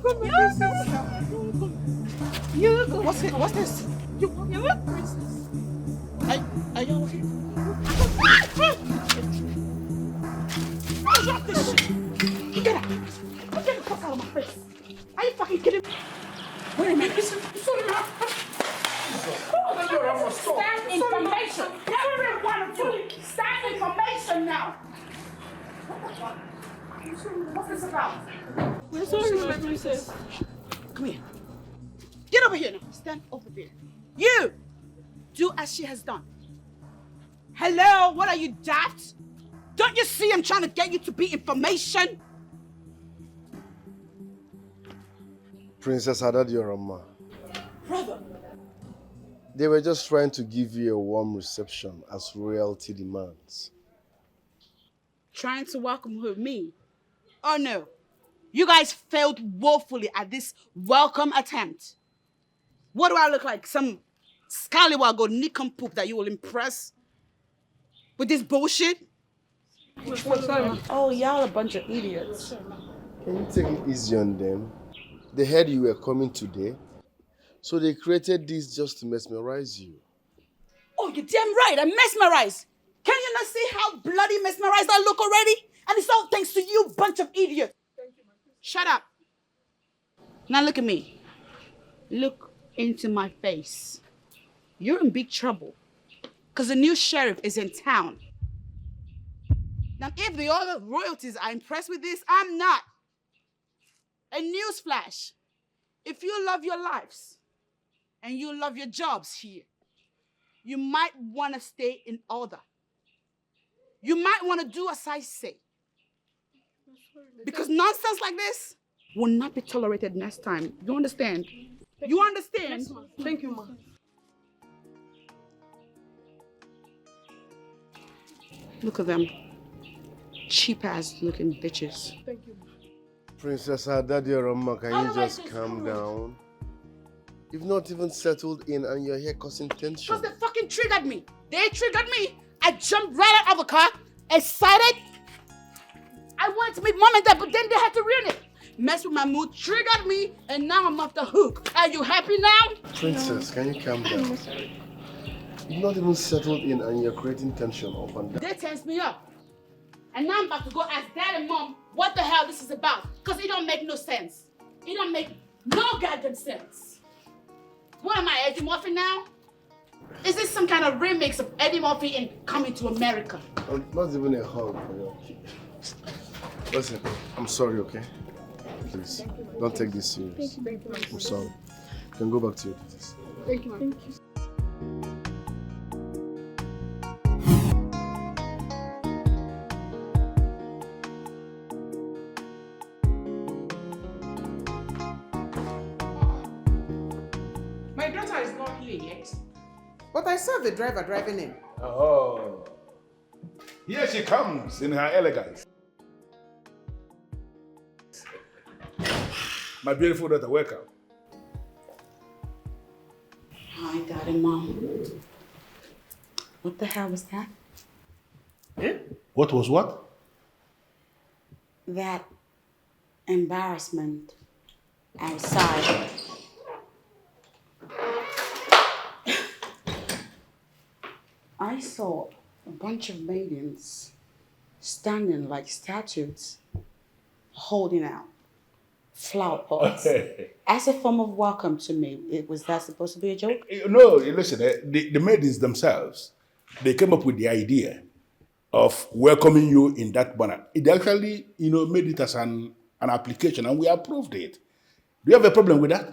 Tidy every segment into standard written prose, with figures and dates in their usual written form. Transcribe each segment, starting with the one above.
You go. What's this? You look princess. Are you okay? Drop this shit. Get out. Get the fuck out of my face. Are you fucking kidding me? Wait a minute. Sorry, man. Stand information. Every one of you. Stand information now. What the fuck? What's this about? We're sorry, my princess. Come here. Get over here now. Stand over there. You! Do as she has done. Hello? What are you, daft? Don't you see I'm trying to get you to be information? Princess Adadiorama. Brother. They were just trying to give you a warm reception as royalty demands. Trying to welcome me? Oh no. You guys failed woefully at this welcome attempt. What do I look like? Some scallywag or nincompoop that you will impress with this bullshit? Oh, y'all a bunch of idiots. Can you take it easy on them? They heard you were coming today, so they created this just to mesmerize you. Oh, you're damn right, I'm mesmerized. Can you not see how bloody mesmerized I look already? And it's all thanks to you, bunch of idiots. Shut up. Now look at me. Look into my face. You're in big trouble. Because the new sheriff is in town. Now, if the other royalties are impressed with this, I'm not. A newsflash. If you love your lives and you love your jobs here, you might want to stay in order. You might want to do as I say. Because nonsense like this will not be tolerated next time. You understand? You understand? Yes, ma'am. Thank you, ma'am. Look at them. Cheap-ass looking bitches. Thank you, ma'am. Princess Adadiorama, can you just calm down? You've not even settled in and you're here causing tension. Because they fucking triggered me. They triggered me. I jumped right out of the car, excited. I wanted to meet mom and dad, but then they had to ruin it. Mess with my mood, triggered me, and now I'm off the hook. Are you happy now? Princess, can you calm down? You've not even settled in and you're creating tension up and down. They tensed me up. And now I'm about to go ask dad and mom what the hell this is about. Because it don't make no sense. It don't make no goddamn sense. What am I, Eddie Murphy now? Is this some kind of remix of Eddie Murphy in Coming to America? Not even a hug for you. Listen, I'm sorry, okay? Please, don't take this serious. Thank you, ma'am. I'm sorry. You can go back to your duties. Thank you, ma'am. Thank you. My daughter is not here yet, but I saw the driver driving in. Oh, here she comes in her elegance. My beautiful daughter, welcome. Hi, Dad and Mom. What the hell was that? Eh? What was what? That embarrassment outside. I saw a bunch of maidens standing like statues, holding out flower pots as a form of welcome to me. Was that supposed to be a joke? No, listen, the maidens themselves, they came up with the idea of welcoming you in that manner. It actually, made it as an application and we approved it. Do you have a problem with that?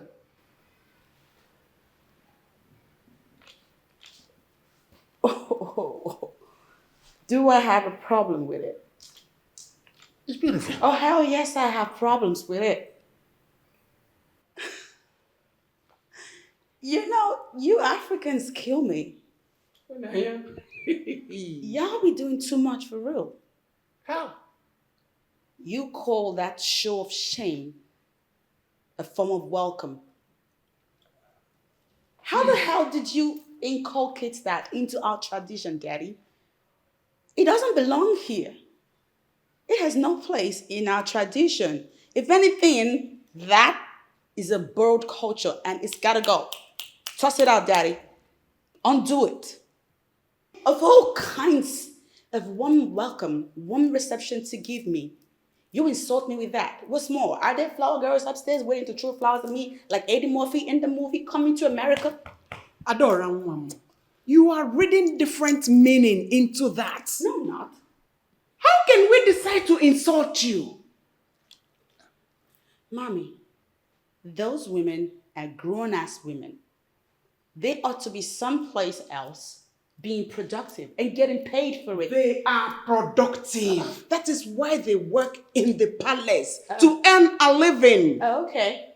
Oh, do I have a problem with it? It's beautiful. Oh, hell yes, I have problems with it. You Africans kill me. Y'all be doing too much for real. How? You call that show of shame a form of welcome. How the hell did you inculcate that into our tradition, Daddy? It doesn't belong here. It has no place in our tradition. If anything, That is a borrowed culture and it's gotta go. Toss it out, daddy. Undo it. Of all kinds of warm welcome, warm reception to give me, you insult me with that. What's more, are there flower girls upstairs waiting to throw flowers at me like Eddie Murphy in the movie Coming to America? Adora, you are reading different meaning into that. No, I'm not. How can we decide to insult you? Mommy, those women are grown-ass women. They ought to be someplace else being productive and getting paid for it. They are productive. That is why they work in the palace, to earn a living. Okay.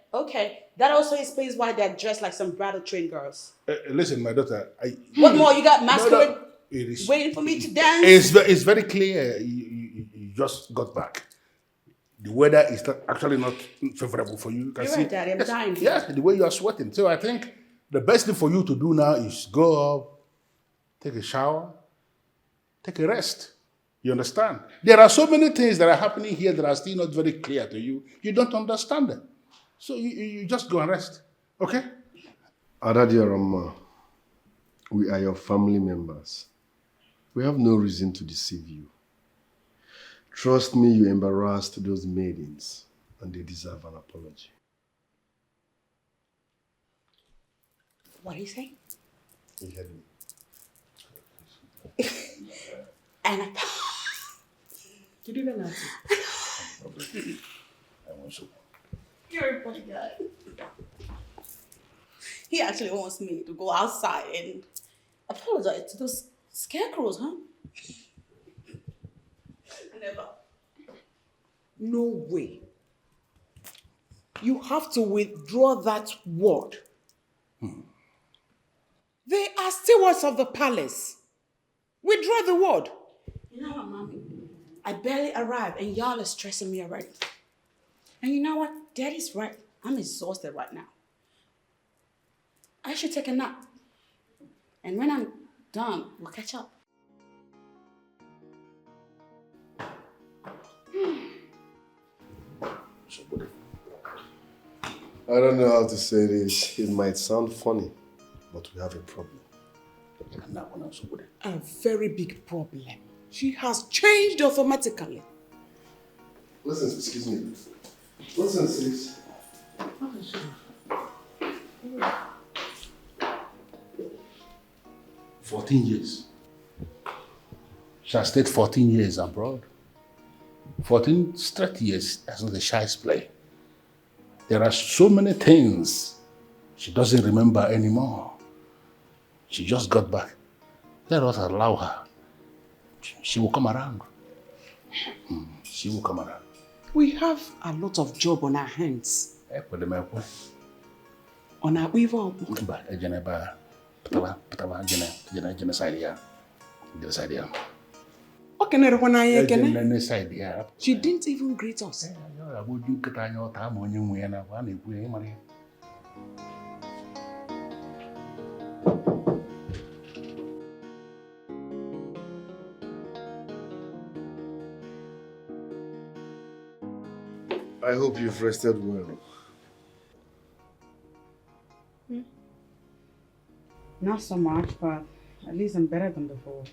That also explains why they're dressed like some bridal train girls. Listen, my daughter. What more? You got masquerade It is, waiting for me to dance? it's very clear. You just got back. The weather is actually not favorable for you. You can You're see, right, Daddy. I'm dying. Yeah, the way you are sweating. So I think the best thing for you to do now is go up, take a shower, take a rest. You understand? There are so many things that are happening here that are still not very clear to you. You don't understand them. So you just go and rest. Okay? Adadiarama, we are your family members. We have no reason to deceive you. Trust me, you embarrassed those maidens, and they deserve an apology. What do you say? You heard me. And I... You didn't answer. I want to. You're a funny guy. He actually wants me to go outside and apologize to those scarecrows, huh? Never. No way. You have to withdraw that word. They are stewards of the palace. Withdraw the word. You know what, Mommy? I barely arrived and y'all are stressing me already. And you know what? Daddy's right. I'm exhausted right now. I should take a nap. And when I'm done, we'll catch up. I don't know how to say this. It might sound funny, but we have a problem. A very big problem. She has changed automatically. Listen, excuse me. Listen, sis. 14 years. She has stayed 14 years abroad. 14 straight years as the shy's play. There are so many things she doesn't remember anymore. She just got back. Let us allow her. She will come around. She will come around. We have a lot of job on our hands. On our evil. She didn't even greet us. I hope you've rested well. Not so much, but at least I'm better than before.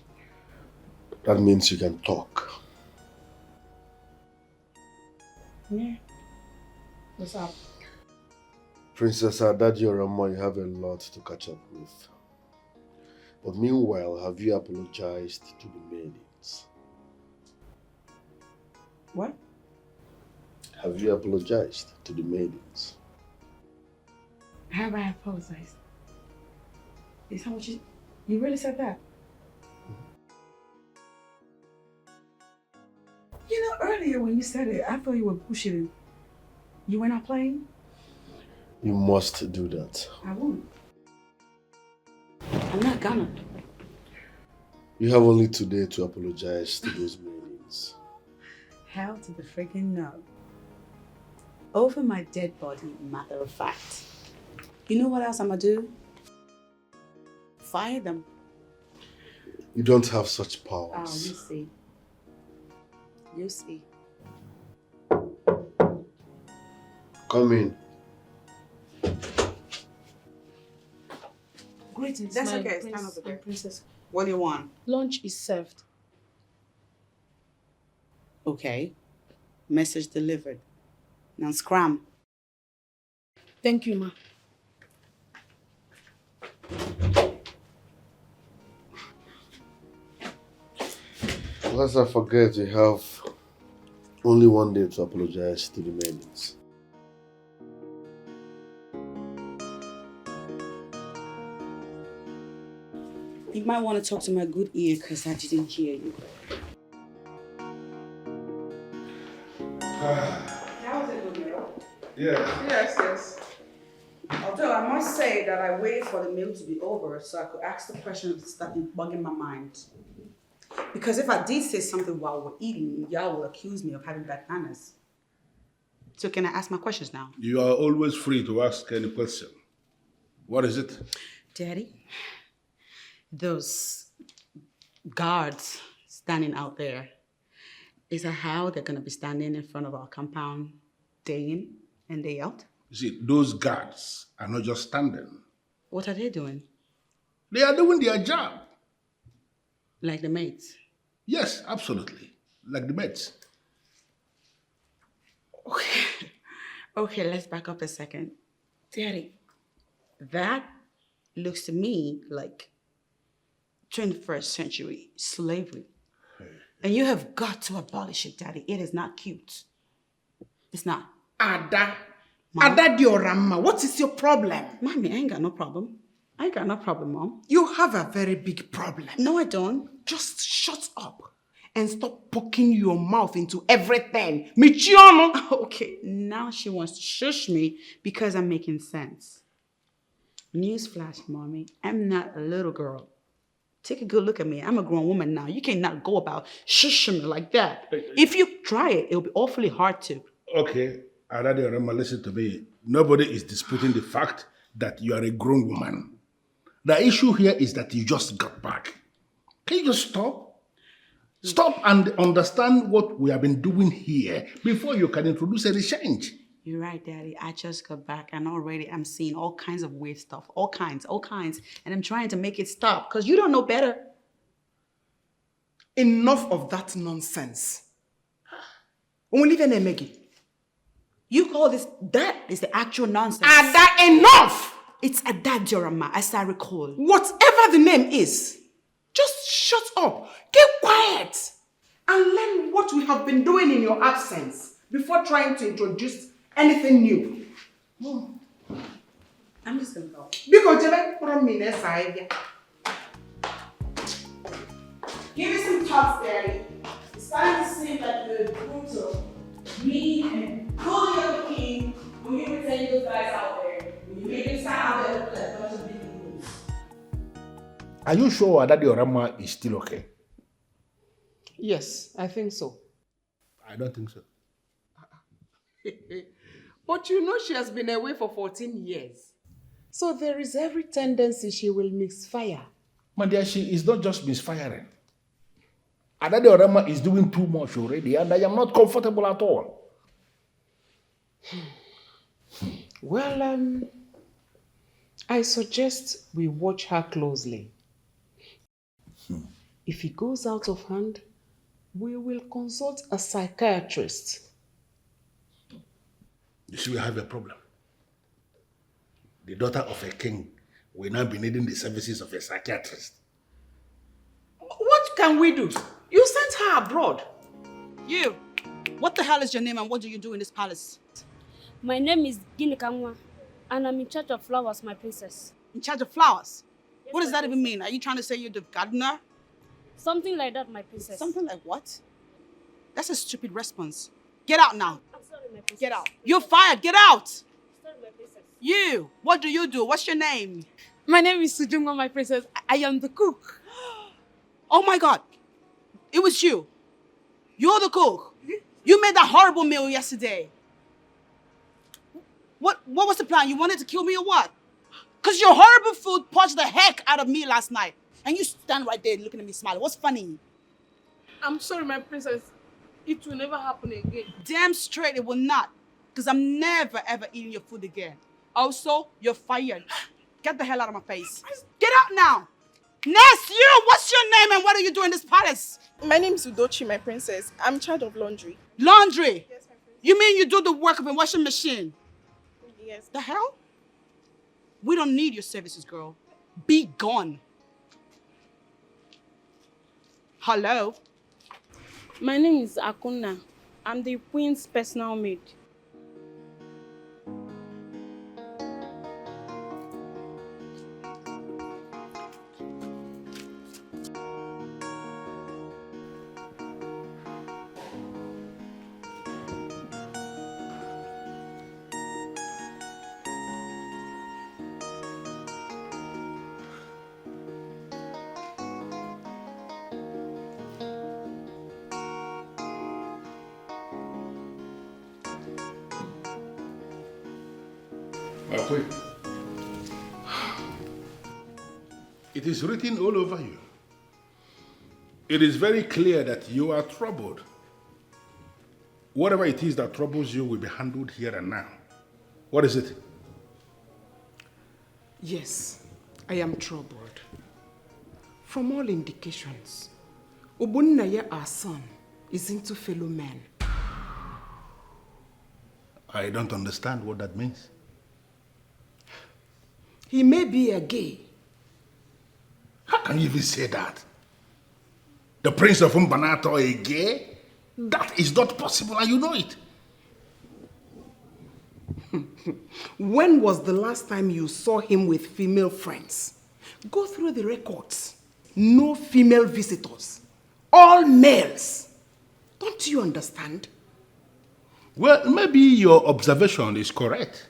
That means you can talk. Yeah. What's up? Princess Adadiorama, you have a lot to catch up with. But meanwhile, have you apologized to the maidens? What? Have you apologized to the maidens? Have I apologized? Is that what you really said that? You know, earlier when you said it, I thought you were pushing it. You were not playing? You must do that. I won't. I'm not gonna. You have only today to apologize to those maidens. Hell to the friggin' no. Over my dead body, matter of fact. You know what else I'm gonna do? Fire them. You don't have such Oh, powers. you see. You see. Come in. Greetings, That's my okay, prince, stand over there. my princess. What do you want? Lunch is served. Okay. Message delivered. Now scram. Thank you, ma. Lest I forget, you have only one day to apologize to the maidens. You might want to talk to my good ear because I didn't hear you. How was it, good girl? Yeah. Yes. Although I must say that I waited for the meal to be over so I could ask the questions that been bugging my mind. Because if I did say something while we're eating, y'all will accuse me of having bad manners. So can I ask my questions now? You are always free to ask any question. What is it? Daddy, those guards standing out there, is that how they're going to be standing in front of our compound day in and day out? You see, those guards are not just standing. What are they doing? They are doing their job. Like the maids? Yes, absolutely. Like the maids. Okay, let's back up a second. Daddy, that looks to me like 21st century slavery. And you have got to abolish it, Daddy. It is not cute. It's not. Ada. Mom? Ada Diorama, what is your problem? Mommy, I ain't got no problem. I ain't got no problem, Mom. You have a very big problem. No, I don't. Just shut up and stop poking your mouth into everything. Michiono. Okay, now she wants to shush me because I'm making sense. Newsflash, Mommy. I'm not a little girl. Take a good look at me. I'm a grown woman now. You cannot go about shushing me like that. If you try it, it'll be awfully hard to. Okay, Alade Rama, listen to me. Nobody is disputing the fact that you are a grown woman. The issue here is that you just got back. Can you just stop? Stop and understand what we have been doing here before you can introduce any change. You're right, Daddy. I just got back and already I'm seeing all kinds of weird stuff. All kinds. And I'm trying to make it stop because you don't know better. Enough of that nonsense. Only even Emegi. You call this, that is the actual nonsense. Ada, enough! It's Ada Diorama, as I recall. Whatever the name is, just shut up, keep quiet, and learn what we have been doing in your absence before trying to introduce anything new. I'm just gonna go. Because you Give me some thoughts, Daddy. It's starting to seem like the brutal, mean, and bully of the king when you pretend those guys out there. When you make them stand out there with a bunch of big moves. Are you sure Alade Rama is still okay? Yes, I think so. I don't think so. But you know she has been away for 14 years. So there is every tendency she will misfire. My dear, she is not just misfiring. Alade Rama is doing too much already, and I am not comfortable at all. Well, I suggest we watch her closely. If it goes out of hand, we will consult a psychiatrist. You see, we have a problem. The daughter of a king will now be needing the services of a psychiatrist. What can we do? You sent her abroad. You, what the hell is your name and what do you do in this palace? My name is Ginikamwa, and I'm in charge of flowers, my princess. In charge of flowers? Yes, What does my that even mean? Are you trying to say you're the gardener? Something like that, my princess. Something like what? That's a stupid response. Get out now. I'm sorry, my princess. Get out. You're fired. Get out. Sorry, my princess. You, what do you do? What's your name? My name is Sujungwa, my princess. I am the cook. Oh my God. It was you. You're the cook. You made that horrible meal yesterday. What was the plan? You wanted to kill me or what? Because your horrible food punched the heck out of me last night. And you stand right there looking at me smiling. What's funny? I'm sorry, my princess. It will never happen again. Damn straight it will not. Because I'm never, ever eating your food again. Also, you're fired. Get the hell out of my face. Get out now. Ness, you, what's your name and what do you do in this palace? My name is Udochi, my princess. I'm in charge of laundry. Laundry? Yes, my princess. You mean you do the work of a washing machine? Yes. The hell? We don't need your services, girl. Be gone. Hello? My name is Akuna. I'm the queen's personal maid. Wait. It is written all over you. It is very clear that you are troubled. Whatever it is that troubles you will be handled here and now. What is it? Yes, I am troubled. From all indications, Obunnaya, our son, is into fellow men. I don't understand what that means. He may be a gay. How can you even say that? The Prince of Mbanato a gay? That is not possible and you know it. When was the last time you saw him with female friends? Go through the records. No female visitors. All males. Don't you understand? Well, maybe your observation is correct,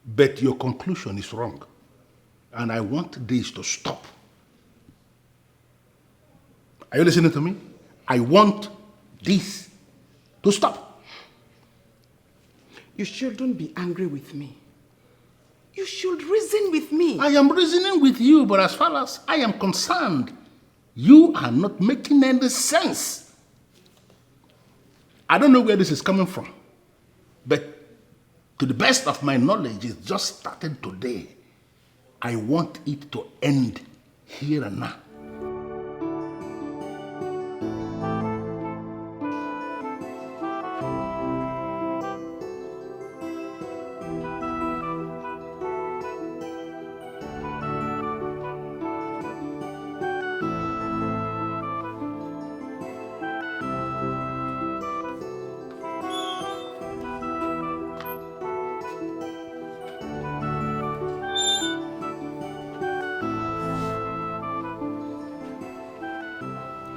but your conclusion is wrong. And I want this to stop. Are you listening to me? I want this to stop. You shouldn't be angry with me. You should reason with me. I am reasoning with you, but as far as I am concerned, you are not making any sense. I don't know where this is coming from, but to the best of my knowledge, it just started today. I want it to end here and now.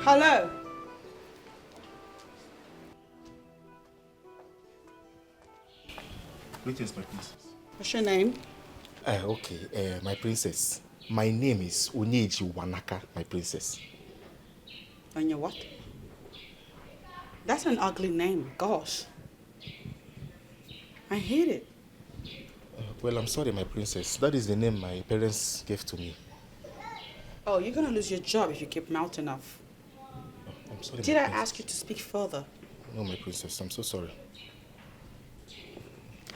Hello? Greetings, my princess. What's your name? Okay, my princess. My name is Onyeji Wanaka, my princess. And your what? That's an ugly name. Gosh. I hate it. Well, I'm sorry, my princess. That is the name my parents gave to me. Oh, you're gonna lose your job if you keep mouthing off. I'm sorry, Did my I princess. ask you to speak further? No, my princess. I'm so sorry.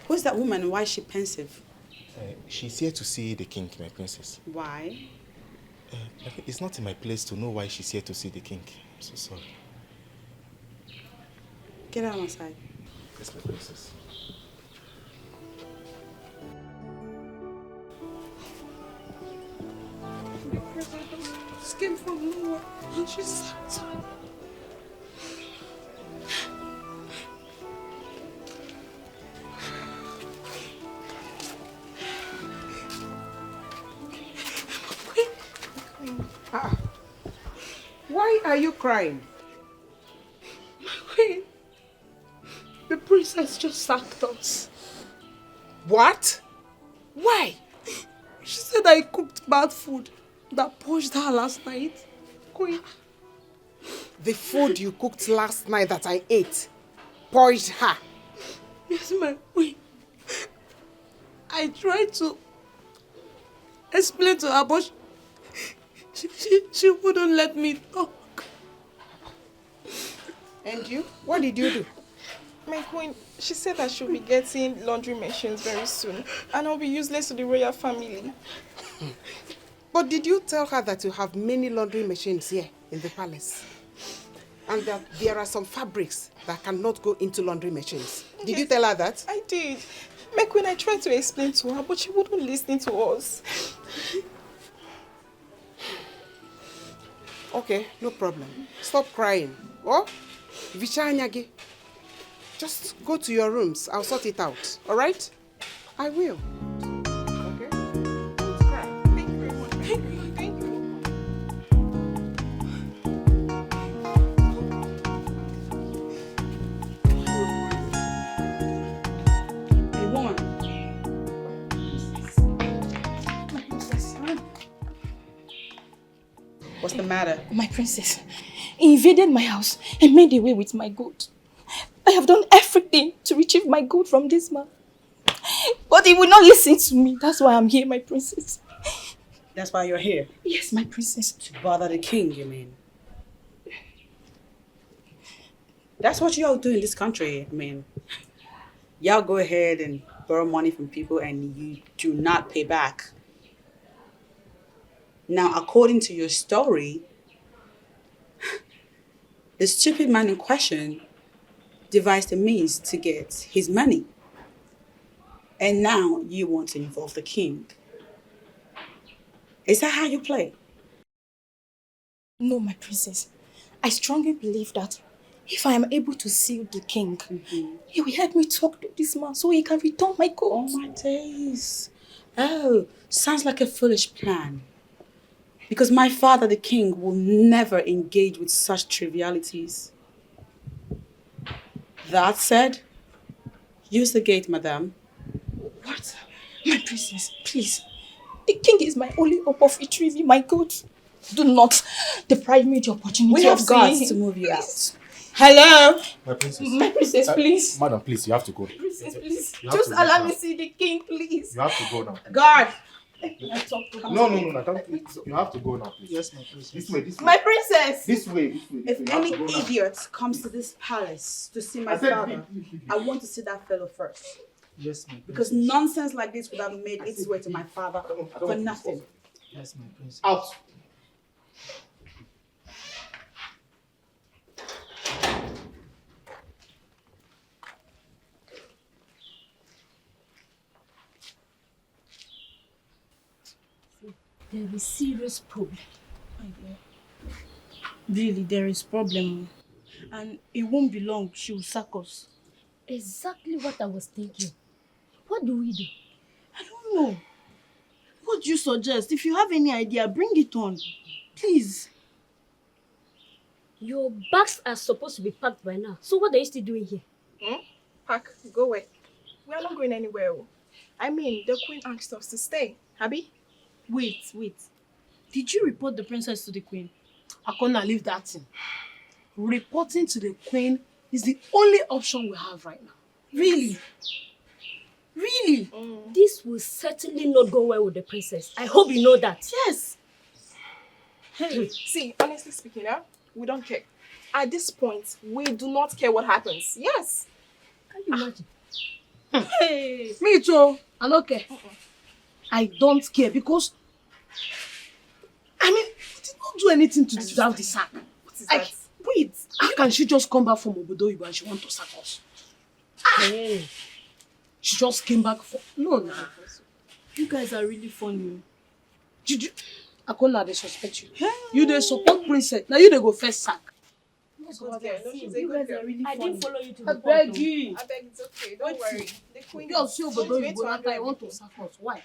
Who's that woman and why is she pensive? She's here to see the king, my princess. Why? It's not in my place to know why she's here to see the king. I'm so sorry. Get out of my sight. Yes, my princess. Just came from nowhere and she sucked. Why are you crying? My queen, the princess just sacked us. What? Why? She said I cooked bad food that pushed her last night. Queen. The food you cooked last night that I ate poisoned her. Yes, my queen. I tried to explain to her, but she wouldn't let me talk. And you? What did you do? My queen, she said that she'll be getting laundry machines very soon, and I'll be useless to the royal family. But did you tell her that you have many laundry machines here in the palace? And that there are some fabrics that cannot go into laundry machines? Did you tell her that? I did. My queen, I tried to explain to her, but she wouldn't listen to us. Okay, no problem. Stop crying. Oh, Vichanyagi. Just go to your rooms. I'll sort it out. All right? I will. Okay? Don't cry. Thank you very much. Thank you. Thank you. Hey, woman. What's the matter? My princess, he invaded my house and made away with my gold. I have done everything to retrieve my gold from this man. But he will not listen to me. That's why I'm here, my princess. That's why you're here. Yes, my princess. To bother the king, you mean? That's what y'all do in this country. I mean, y'all go ahead and borrow money from people and you do not pay back. Now, according to your story, the stupid man in question devised a means to get his money. And now you want to involve the king. Is that how you play? No, my princess. I strongly believe that if I am able to seal the king, he will help me talk to this man so he can return my gold. Oh my days. Oh, sounds like a foolish plan. Because my father, the king, will never engage with such trivialities. That said, use the gate, madame. What? My princess, please. The king is my only hope of retrieving my gold. Do not deprive me of the opportunity We have of seeing guards him. to move you out. Hello? My princess. My princess, please. Madam, please, you have to go. Princess, please. You have Just to leave allow now. me see the king, please. You have to go now. Guard! I talk to him. No. You have to go now, please. Yes, my princess. This way, this way. My princess! This way, this way. If You have any to go now. idiot comes to this palace to see my I said, father, leave. I want to see that fellow first. Yes, my princess. Because nonsense like this would have made its way to my father I don't for want to nothing. discuss. Yes, my princess. Out. There is serious problem. Really, there is problem. And it won't be long. She will sack us. Exactly what I was thinking. What do we do? I don't know. What do you suggest? If you have any idea, bring it on. Please. Your bags are supposed to be packed by now. So what are you still doing here? Pack, go away. We are not going anywhere. I mean, the queen asked us to stay. Abby? Wait. Did you report the princess to the queen? Akona, leave that thing. Reporting to the queen is the only option we have right now. Really? Really? This will certainly not go well with the princess. I hope you know that. Yes. Hey, see, honestly speaking, we don't care. At this point, we do not care what happens. Yes. Can you imagine? Hey, me too. I don't care. I don't care because I mean, we did not do anything to deserve the sack. What is Like, that? wait, how can she just come back from Obodoyibo and she want to sack us? Hey. She just came back for no. You guys are really funny. Did you Akona, they suspect you. You they support princess. Now you they go first sack. She's a good girl. You guys are really I funny. didn't follow you to I the beg court. you. I beg, it's okay. Don't worry. The queen. You see Obodoyibo to that I want to sack us. Why?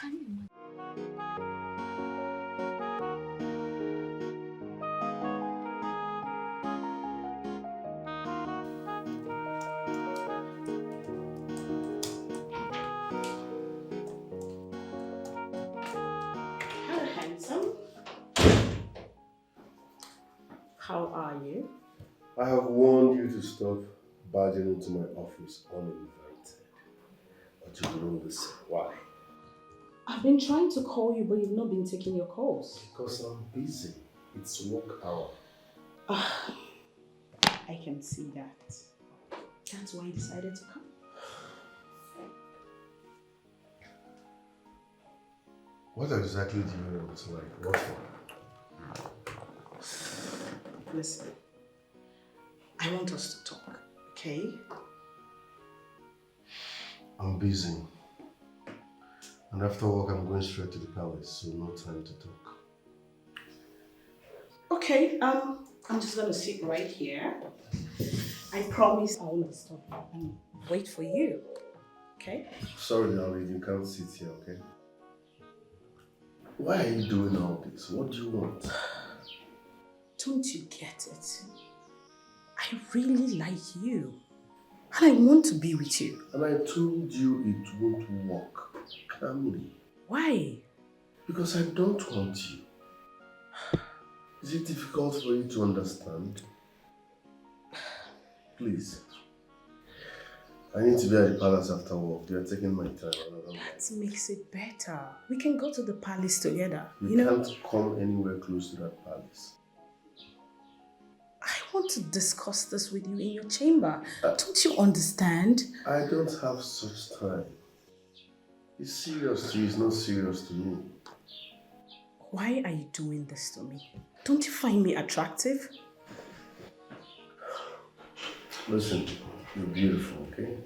Hello, handsome. How are you? I have warned you to stop barging into my office uninvited. But you wouldn't listen. Why? I've been trying to call you, but you've not been taking your calls. Because I'm busy. It's work hour. I can see that. That's why I decided to come. What exactly do you want? Like, what for? Listen, I want us to talk, okay? I'm busy. And after work, I'm going straight to the palace, so no time to talk. Okay, I'm just gonna sit right here. I promise I won't disturb you and wait for you, okay? Sorry, darling, you can't sit here, okay? Why are you doing all this? What do you want? Don't you get it? I really like you. And I want to be with you. And I told you it won't work. Calmly. Why? Because I don't want you. Is it difficult for you to understand? Please. I need to be at the palace after work. They are taking my time. That makes it better. We can go to the palace together. You can't come anywhere close to that palace. I want to discuss this with you in your chamber. Don't you understand? I don't have such time. It's serious to you, it's not serious to me. Why are you doing this to me? Don't you find me attractive? Listen, you're beautiful, okay?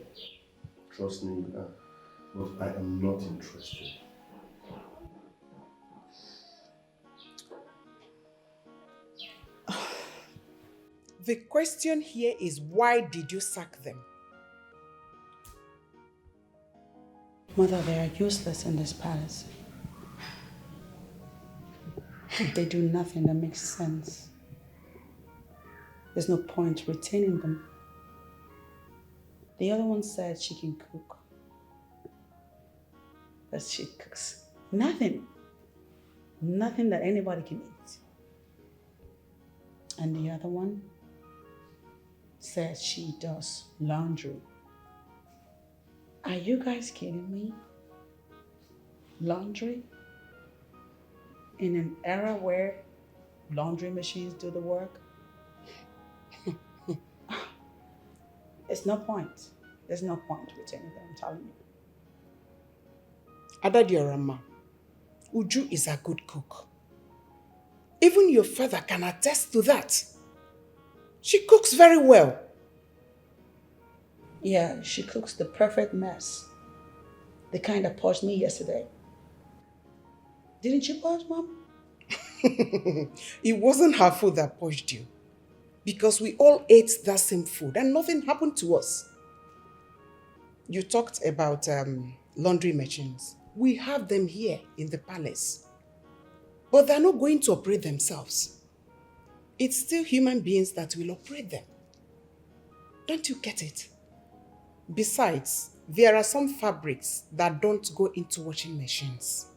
Trust me, you are. But I am not interested. The question here is, why did you sack them? Mother, they are useless in this palace. They do nothing that makes sense. There's no point retaining them. The other one said she can cook. But she cooks nothing. Nothing that anybody can eat. And the other one said she does laundry. Are you guys kidding me? Laundry? In an era where laundry machines do the work? It's no point. There's no point retaining them, I'm telling you. Adadiorama, Uju is a good cook. Even your father can attest to that. She cooks very well. Yeah, she cooks the perfect mess. The kind that purged me yesterday. Didn't you purge, Mom? It wasn't her food that purged you. Because we all ate that same food and nothing happened to us. You talked about laundry machines. We have them here in the palace. But they're not going to operate themselves. It's still human beings that will operate them. Don't you get it? Besides, there are some fabrics that don't go into washing machines.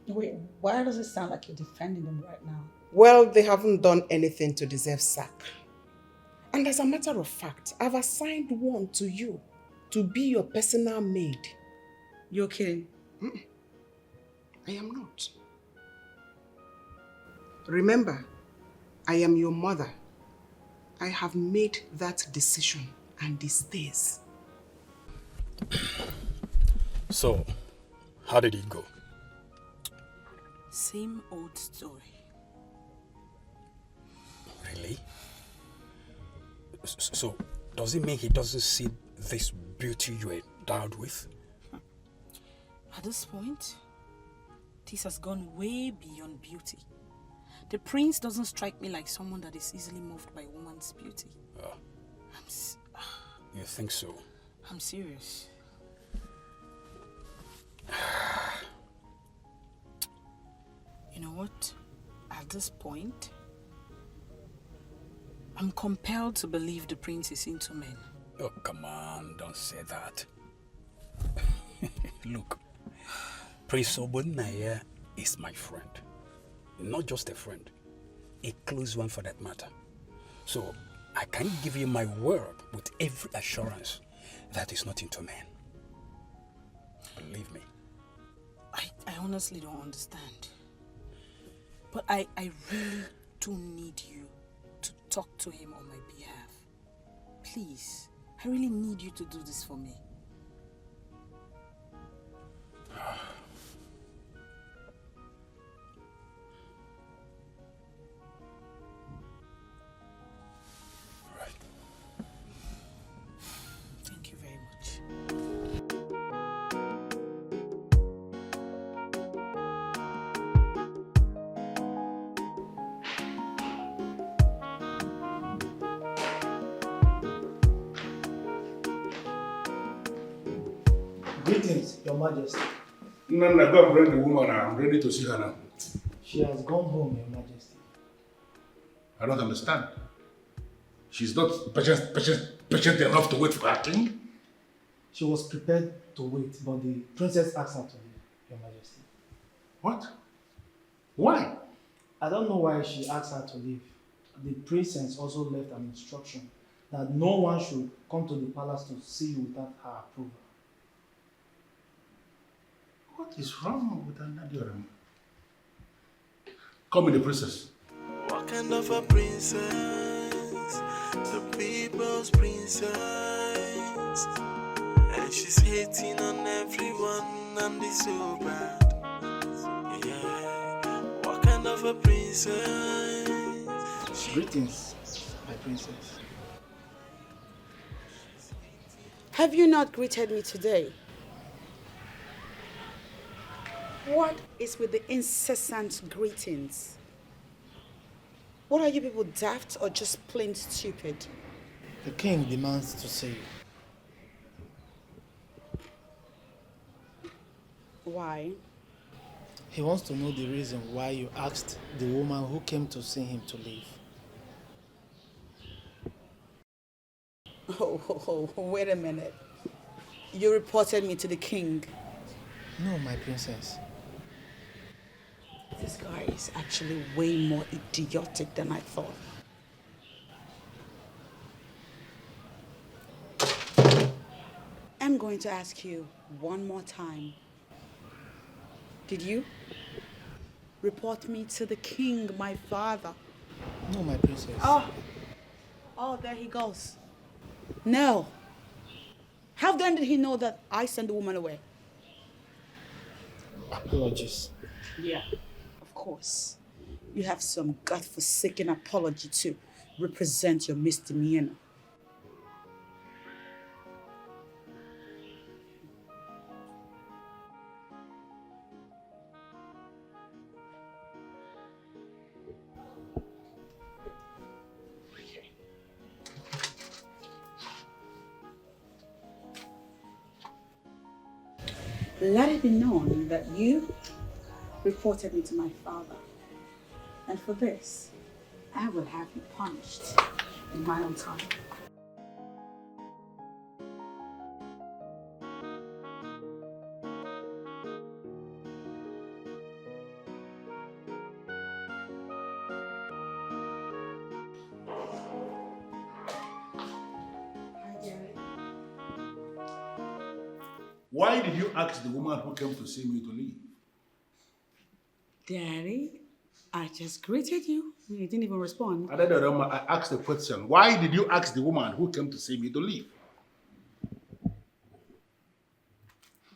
Wait, why does it sound like you're defending them right now? Well, they haven't done anything to deserve sack. And as a matter of fact, I've assigned one to you to be your personal maid. You're kidding? I am not. Remember, I am your mother. I have made that decision and it stays. So, how did it go? Same old story. Really? So, does it mean he doesn't see this beauty you endowed with? At this point, this has gone way beyond beauty. The prince doesn't strike me like someone that is easily moved by a woman's beauty. You think so? I'm serious. You know what? At this point, I'm compelled to believe the prince is into men. Oh, come on, don't say that. Look, Prince Obunaya is my friend. Not just a friend, a close one for that matter. So, I can give you my word with every assurance that he's not into men. Believe me. I honestly don't understand. But I really do need you to talk to him on my behalf. Please, I really need you to do this for me. Thank you very much. Greetings, Your Majesty. No, go and bring the woman. I'm ready to see her now. She has gone home, Your Majesty. I don't understand. She's not patient enough to wait for her king? She was prepared to wait, but the princess asked her to leave, Your Majesty. What? Why? I don't know why she asked her to leave. The princess also left an instruction that no one should come to the palace to see you without her approval. What is wrong with Nadia? Call me the princess. What kind of a princess? The people's princess. And she's hating on everyone and it's so bad. Yeah. What kind of a princess? Greetings, my princess. Have you not greeted me today? What is with the incessant greetings? What are you people, daft or just plain stupid? The king demands to see you. Why? He wants to know the reason why you asked the woman who came to see him to leave. Oh, wait a minute. You reported me to the king. No, my princess. This guy is actually way more idiotic than I thought. I'm going to ask you one more time. Did you report me to the king, my father? No, my princess. Oh, there he goes. No. How then did he know that I sent the woman away? Apologies. Yeah, of course. You have some God-forsaken apology to represent your misdemeanor. Let it be known that you reported me to my father. And for this, I will have you punished in my own time. Why did you ask the woman who came to see me to leave? Daddy, I just greeted you. You didn't even respond. I asked the question. Why did you ask the woman who came to see me to leave?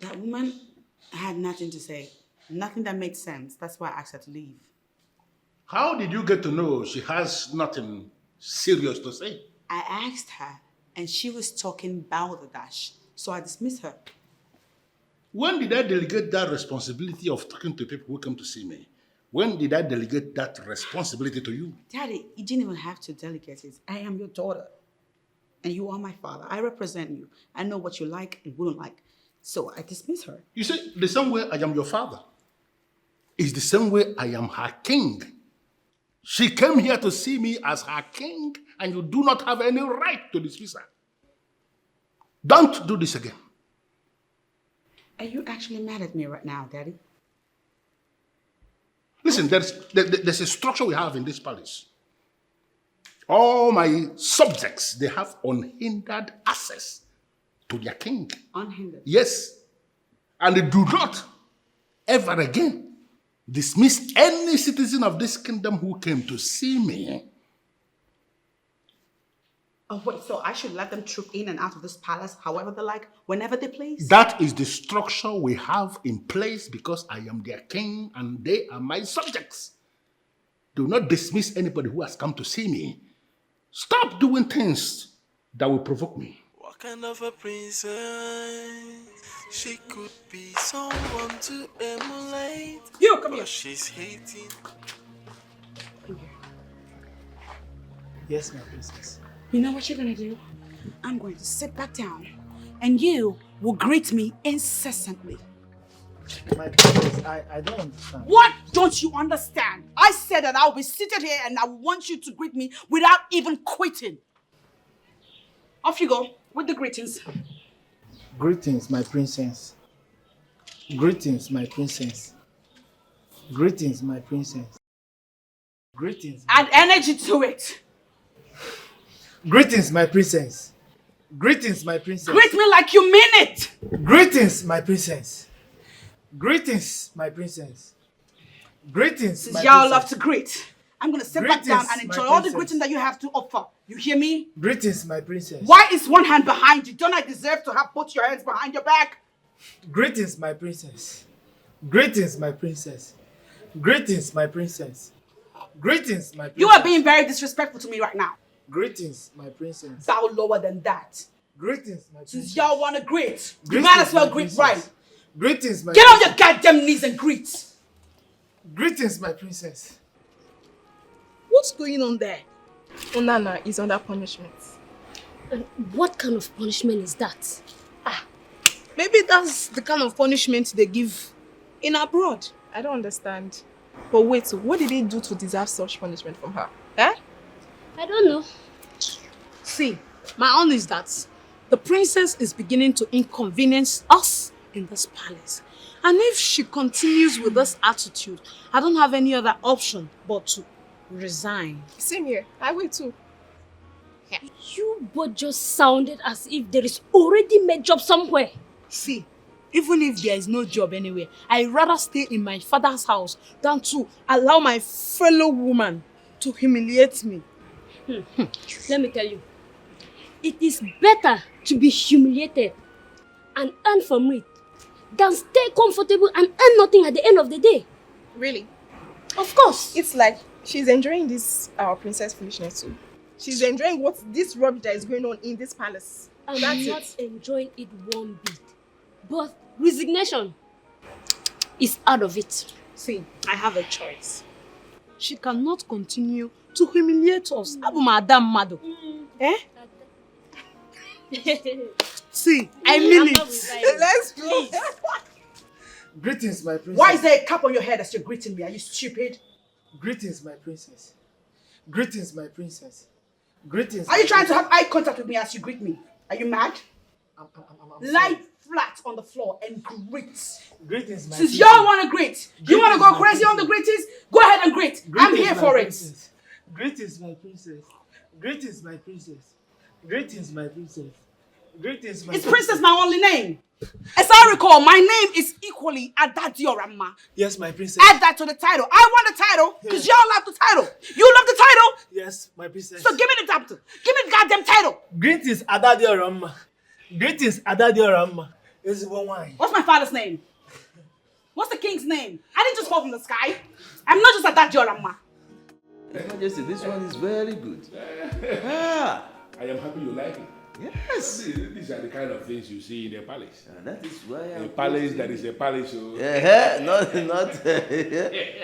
That woman had nothing to say. Nothing that made sense. That's why I asked her to leave. How did you get to know she has nothing serious to say? I asked her, and she was talking balderdash, so I dismissed her. When did I delegate that responsibility of talking to people who come to see me? When did I delegate that responsibility to you? Daddy, you didn't even have to delegate it. I am your daughter, and you are my father. I represent you. I know what you like and wouldn't like, so I dismiss her. You see, the same way I am your father is the same way I am her king. She came here to see me as her king, and you do not have any right to dismiss her. Don't do this again. Are you actually mad at me right now, Daddy? Listen, there's a structure we have in this palace. All my subjects, they have unhindered access to their king. Unhindered? Yes. And they do not ever again dismiss any citizen of this kingdom who came to see me. Oh, wait, so I should let them troop in and out of this palace however they like, whenever they please? That is the structure we have in place because I am their king and they are my subjects. Do not dismiss anybody who has come to see me. Stop doing things that will provoke me. What kind of a princess? She could be someone to emulate. You, come here. She's hating. Yes, my princess. You know what you're gonna do? I'm going to sit back down and you will greet me incessantly. My princess, I don't understand. What don't you understand? I said that I'll be seated here and I want you to greet me without even quitting. Off you go with the greetings. Greetings, my princess. Greetings, my princess. Greetings, my princess. Greetings. Add energy to it. Greetings, my princess. Greetings, my princess. Greet me like you mean it. Greetings, my princess. Greetings, my princess. Greetings, Since my y'all princess. love to greet, I'm gonna sit back down Greetings, and enjoy my all the princess. greeting that you have to offer. You hear me? Greetings, my princess. Why is one hand behind you? Don't I deserve to have both your hands behind your back? Greetings, my princess. Greetings, my princess. Greetings, my princess. Greetings, my princess. You are being very disrespectful to me right now. Greetings, my princess. Bow lower than that. Greetings, my princess. Since y'all want to greet, you Greetings, might as well my greet princess. right. Greetings, my Get on princess. your goddamn knees and greet. Greetings, my princess. What's going on there? Onana is under punishment. And what kind of punishment is that? Maybe that's the kind of punishment they give in abroad. I don't understand. But wait, so what did he do to deserve such punishment from her? Eh? I don't know. See, my own is that the princess is beginning to inconvenience us in this palace. And if she continues with this attitude, I don't have any other option but to resign. Same here. I will too. You both just sounded as if there is already made job somewhere. See, even if there is no job anywhere, I'd rather stay in my father's house than to allow my fellow woman to humiliate me. Let me tell you, it is better to be humiliated and earn from it than stay comfortable and earn nothing at the end of the day. Really? Of course. It's like she's enjoying this our princess foolishness too. She's enjoying this rubbish that is going on in this palace. I'm That's not it. enjoying it one bit. But resignation is out of it. See, I have a choice. She cannot continue to humiliate us. Abu Madam Mado. Eh? See, I mean it. Let's go. Greetings, my princess. Why is there a cap on your head as you're greeting me? Are you stupid? Greetings, my princess. Greetings, my princess. Greetings. Are you trying to have eye contact with me as you greet me? Are you mad? I'm Lie flat on the floor and greet. Greetings, my Since princess. y'all want to greet, you want to Greetings, go my crazy on the princess. greetings? Go ahead and greet. I'm Greetings, here my for princess. Greetings, my princess. Greetings, my princess. Greetings, my princess. Greetings, my it. Is princess my only name? As I recall, my name is equally Adadiorama. Yes, my princess. Add that to the title. I want the title because y'all love the title. You love the title? Yes, my princess. So give me the title. Give me the goddamn title. Greetings, Adadiorama. Greetings, Adadiorama. Is one wine. What's my father's name? What's the king's name? I didn't just fall from the sky. I'm not just Adadiorama. Your Majesty, this one is very good. I am happy you like it. Yes. These are the kind of things you see in a palace. That is why A palace that is a palace. So. not.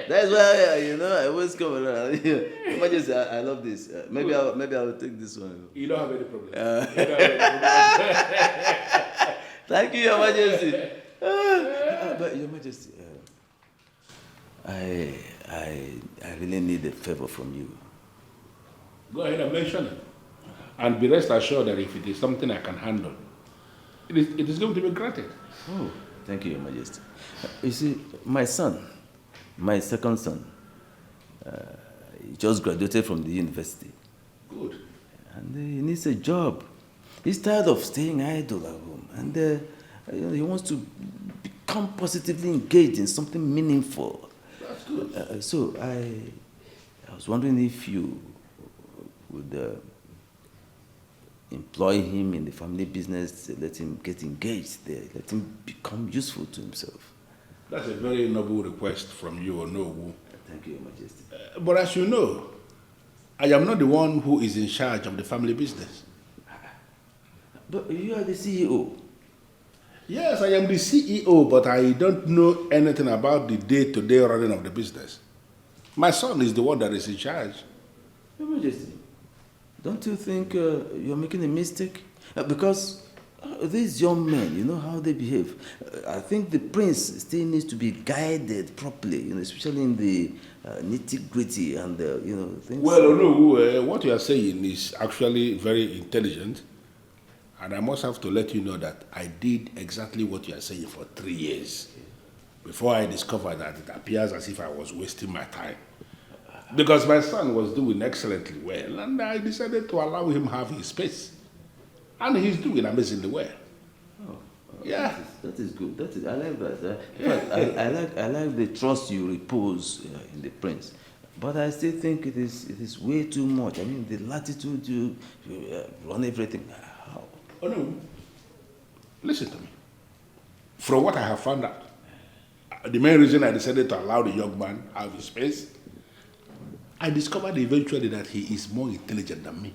That's why I always come around. Your Majesty, I love this. Maybe I'll take this one. You don't have any problem. Thank you, Your Majesty. But Your Majesty, I really need a favor from you. Go ahead and mention it. And be rest assured that if it is something I can handle, it is going to be granted. Oh, thank you, Your Majesty. You see, my son, my second son, he just graduated from the university. Good. And he needs a job. He's tired of staying idle at home. And he wants to become positively engaged in something meaningful. That's good. So I was wondering if you would employ him in the family business, let him get engaged there, let him become useful to himself. That's a very noble request from you, Onowu. Thank you, Your Majesty. But as you know, I am not the one who is in charge of the family business. But you are the CEO. Yes, I am the CEO, but I don't know anything about the day-to-day running of the business. My son is the one that is in charge. Your Majesty, don't you think you're making a mistake? Because these young men, you know how they behave. I think the prince still needs to be guided properly, you know, especially in the nitty-gritty and, you know, things. Well, no, what you are saying is actually very intelligent. And I must have to let you know that I did exactly what you are saying for 3 years before I discovered that it appears as if I was wasting my time. Because my son was doing excellently well, and I decided to allow him have his space. And he's doing amazingly well. Oh, yeah. That is good. I like that. In fact, I like the trust you repose in the prince. But I still think it is way too much. I mean, the latitude you run everything. How? Oh, no. Listen to me. From what I have found out, the main reason I decided to allow the young man have his space, I discovered eventually that he is more intelligent than me.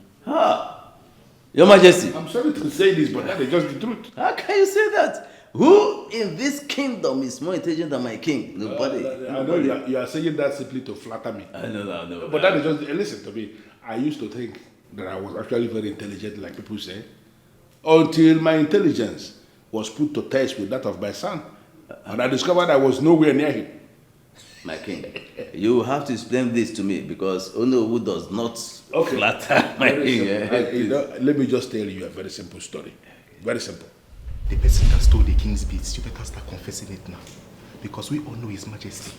Your Majesty. I'm sorry to say this, but that is just the truth. How can you say that? Who in this kingdom is more intelligent than my king? Nobody. I know you are saying that simply to flatter me. I know. But that is just, listen to me. I used to think that I was actually very intelligent, like people say, until my intelligence was put to test with that of my son. And I discovered I was nowhere near him. My king, you have to explain this to me because Onowu does not flatter my king. Let me just tell you a very simple story. Very simple. The person that stole the king's beads, you better start confessing it now. Because we all know His Majesty.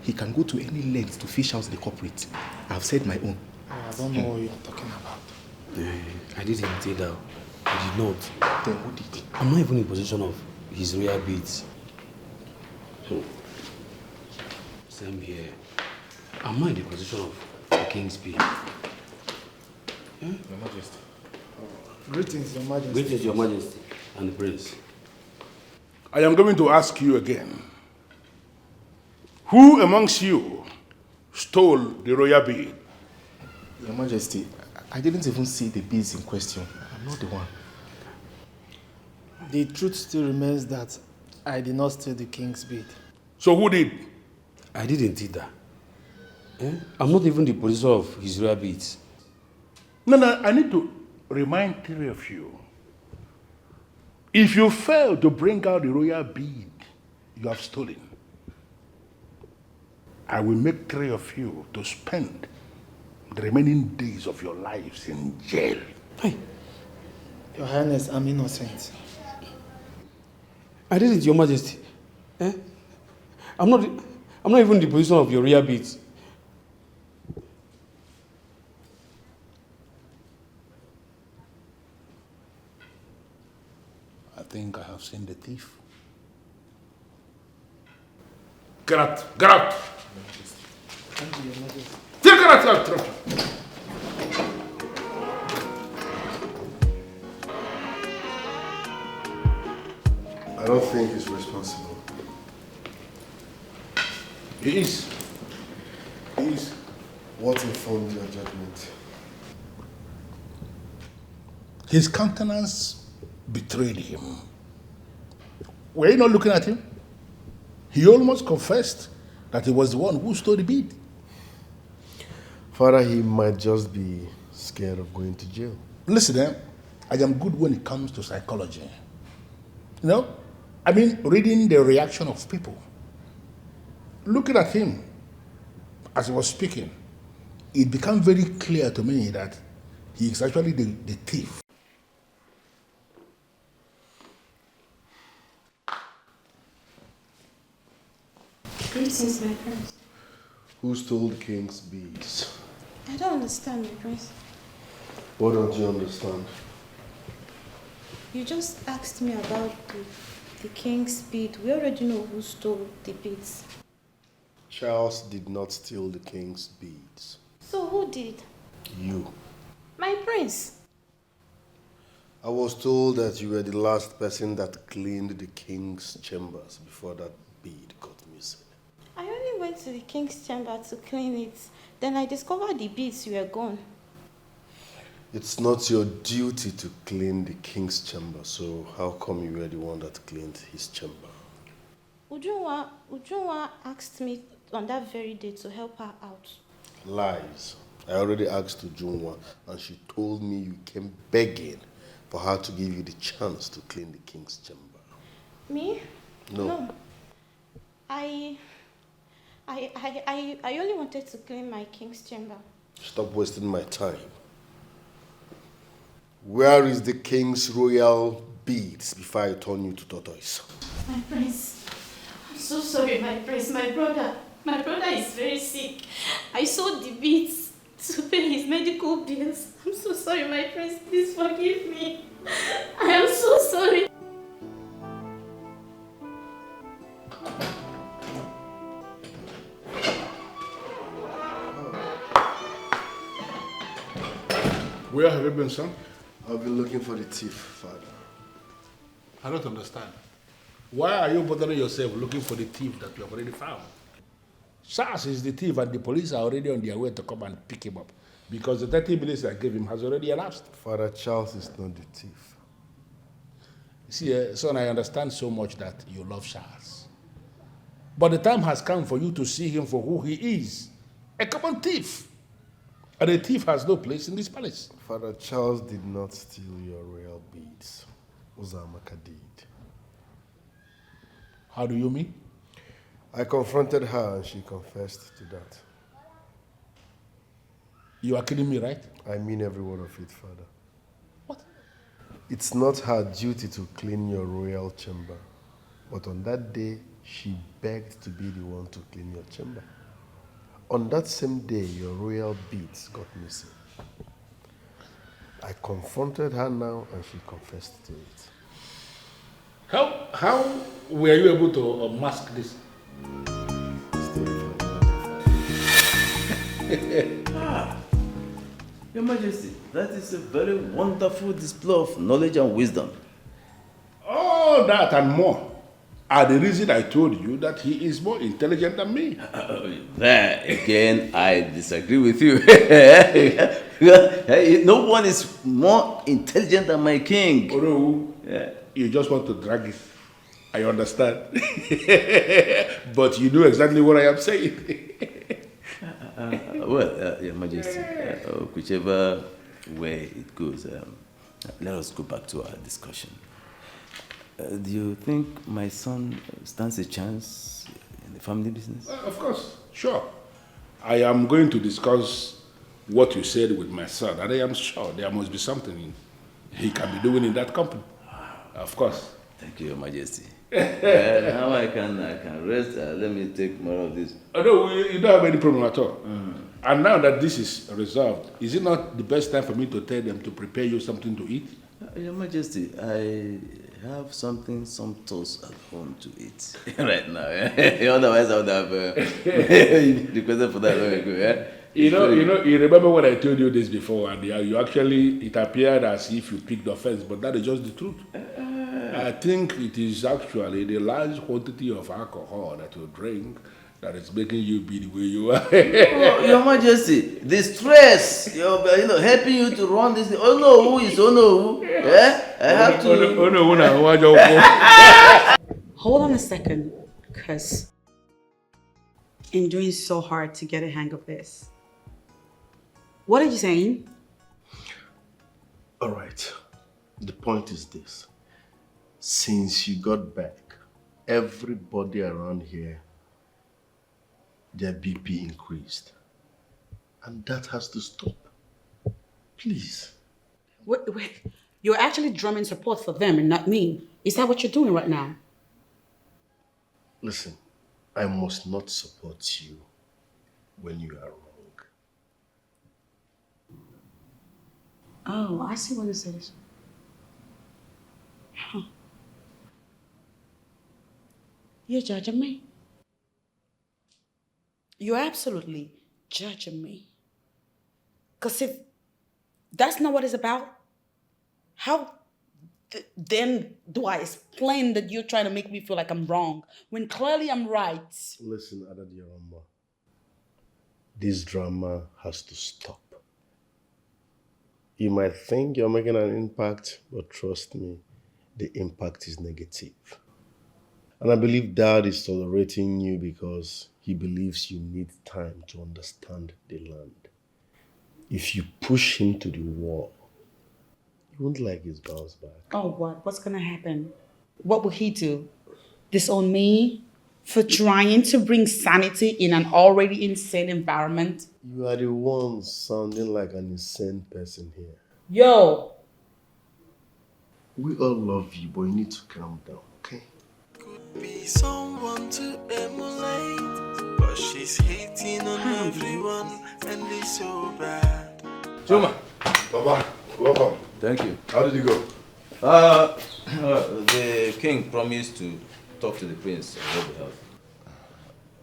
He can go to any length to fish out the culprit. I've said my own. I don't know what you're talking about. I didn't say that. I did not. Then who did? I'm not even in possession of his royal beads. So, same here. I'm not in the position of the king's bead. Your Majesty. Greetings, Your Majesty. Greetings, Your Majesty and the prince. I am going to ask you again. Who amongst you stole the royal bead? Your Majesty, I didn't even see the beads in question. I'm not the one. The truth still remains that I did not steal the king's bead. So who did? I didn't either. I'm not even the possessor of his royal beads. No, I need to remind three of you. If you fail to bring out the royal bead you have stolen, I will make three of you to spend the remaining days of your lives in jail. Hey. Your Highness, I'm innocent. I didn't, Your Majesty. I'm not even in the position of your royal beads. I think I have seen the thief. Get out! Get out! Thank you, Your Majesty. Get out! I don't think he's responsible. He is. He is. What informed your judgment? His countenance betrayed him. Were you not looking at him? He almost confessed that he was the one who stole the bead. Father, he might just be scared of going to jail. Listen, I am good when it comes to psychology. You know, I mean, reading the reaction of people. Looking at him as he was speaking, it became very clear to me that he is actually the thief. Greetings, my prince. Who stole the king's beads? I don't understand, my prince. What don't you understand? You just asked me about the king's bead. We already know who stole the beads. Charles did not steal the king's beads. So who did? You. My prince. I was told that you were the last person that cleaned the king's chambers before that bead got missing. I only went to the king's chamber to clean it. Then I discovered the beads were gone. It's not your duty to clean the king's chamber, so how come you were the one that cleaned his chamber? Ujunwa asked me on that very day to help her out. Lies. I already asked Ujunwa and she told me you came begging for her to give you the chance to clean the king's chamber. Me? No. I only wanted to clean my king's chamber. Stop wasting my time. Where is the king's royal beads before I turn you to tortoise? My prince, I'm so sorry, my prince. My brother is very sick. I sold the beads to pay his medical bills. I'm so sorry, my prince. Please forgive me. I am so sorry. Where have you been, son? I've been looking for the thief, father. I don't understand. Why are you bothering yourself looking for the thief that you have already found? SARS is the thief and the police are already on their way to come and pick him up because the 30 minutes I gave him has already elapsed. Father Charles is not the thief. See, son, I understand so much that you love Charles. But the time has come for you to see him for who he is, a common thief. And a thief has no place in this palace. Father Charles did not steal your royal beads. Uzamaka did. How do you mean? I confronted her and she confessed to that. You are kidding me, right? I mean every word of it, Father. What? It's not her duty to clean your royal chamber. But on that day, she begged to be the one to clean your chamber. On that same day, your royal beads got missing. I confronted her now and she confessed to it. How were you able to mask this? Your Majesty, that is a very wonderful display of knowledge and wisdom. All that and more are the reason I told you that he is more intelligent than me. There again, I disagree with you. No one is more intelligent than my king. Oh no, you just want to drag it. I understand. But you know exactly what I am saying. Well, Your Majesty, whichever way it goes, let us go back to our discussion. Do you think my son stands a chance in the family business? Of course, sure. I am going to discuss what you said with my son, and I am sure there must be something he can be doing in that company. Of course. Thank you, Your Majesty. Now I can rest. Let me take more of this. Oh, no, you don't have any problem at all. And now that this is resolved, is it not the best time for me to tell them to prepare you something to eat? Your Majesty, I have some toast at home to eat right now. Otherwise, I would have requested for that long ago. You remember when I told you this before, and you actually, it appeared as if you picked offense, but that is just the truth. I think it is actually the large quantity of alcohol that you drink that is making you be the way you are. Your Majesty, the stress, helping you to run this. Oh no, who is oh no? I have to. Hold on a second, because I'm doing so hard to get a hang of this. What are you saying? All right. The point is this. Since you got back, everybody around here, their BP increased. And that has to stop. Please. Wait. You're actually drumming support for them and not me. Is that what you're doing right now? Listen, I must not support you when you are wrong. Oh, I see what this is. Huh. You're judging me. You're absolutely judging me. Because if that's not what it's about, how then do I explain that you're trying to make me feel like I'm wrong when clearly I'm right? Listen, Adadiarama. This drama has to stop. You might think you're making an impact, but trust me, the impact is negative. And I believe Dad is tolerating you because he believes you need time to understand the land. If you push him to the wall, you won't like his bounce back. Oh, what? What's gonna happen? What will he do? Disown me for trying to bring sanity in an already insane environment? You are the one sounding like an insane person here. Yo! We all love you, but you need to calm down, okay? Be someone to emulate, but she's hating on everyone, and it's so bad. Juma. Baba, welcome. Thank you. How did it go? The king promised to talk to the prince on your behalf.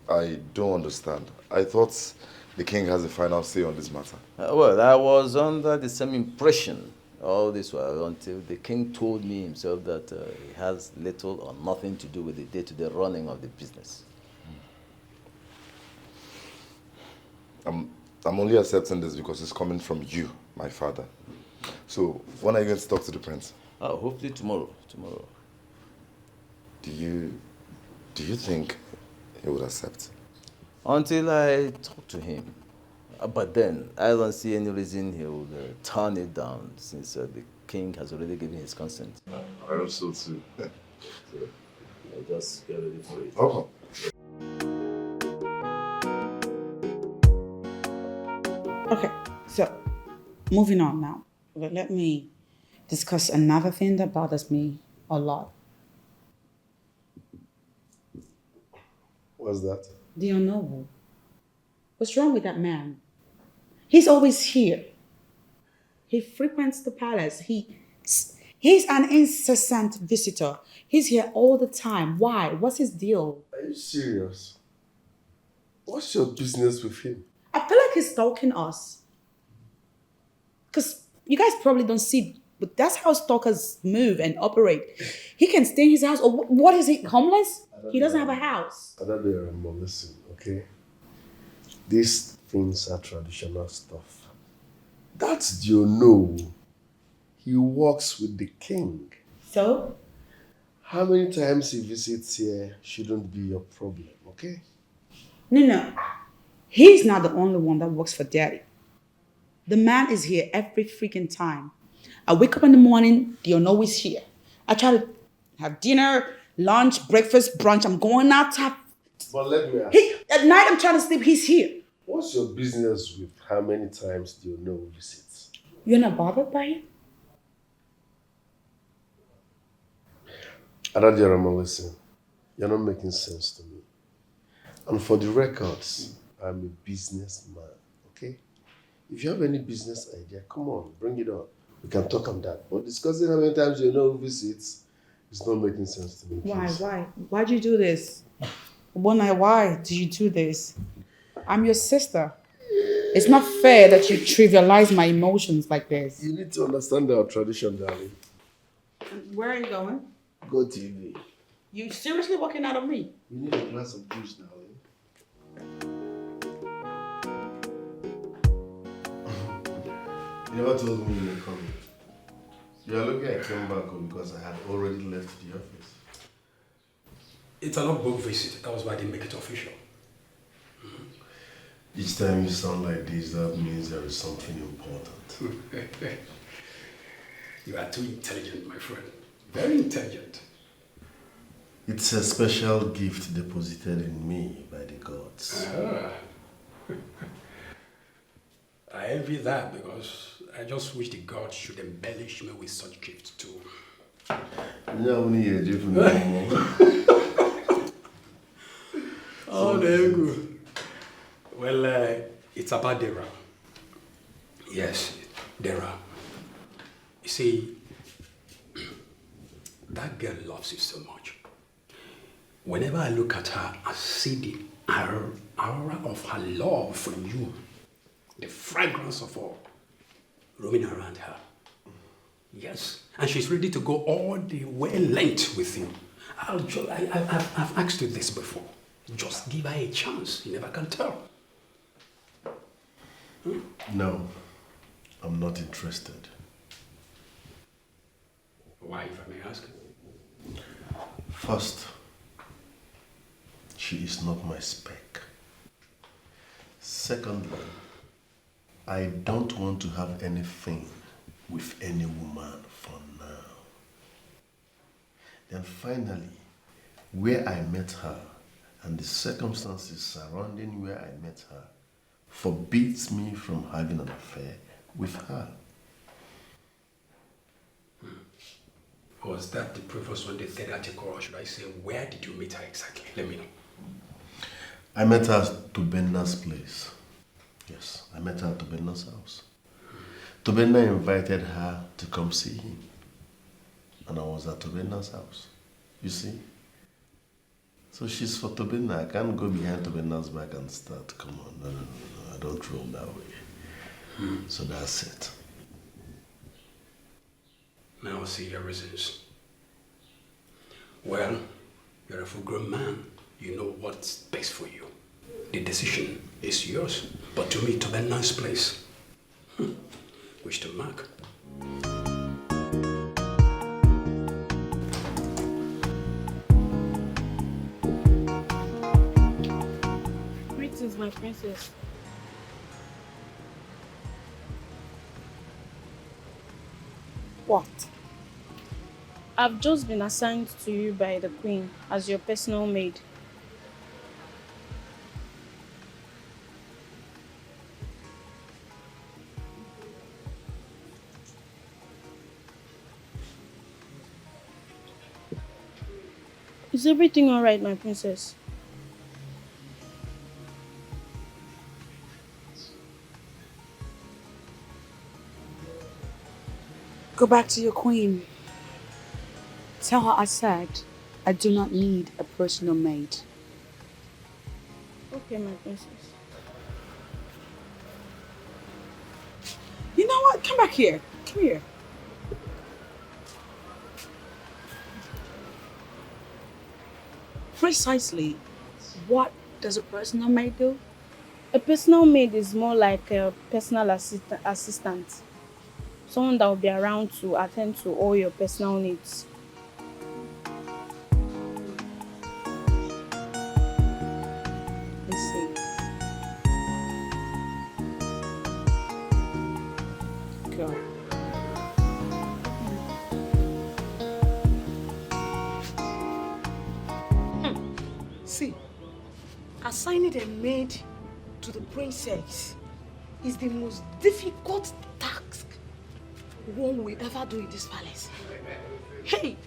I don't understand. I thought the king has a final say on this matter. Well, I was under the same impression all this while until the king told me himself that he has little or nothing to do with the day-to-day running of the business. I'm only accepting this because it's coming from you, my father. So, when are you going to talk to the prince? Hopefully tomorrow. Do you think he would accept? Until I talk to him. But then, I don't see any reason he will turn it down since the king has already given his consent. I hope so too. So, I just get ready for it. Okay. Okay, so moving on now. Let me discuss another thing that bothers me a lot. What's that? The unknowable. What's wrong with that man? He's always here. He frequents the palace. He's an incessant visitor. He's here all the time. Why? What's his deal? Are you serious? What's your business with him? I feel like he's stalking us. Because you guys probably don't see, but that's how stalkers move and operate. He can stay in his house, or what is he, homeless? He doesn't have a house. Adadiarama, listen, okay? These things are traditional stuff. That's no. He works with the king. So? How many times he visits here shouldn't be your problem, okay? No. He's not the only one that works for Daddy. The man is here every freaking time. I wake up in the morning, they are always here. I try to have dinner, lunch, breakfast, brunch. I'm going out to have... But let me ask. At night I'm trying to sleep, he's here. What's your business with how many times visits? You're not bothered by it? Adadiarama, listen. You're not making sense to me. And for the records, I'm a businessman, okay? If you have any business idea, come on, bring it on. We can talk on that. But discussing how many times visits is not making sense to me. Please. Why? Why'd you do this? Why did you do this? I'm your sister. It's not fair that you trivialize my emotions like this. You need to understand our tradition, darling. Where are you going? Go TV. You seriously walking out of me? You need a glass of juice, darling. You never told me you were coming. You are lucky I came back home because I had already left the office. It's an off-book visit. That was why I didn't make it official. Each time you sound like this, that means there is something important. You are too intelligent, my friend. Very intelligent. It's a special gift deposited in me by the gods. I envy that because I just wish the gods should embellish me with such gifts too. Oh, there you go. Well, it's about Dara. Yes, Dara. You see, that girl loves you so much. Whenever I look at her, I see the aura of her love for you, the fragrance of her roaming around her. Yes, and she's ready to go all the way length with you. I've asked you this before. Just give her a chance. You never can tell. No, I'm not interested. Why, if I may ask? First, she is not my spec. Secondly, I don't want to have anything with any woman for now. Then finally, where I met her and the circumstances surrounding where I met her forbids me from having an affair with her. Was that the previous one, the third article, or should I say, where did you meet her exactly? Let me know. I met her at Tobenna's place. Yes, I met her at Tobenna's house. Tobenna invited her to come see him. And I was at Tobenna's house. You see? So she's for Tobenna. I can't go behind Tobenna's back and start. Come on, no. I don't roll that way. So that's it. Now I see your reasons. Well, you're a full-grown man. You know what's best for you. The decision is yours. But to me, to be a nice place. Wish to mark. Greetings, my princess. What? I've just been assigned to you by the Queen as your personal maid. Is everything alright, my princess? Go back to your queen. Tell her I said I do not need a personal maid. Okay, my princess. You know what? Come back here. Come here. Precisely, what does a personal maid do? A personal maid is more like a personal assistant. Someone that will be around to attend to all your personal needs. I see. Go. See, assigning a maid to the princess is the most difficult task one will ever do in this palace. Hey!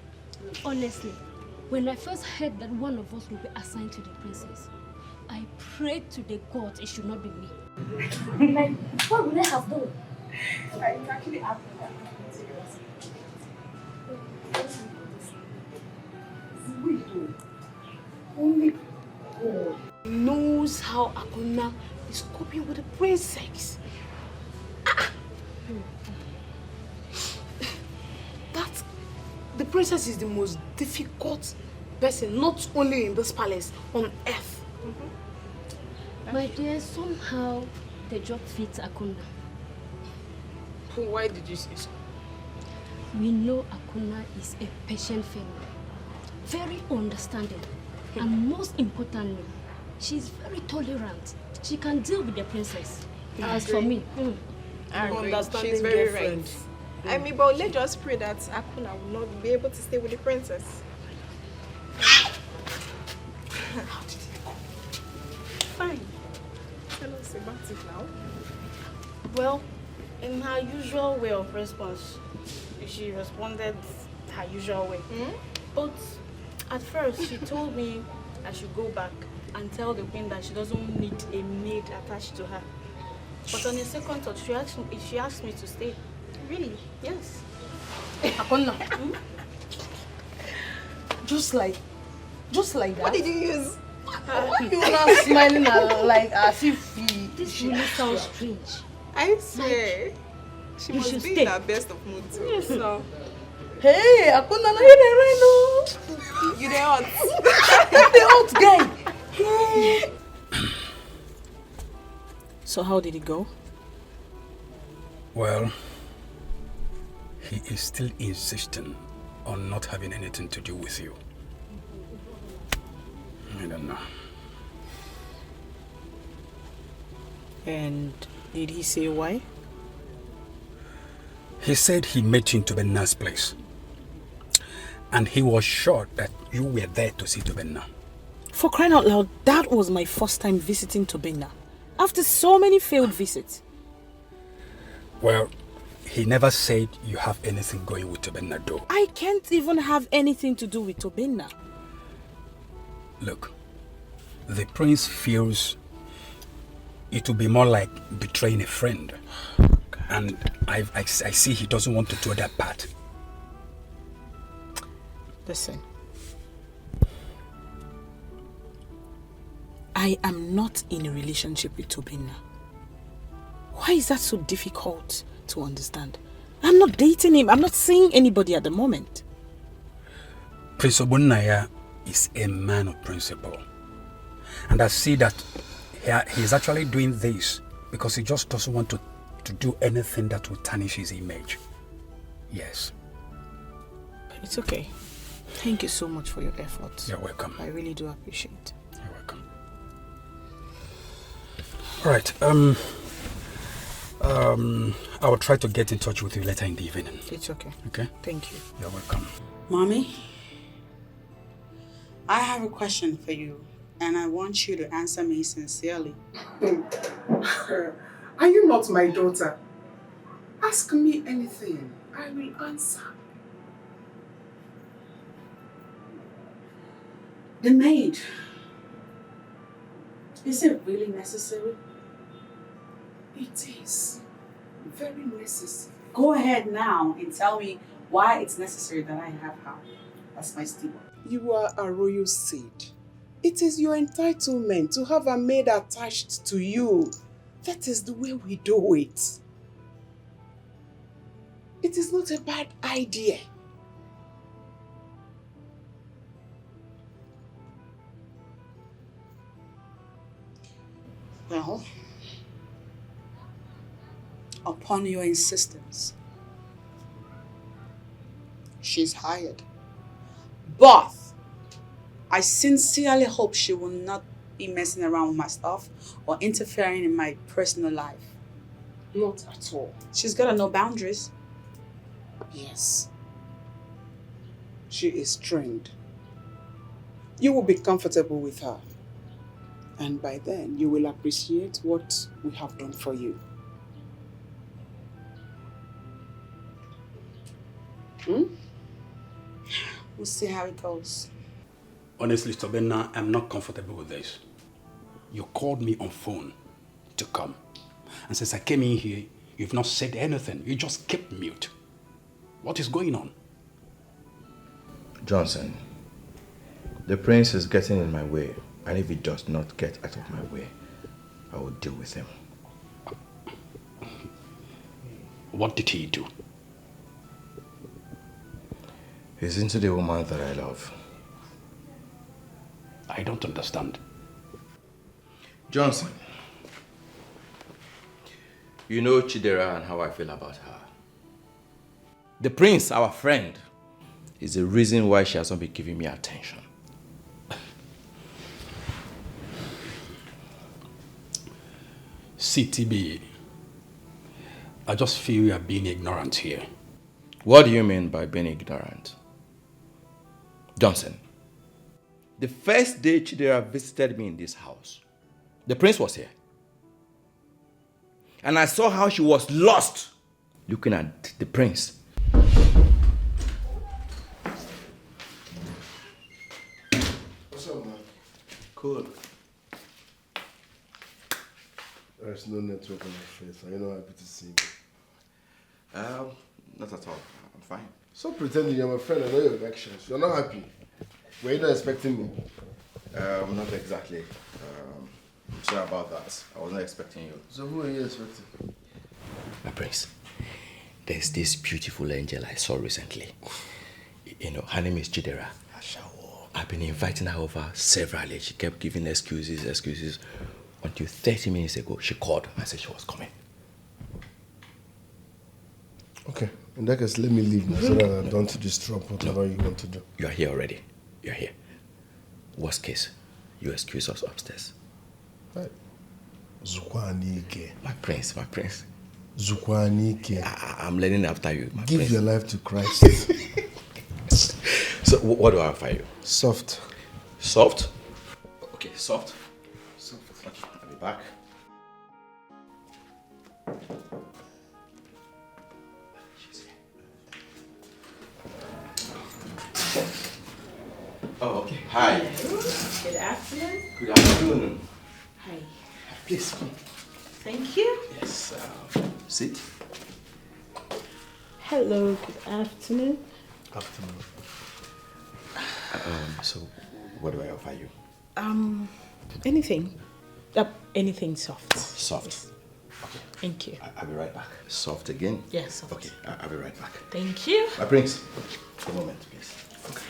Honestly, when I first heard that one of us will be assigned to the princess, I prayed to the gods it should not be me. Like, what would I have done? It's actually happened that Only God knows how Akuna is coping with the princess. The princess is the most difficult person, not only in this palace, on earth. My dear, somehow the job fits Akuna. Why did you say so? We know Akuna is a patient female, very understanding, and most importantly, she's very tolerant. She can deal with the princess. As for me, I agree. Understanding She's very girlfriend. right. I mean, but let's just pray that Akuna will not be able to stay with the princess. How did it go? Fine. Tell us about it now. well, in her usual way of response, she responded her usual way. But at first, she told me I should go back and tell the queen that she doesn't need a maid attached to her. But on a second thought, she asked me to stay. Really? Yes. Akona. Just like that. What did you use? You are smiling like as if This really sounds strange. I swear. She You must should be stay. in her best of moods. Yes, sir. Hey, Akuna, no, you dey rain, no. You dey hot. You dey hot guy. Hey. So how did it go? Well, he is still insisting on not having anything to do with you. I don't know. And did he say why? He said he met you in Tobenna's place. And he was sure that you were there to see Tobenna. For crying out loud, that was my first time visiting Tobenna. After so many failed visits. Well, he never said you have anything going with Tobenna though. I can't even have anything to do with Tobenna. Look, the prince feels it will be more like betraying a friend. And I see he doesn't want to do that part. Listen. I am not in a relationship with Tobenna. Why is that so difficult to understand? I'm not dating him. I'm not seeing anybody at the moment. Prince Obunnaya is a man of principle. And I see that he's actually doing this because he just doesn't want to do anything that will tarnish his image. Yes. It's okay. Thank you so much for your efforts. You're welcome. I really do appreciate it. You're welcome. All right. I will try to get in touch with you later in the evening. It's okay. Okay? Thank you. You're welcome. Mommy, I have a question for you, and I want you to answer me sincerely. Are you not my daughter? Ask me anything. I will answer. The maid. Is it really necessary? It is very necessary. Go ahead now and tell me why it's necessary that I have her. That's my steward. You are a royal seed. It is your entitlement to have a maid attached to you. That is the way we do it. It is not a bad idea. Well, upon your insistence, she's hired. But I sincerely hope she will not be messing around with my stuff or interfering in my personal life. Not at all. She's got to know boundaries. Yes. She is trained. You will be comfortable with her. And by then, you will appreciate what we have done for you. We'll see how it goes. Honestly, Tobenna, I'm not comfortable with this. You called me on phone to come. And since I came in here, you've not said anything. You just kept mute. What is going on? Johnson, the prince is getting in my way. And if he does not get out of my way, I will deal with him. What did he do? He's into the woman that I love. I don't understand. Johnson, you know Chidera and how I feel about her. The prince, our friend, is the reason why she has not been giving me attention. CTB, I just feel you are being ignorant here. What do you mean by being ignorant? Johnson, the first day Chidera visited me in this house, the prince was here. And I saw how she was lost looking at the prince. What's up, man? Cool. There's no network on my face. Are you not happy to see me? Not at all. I'm fine. Stop pretending you're my friend. I know your actions. You're not happy. Were you not expecting me? Not exactly. I'm sorry about that. I was not expecting you. So who are you expecting? My prince, There's this beautiful angel I saw recently. You know, her name is Chidera. I've been inviting her over severally. She kept giving excuses. Until 30 minutes ago, she called and said she was coming. Okay, in that case, let me leave now so that I don't disrupt whatever you want to do. You are here already. You're here. Worst case, you excuse us upstairs. Right. Zukwanike. My prince. Zukwanike. I'm learning after you, my Give prince. your life to Christ. So, what do I offer you? Soft. Soft? Okay, soft. Okay, I'll be back. Oh, okay. Hi. Good afternoon. Good afternoon. Hi. Please come. Thank you. Yes, sit. Hello, good afternoon. Afternoon. So, what do I offer you? Anything. Anything soft. Soft. Okay. Thank you. I'll be right back. Soft again? Yes, soft. Okay, I'll be right back. Thank you. My prince, a moment, please. Okay.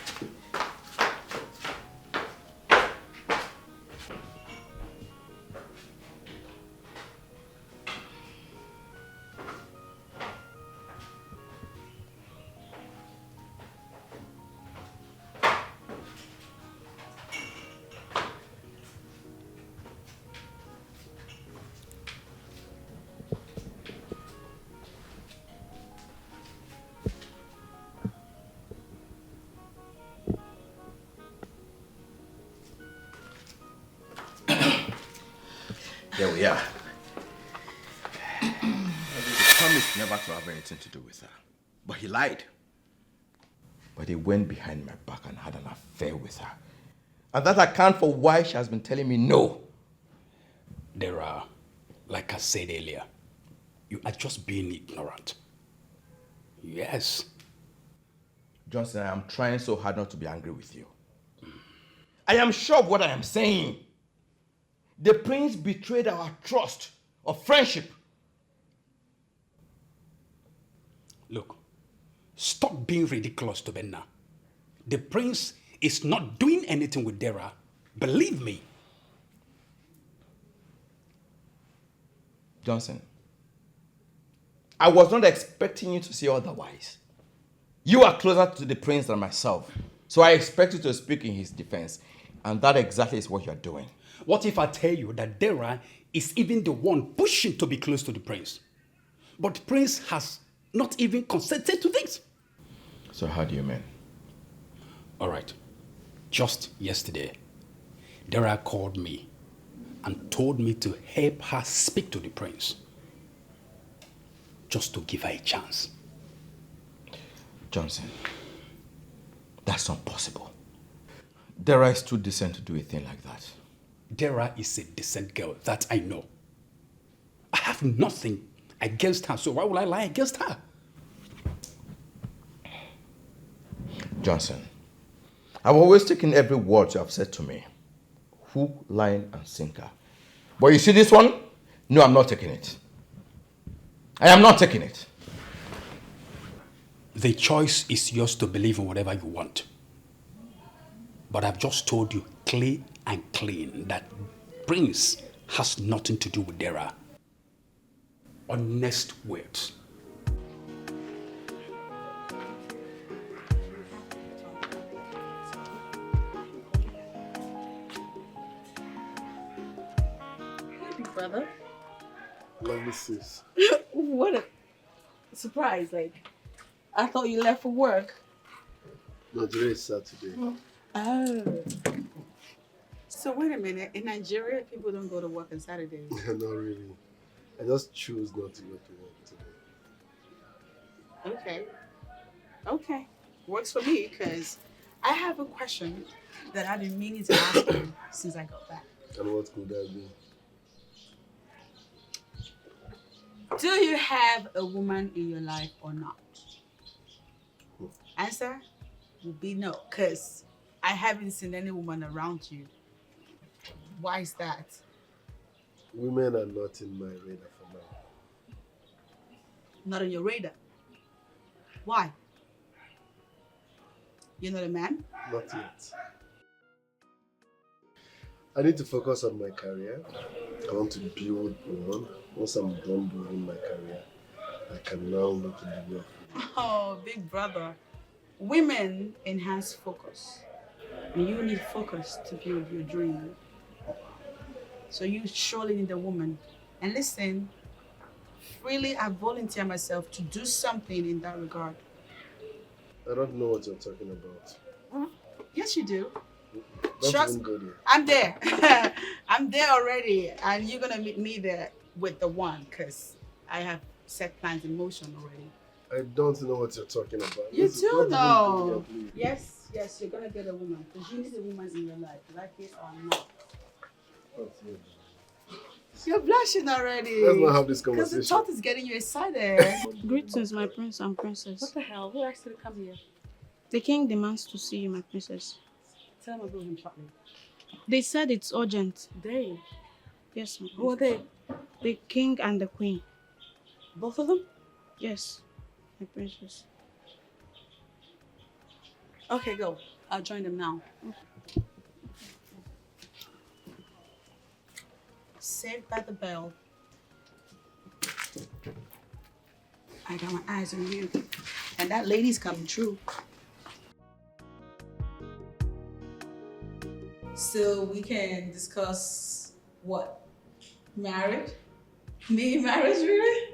There we are. He promised never to have anything to do with her. But he lied. But he went behind my back and had an affair with her. And that accounts for why she has been telling me no. There are, like I said earlier, you are just being ignorant. Yes. Johnson, I am trying so hard not to be angry with you. I am sure of what I am saying. The prince betrayed our trust of friendship. Look, stop being ridiculous to Benna. The prince is not doing anything with Dara. Believe me. Johnson, I was not expecting you to say otherwise. You are closer to the prince than myself, so I expect you to speak in his defense, and that exactly is what you're doing. What if I tell you that Dara is even the one pushing to be close to the prince? But the prince has not even consented to this. So how do you mean? All right. Just yesterday, Dara called me and told me to help her speak to the prince. Just to give her a chance. Johnson, that's not possible. Dara is too decent to do a thing like that. Dara is a decent girl, that I know. I have nothing against her, so why would I lie against her? Johnson, I've always taken every word you have said to me. Hook, line, and sinker. But you see this one? No, I'm not taking it. I am not taking it. The choice is yours to believe in whatever you want. But I've just told you clear and clean that Prince has nothing to do with Dara. Honest words. Brother. Lovely sis. What a surprise. Like, I thought you left for work. No, today is Saturday. Oh. So wait a minute. In Nigeria, people don't go to work on Saturdays. Not really. I just choose not to go to work today. Okay. Okay. Works for me because I have a question that I've been meaning to ask you since I got back. And what could that be? Do you have a woman in your life or not? Answer will be no, because I haven't seen any woman around you. Why is that? Women are not in my radar for now. Not on your radar? Why? You're not a man? Not yet. I need to focus on my career. I want to build one. Once I'm done building my career, I can now look in the way of Oh, big brother. Women enhance focus. And you need focus to build your dream. So you surely need a woman. And listen, freely I volunteer myself to do something in that regard. I don't know what you're talking about. Yes, you do. Don't Trust even go there. I'm there. I'm there already. And you're going to meet me there with the one because I have set plans in motion already. I don't know what you're talking about. You Let's do not even go know. there, please. Yes, you're going to get a woman because you need a woman in your life, like it or not. What's your- You're blushing already. Let's not have this Because the conversation. thought is getting you excited. Greetings, my prince and princess. What the hell? Who asked you to come here? The king demands to see you, my princess. Tell him I'll go him shortly. They said it's urgent. They? Yes, my Who are they? The king and the queen. Both of them? Yes, my princess. Okay, go. I'll join them now. Saved by the bell. I got my eyes on you. And that lady's coming true. So we can discuss what? Marriage? Me marriage, really?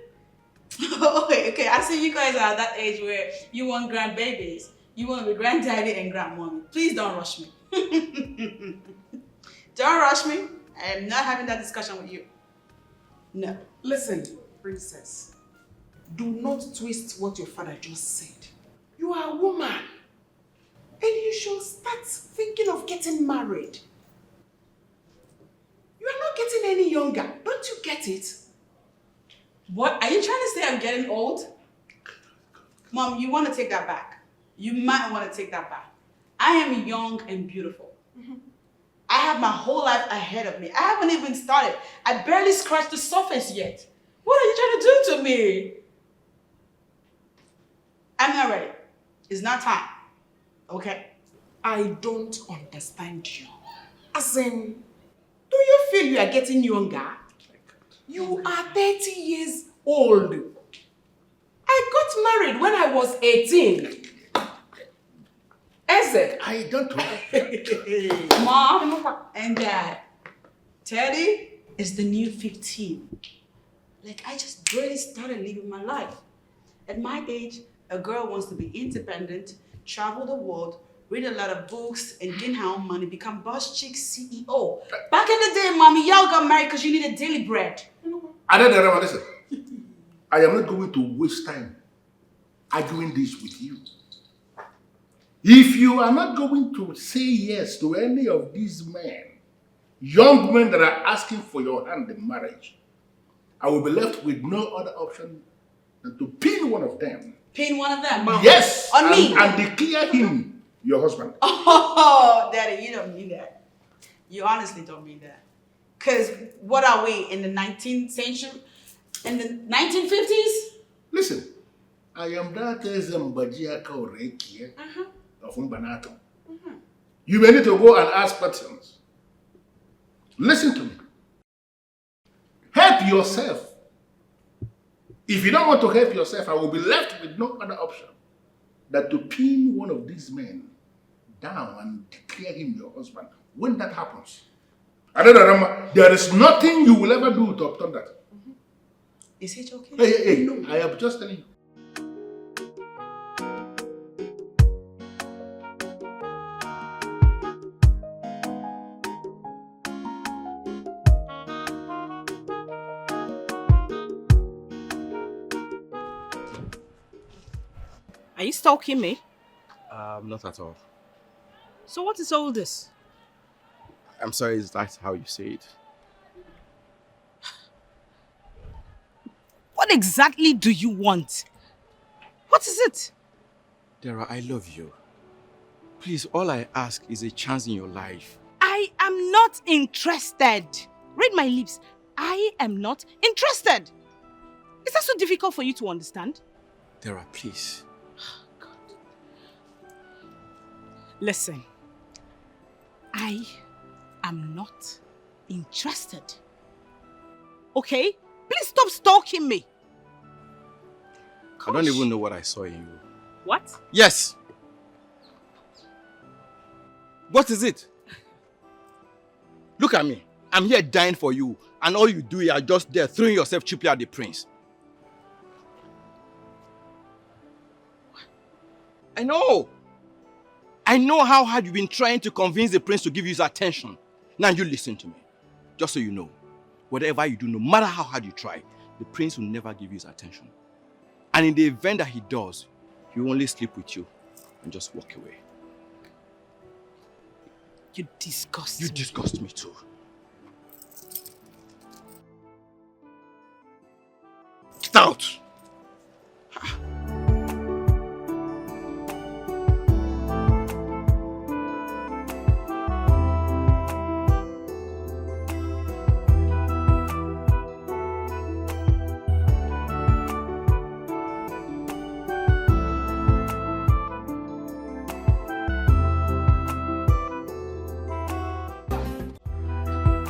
Okay. I see you guys are at that age where you want grandbabies. You want to be granddaddy and grandmommy. Please don't rush me. Don't rush me. I am not having that discussion with you. No. Listen, princess. Do not twist what your father just said. You are a woman. And you should start thinking of getting married. You are not getting any younger. Don't you get it? What? Are you trying to say I'm getting old? Mom, you want to take that back. You might want to take that back. I am young and beautiful. I have my whole life ahead of me. I haven't even started. I barely scratched the surface yet. What are you trying to do to me? I'm not ready. It's not time. Okay? I don't understand you. As in, do you feel you are getting younger? You are 30 years old. I got married when I was 18. Eze. I don't know. Mom and Dad, Teddy is the new 15. Like, I just barely started living my life. At my age, a girl wants to be independent, travel the world, read a lot of books, and gain her own money, become boss chick CEO. Back in the day, mommy, y'all got married because you needed daily bread. Adedara, listen. I am not going to waste time arguing this with you. If you are not going to say yes to any of these men, young men that are asking for your hand in marriage, I will be left with no other option than to pin one of them. Pin one of them? Yes! On me? And declare him your husband. Oh, Daddy, you don't mean that. You honestly don't mean that. Because what are we, in the 19th century? In the 1950s? Listen, I am that Zambajia Kaureki of Umbanato. You may need to go and ask questions. Listen to me. Help yourself. If you don't want to help yourself, I will be left with no other option than to pin one of these men down and declare him your husband. When that happens, there is nothing you will ever do to obtain that. Is it okay? Hey, no, I am just telling you. Are you stalking me? Not at all. So what is all this? I'm sorry, is that how you say it? What exactly do you want? What is it? Dara, I love you. Please, all I ask is a chance in your life. I am not interested. Read my lips. I am not interested. Is that so difficult for you to understand? Dara, please. Listen, I am not interested. Okay? Please stop stalking me. I don't even know what I saw in you. What? Yes. What is it? Look at me. I'm here dying for you, and all you do is just there throwing yourself cheaply at the prince. I know. I know how hard you've been trying to convince the prince to give you his attention. Now you listen to me. Just so you know, whatever you do, no matter how hard you try, the prince will never give you his attention. And in the event that he does, he will only sleep with you and just walk away. You disgust me. You disgust me too. Get out!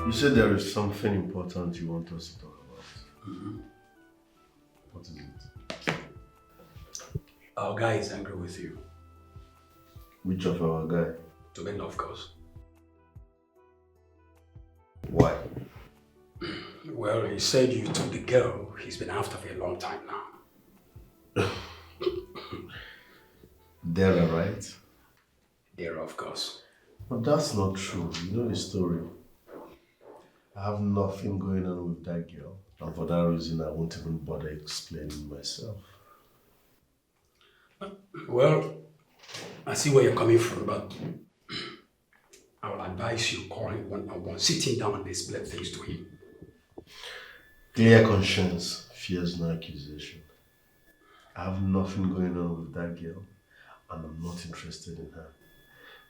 You said there is something important you want us to talk about. What is it? Our guy is angry with you. Which of our guy? Timini, of course. Why? Well, he said you took the girl he's been after for a long time now. Dara, right? Dara, of course. But that's not true. You know the story. I have nothing going on with that girl. And for that reason, I won't even bother explaining myself. Well, I see where you're coming from, but I will advise you call him one-on-one, sit him down and explain things to him. Clear conscience fears no accusation. I have nothing going on with that girl, and I'm not interested in her.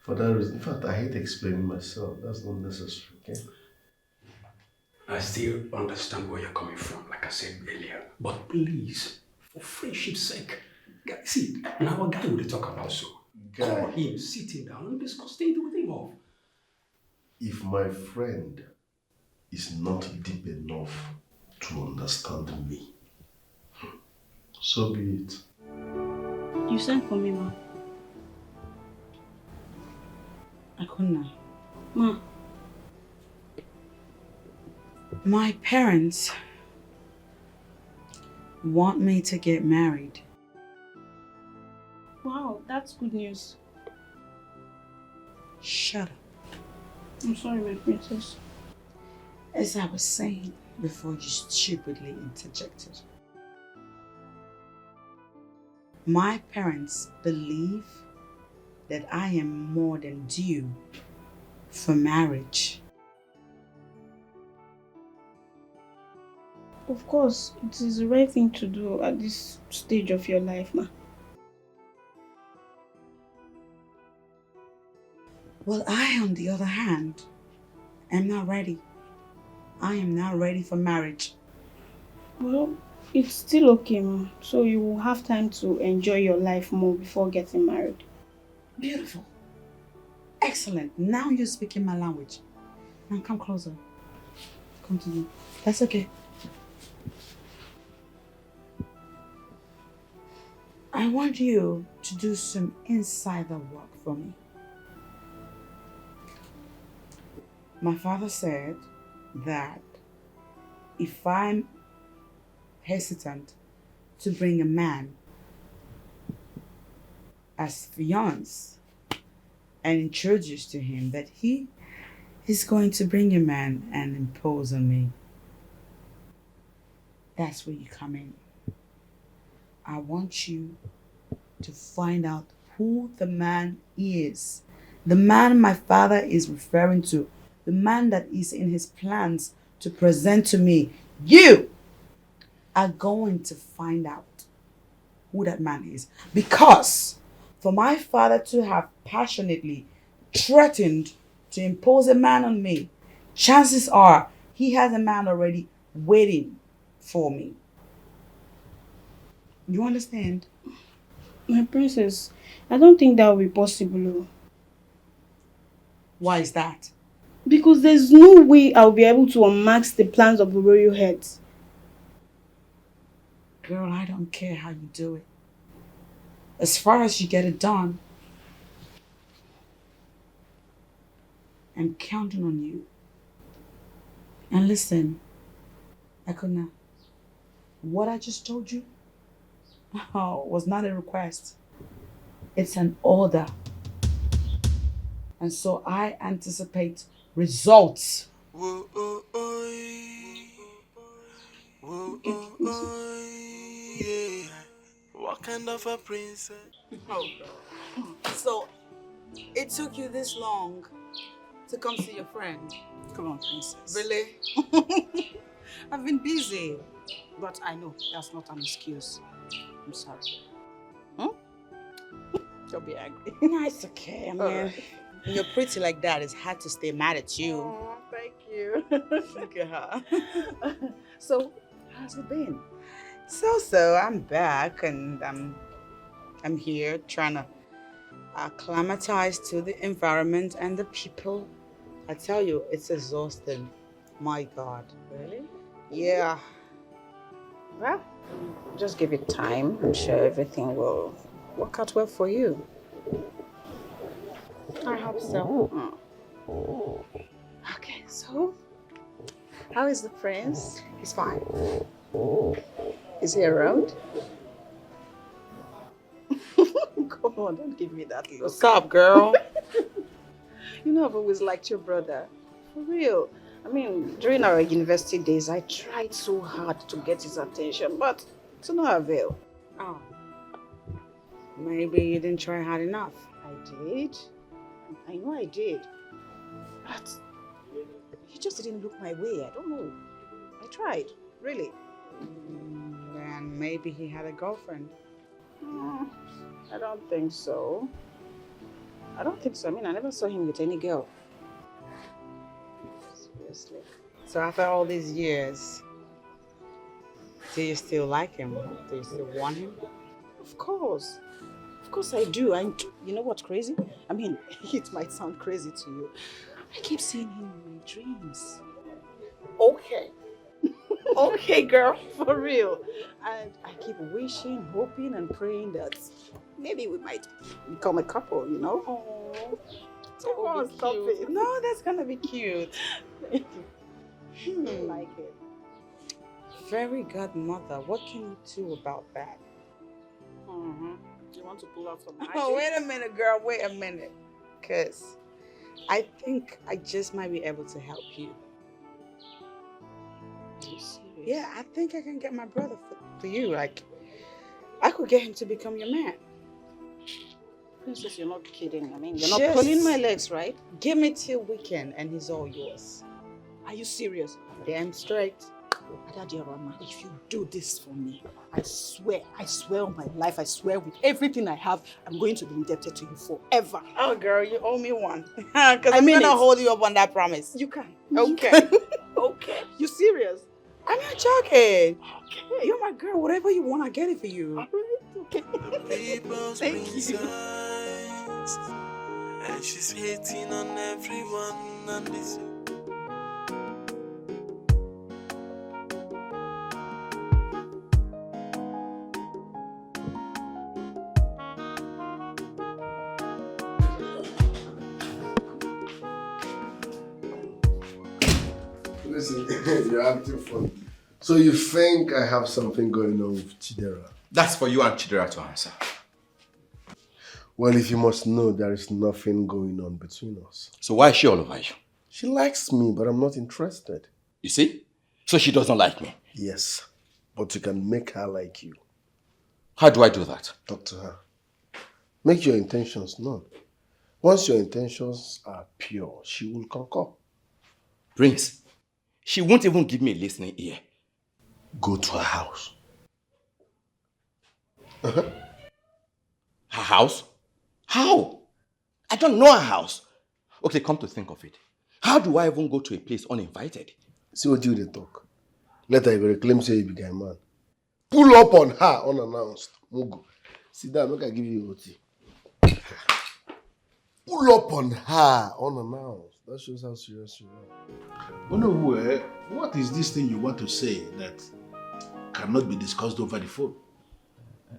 For that reason, in fact, I hate explaining myself. That's not necessary, okay? I still understand where you're coming from, like I said earlier. But please, for friendship's sake, see, now our guy will talk about so. Call him, sit him down and discuss things with him off. If my friend is not deep enough to understand me, so be it. You sent for me, Ma. I couldn't. Ma. My parents want me to get married. Wow, that's good news. Shut up. I'm sorry, my princess. As I was saying before you stupidly interjected, my parents believe that I am more than due for marriage. Of course, it is the right thing to do at this stage of your life, Ma. Well, I, on the other hand, am not ready. I am not ready for marriage. Well, it's still okay, Ma. So you will have time to enjoy your life more before getting married. Beautiful. Excellent. Now you're speaking my language. Now come closer. Come to me. That's okay. I want you to do some insider work for me. My father said that if I'm hesitant to bring a man as fiancé and introduce to him, that he is going to bring a man and impose on me. That's where you come in. I want you to find out who the man is. The man my father is referring to. The man that is in his plans to present to me. You are going to find out who that man is. Because for my father to have passionately threatened to impose a man on me, chances are he has a man already waiting for me. You understand? My princess, I don't think that will be possible. Why is that? Because there's no way I'll be able to unmask the plans of the royal heads. Girl, I don't care how you do it. As far as you get it done, I'm counting on you. And listen, Akuna, what I just told you was not a request. It's an order. And so I anticipate results. Whoa, oh, oh, whoa, oh, oh, yeah. What kind of a princess? Oh, so it took you this long to come see your friend? Come on, princess. Really? I've been busy, but I know that's not an excuse. I'm sorry. Don't be angry. No, it's okay. I mean, Alright. when you're pretty like that, it's hard to stay mad at you. Oh, thank you. Look at her. So, how's it been? So, I'm back and I'm here trying to acclimatize to the environment and the people. I tell you, it's exhausting. My God. Really? Yeah. Well, just give it time. I'm sure everything will work out well for you. I hope so. Okay, so how is the prince? He's fine. Is he around? Come on, don't give me that look. What's up, girl? You know I've always liked your brother. For real. I mean, during our university days, I tried so hard to get his attention, but to no avail. Oh. Maybe you didn't try hard enough. I did. I know I did. But he just didn't look my way. I don't know. I tried, really. Then maybe he had a girlfriend. I don't think so. I don't think so. I mean, I never saw him with any girl. Seriously. So after all these years, do you still like him? Do you still want him? Of course. Of course I do. And you know what's crazy? I mean, it might sound crazy to you. I keep seeing him in my dreams. Okay. Okay, girl, for real. And I keep wishing, hoping, and praying that maybe we might become a couple, you know? Oh, come on, stop it. No, that's gonna be cute. I like it. Fairy godmother, what can you do about that? You want to pull out some magic? Oh, wait a minute, girl. Wait a minute. Because I think I just might be able to help you. Are you serious? Yeah, I think I can get my brother for you. Like, I could get him to become your man. Princess, you're not kidding. I mean, you're not pulling my legs, right? Give me till weekend and he's all yours. Are you serious? Damn straight. Adadiarama, if you do this for me, I swear on my life, I swear with everything I have, I'm going to be indebted to you forever. Oh, girl, you owe me one. Because I'm mean going to it. hold you up on that promise. You can. Okay. Okay. You serious? I'm not joking. Okay. You're my girl. Whatever you want, I get it for you. All right. Okay. Thank you. And she's hating on everyone and this. Listen, you're acting funny. So you think I have something going on with Chidera? That's for you and Chidera to answer. Well, if you must know, there is nothing going on between us. So why is she all over you? She likes me, but I'm not interested. You see? So she doesn't like me. Yes, but you can make her like you. How do I do that? Talk to her. Make your intentions known. Once your intentions are pure, she will concur. Prince, she won't even give me a listening ear. Go to her house. Her house? How? I don't know her house. Okay, come to think of it. How do I even go to a place uninvited? See what you they talk. Let her reclaim say you be guy man. Pull up on her unannounced. Mugu. Sit down, make I give you OT. pull up on her unannounced. That shows how serious you are. What is this thing you want to say that cannot be discussed over the phone?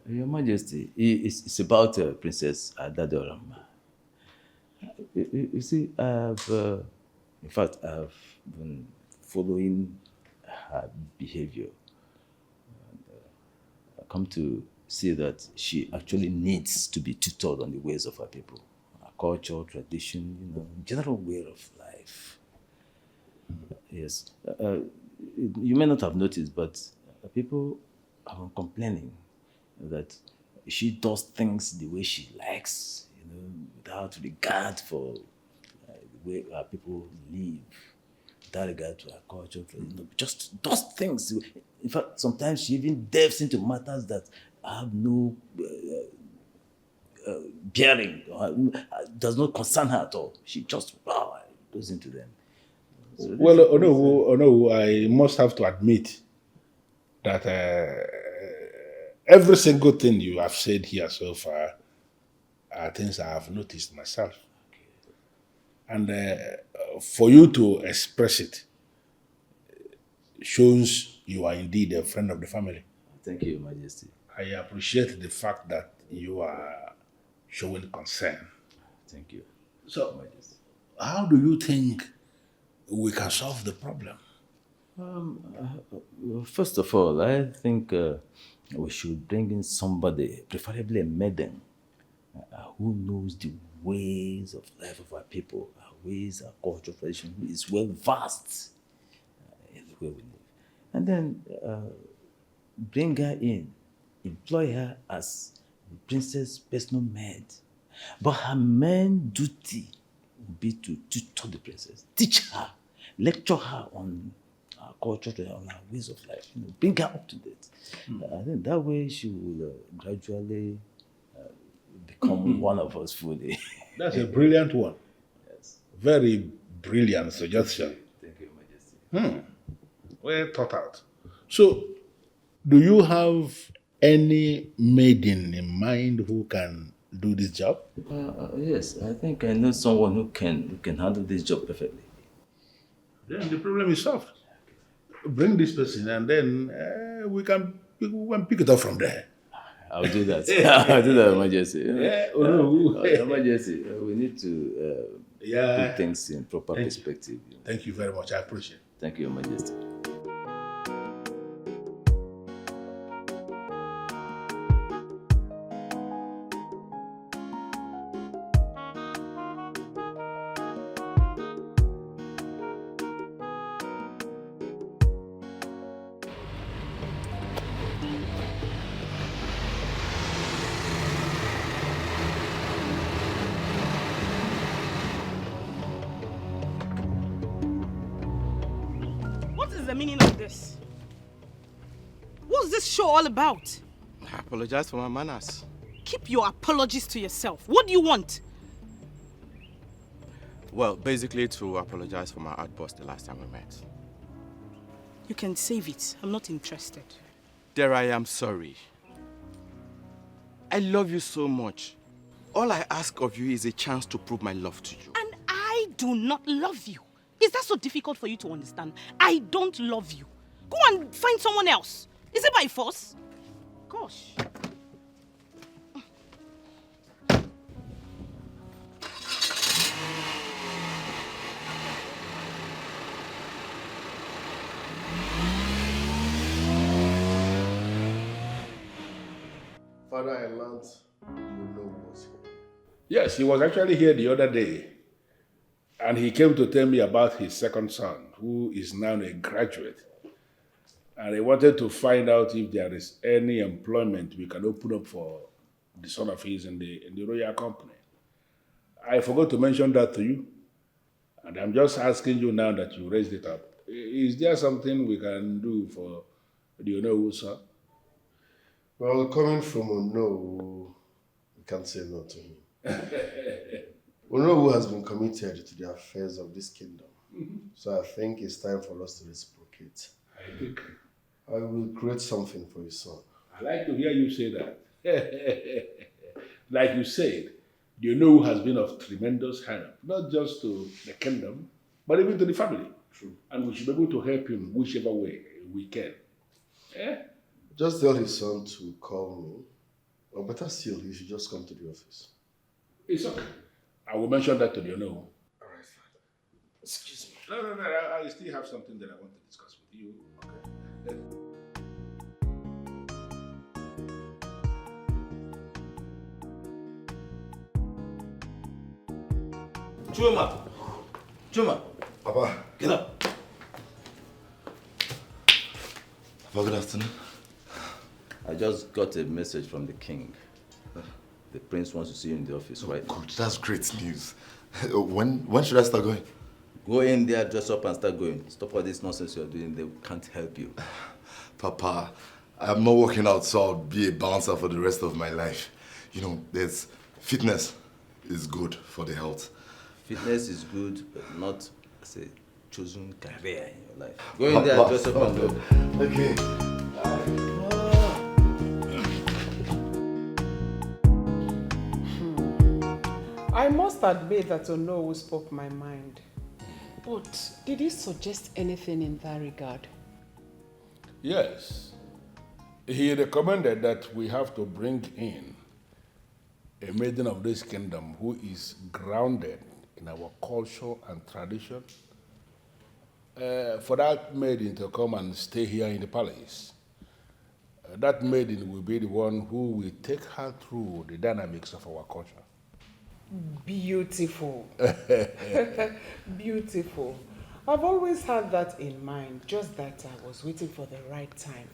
Your Majesty, it's about Princess Adadoram. You see, in fact, I've been following her behavior. I come to see that she actually needs to be tutored on the ways of her people, her culture, tradition, general way of life. Yes. You may not have noticed, but people have been complaining that she does things the way she likes, without regard for the way our people live, without regard to our culture, just does things. In fact, sometimes she even delves into matters that have no bearing, does not concern her at all. She just goes into them. So Well, I must have to admit that every single thing you have said here so far are things I have noticed myself. And for you to express it shows you are indeed a friend of the family. Thank you, Your Majesty. I appreciate the fact that you are showing concern. Thank you. So, how do you think we can solve the problem? First of all, I think we should bring in somebody, preferably a maiden, who knows the ways of life of our people, our ways, our culture, tradition, who is well versed in the way we live. And then bring her in, employ her as the princess' personal maid. But her main duty will be to tutor the princess, teach her, lecture her on our culture, on our ways of life, bring her up to date. I think that way she will gradually become one of us fully. That's a brilliant one. Yes. Very brilliant suggestion. Thank you, Majesty. Well thought out. So, do you have any maiden in mind who can do this job? Yes, I think I know someone who can handle this job perfectly. Then the problem is solved. Bring this person and then we can pick it up from there. I'll do that. I'll do that, Majesty. Your Majesty, we need to put things in proper perspective. Thank you very much. I appreciate it. Thank you, Your Majesty. The meaning of this? What's this show all about? I apologize for my manners. Keep your apologies to yourself. What do you want? Well, basically to apologize for my outburst the last time we met. You can save it. I'm not interested. There I am sorry. I love you so much. All I ask of you is a chance to prove my love to you. And I do not love you. Is that so difficult for you to understand? I don't love you. Go and find someone else. Is it by force? Gosh. Father, I learned you know was here. Yes, he was actually here the other day. And he came to tell me about his second son, who is now a graduate. And he wanted to find out if there is any employment we can open up for the son of his in the royal company. I forgot to mention that to you. And I'm just asking you now that you raised it up. Is there something we can do for the NWOSU? Well, coming from Ono, we can't say no to him. Ono has been committed to the affairs of this kingdom. So I think it's time for us to reciprocate. I think. I will create something for your son. I like to hear you say that. Like you said, the know has been of tremendous help, not just to the kingdom, but even to the family. True. And we should be able to help him whichever way we can. Eh? Just tell his son to call me. Or better still, he should just come to the office. It's okay. I will mention that to the know. All right, Father. Excuse me. No. I still have something that I want to discuss with you. Okay. Chuma. Papa. Get up. Papa, good afternoon. I just got a message from the king. The prince wants to see you in the office, right? Good, that's great news. When should I start going? Go in there, dress up and start going. Stop all this nonsense you're doing. They can't help you. Papa, I'm not working out, so I'll be a bouncer for the rest of my life. You know, fitness is good for the health. Fitness is good, but not as a chosen career in your life. Go in there, dress up and go. Okay. I must admit that Ono spoke my mind. But did he suggest anything in that regard? Yes. He recommended that we have to bring in a maiden of this kingdom who is grounded in our culture and tradition. For that maiden to come and stay here in the palace. That maiden will be the one who will take her through the dynamics of our culture. Beautiful. Beautiful. I've always had that in mind, just that I was waiting for the right time.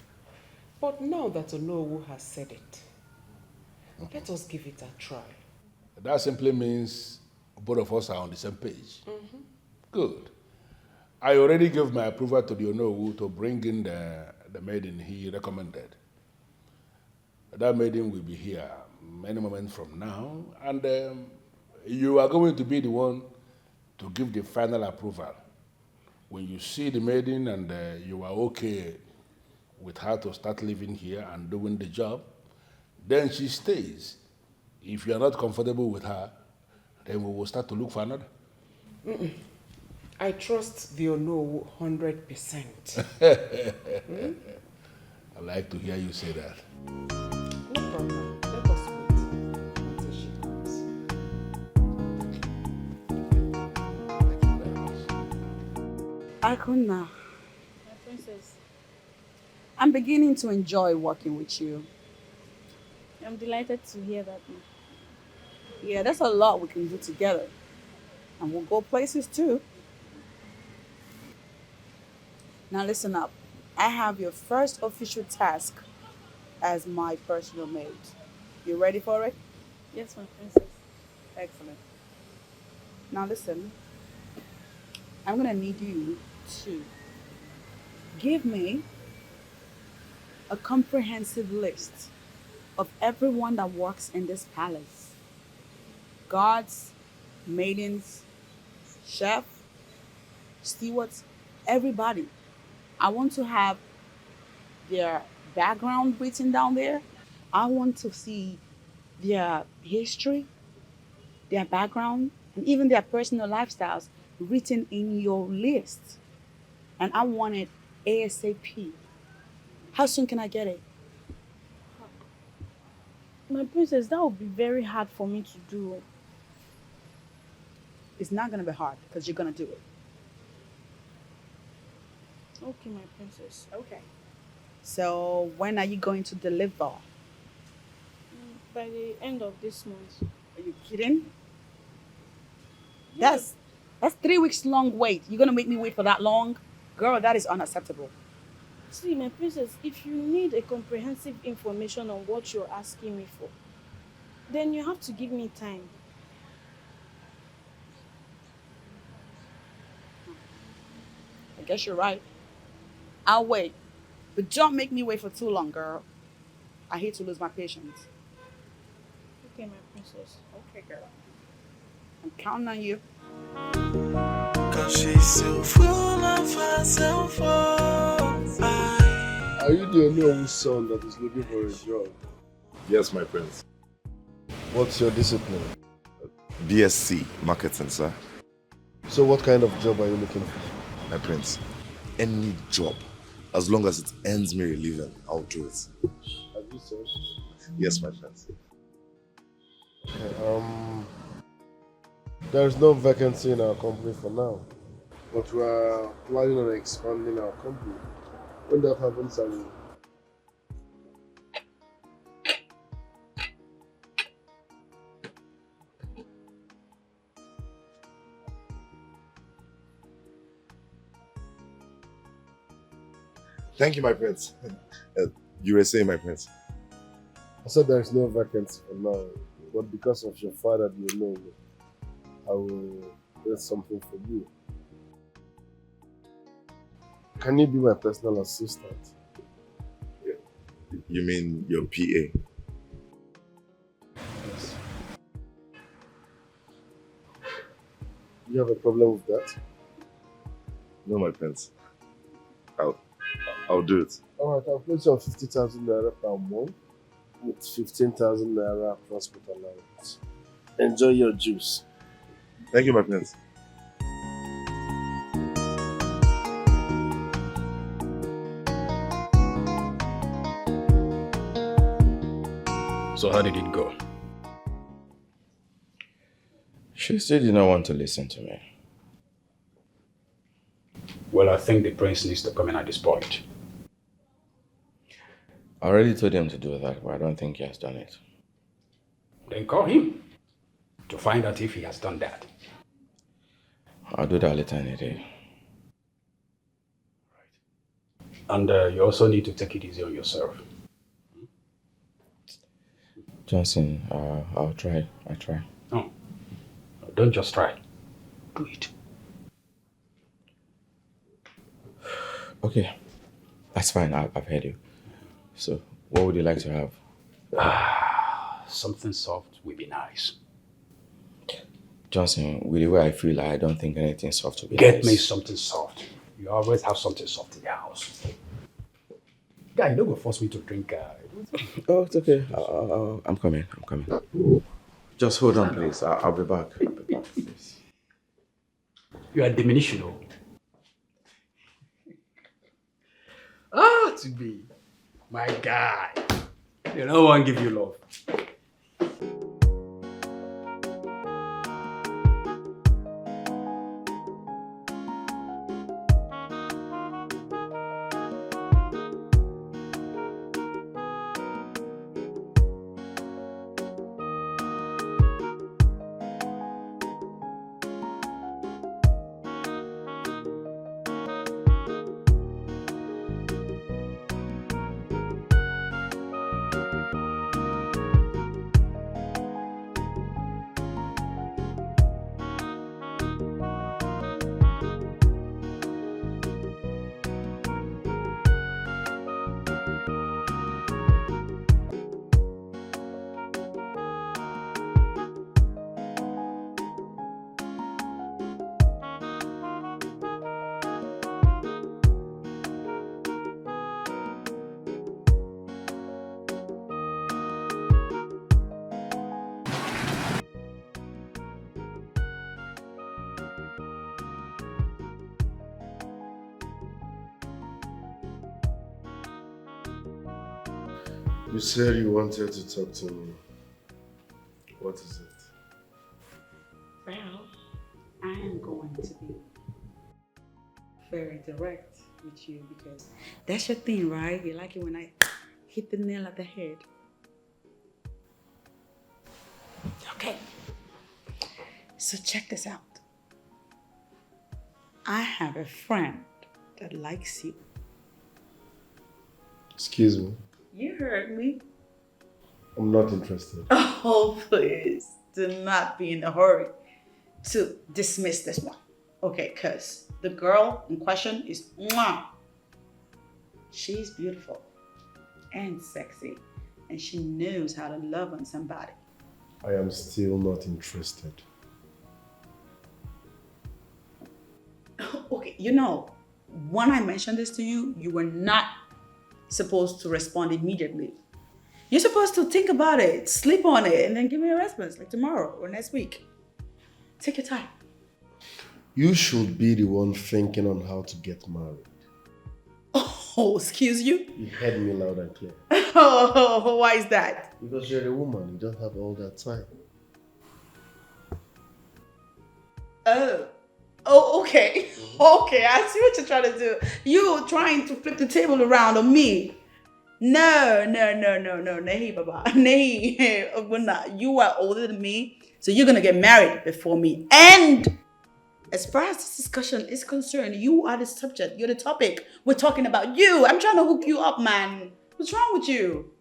But now that Onowu has said it, let us give it a try. That simply means both of us are on the same page. Good. I already gave my approval to the Onowu to bring in the maiden he recommended. That maiden will be here any moment from now, and you are going to be the one to give the final approval. When you see the maiden and you are okay with her to start living here and doing the job, then she stays. If you are not comfortable with her, then we will start to look for another. I trust the Onowu 100%. I like to hear you say that. No problem. Let us wait until she comes. Akuna, My princess, I'm beginning to enjoy working with you. I'm delighted to hear that. Yeah, there's a lot we can do together. And we'll go places too. Now listen up. I have your first official task as my personal maid. You ready for it? Yes, my princess. Excellent. Now listen. I'm gonna need you to give me a comprehensive list of everyone that works in this palace. Guards, maidens, chef, stewards, everybody. I want to have their background written down there. I want to see their history, their background, and even their personal lifestyles written in your list. And I want it ASAP. How soon can I get it? My princess, that would be very hard for me to do. It's not gonna be hard because you're gonna do it. Okay, my princess. Okay. So when are you going to deliver? By the end of this month. Are you kidding? That's 3 weeks long wait. You're gonna make me wait for that long? Girl, that is unacceptable. See, my princess, if you need a comprehensive information on what you're asking me for, then you have to give me time. I guess you're right. I'll wait. But don't make me wait for too long, girl. I hate to lose my patience. Okay, my princess. Okay, girl. I'm counting on you. Cause she's so full of herself. Are you the only son that is looking for a job? Yes, my prince. What's your discipline? BSc Marketing, sir. So what kind of job are you looking for? My prince, any job, as long as it earns me a living, I'll do it. Have you said? Yes, my prince. Okay, there's no vacancy in our company for now, but we are planning on expanding our company. When that happens, I will. Thank you, my prince. You were saying, my prince. I said there is no vacancy for now, but because of your father, you know, I will get something for you. Can you be my personal assistant? You mean your PA? Yes. You have a problem with that? No, my prince. I'll do it. Alright, I'll place you on 50,000 naira per month with 15,000 naira transport allowance. Enjoy your juice. Thank you, my prince. So how did it go? She still did not want to listen to me. Well, I think the prince needs to come in at this point. I already told him to do that, but I don't think he has done it. Then call him to find out if he has done that. I'll do that later in the day. And you also need to take it easy on yourself. Johnson, I'll try. I try. No, don't just try. Do it. Okay, that's fine. I've heard you. So, what would you like to have? Something soft would be nice. Johnson, with the way I feel, I don't think anything soft will be Get nice. me something soft. You always have something soft in the house. Guy, you don't go force me to drink. Oh, it's okay. I'm coming. Just hold on, please. I'll be back. Please. You are diminishing. To be my guy. You know one give you love. You said you wanted to talk to me. What is it? Well, I am going to be very direct with you because that's your thing, right? You like it when I hit the nail at the head. Okay. So check this out. I have a friend that likes you. Excuse me. You heard me. I'm not interested. Oh, please. Do not be in a hurry to dismiss this one. Okay, because the girl in question is mwah. She's beautiful and sexy, and she knows how to love on somebody. I am still not interested. Okay, you know, when I mentioned this to you, you were not supposed to respond immediately. You're supposed to think about it, sleep on it, and then give me a response like tomorrow or next week. Take your time. You should be the one thinking on how to get married. Oh, excuse you? You heard me loud and clear. Oh, why is that? Because you're a woman, you don't have all that time. Oh, okay. Okay, I see what you're trying to do. You trying to flip the table around on me. No, Nahi, Baba. Nahi, Oguna, you are older than me, so you're gonna get married before me. And as far as this discussion is concerned, you are the subject, you're the topic. We're talking about you. I'm trying to hook you up, man. What's wrong with you?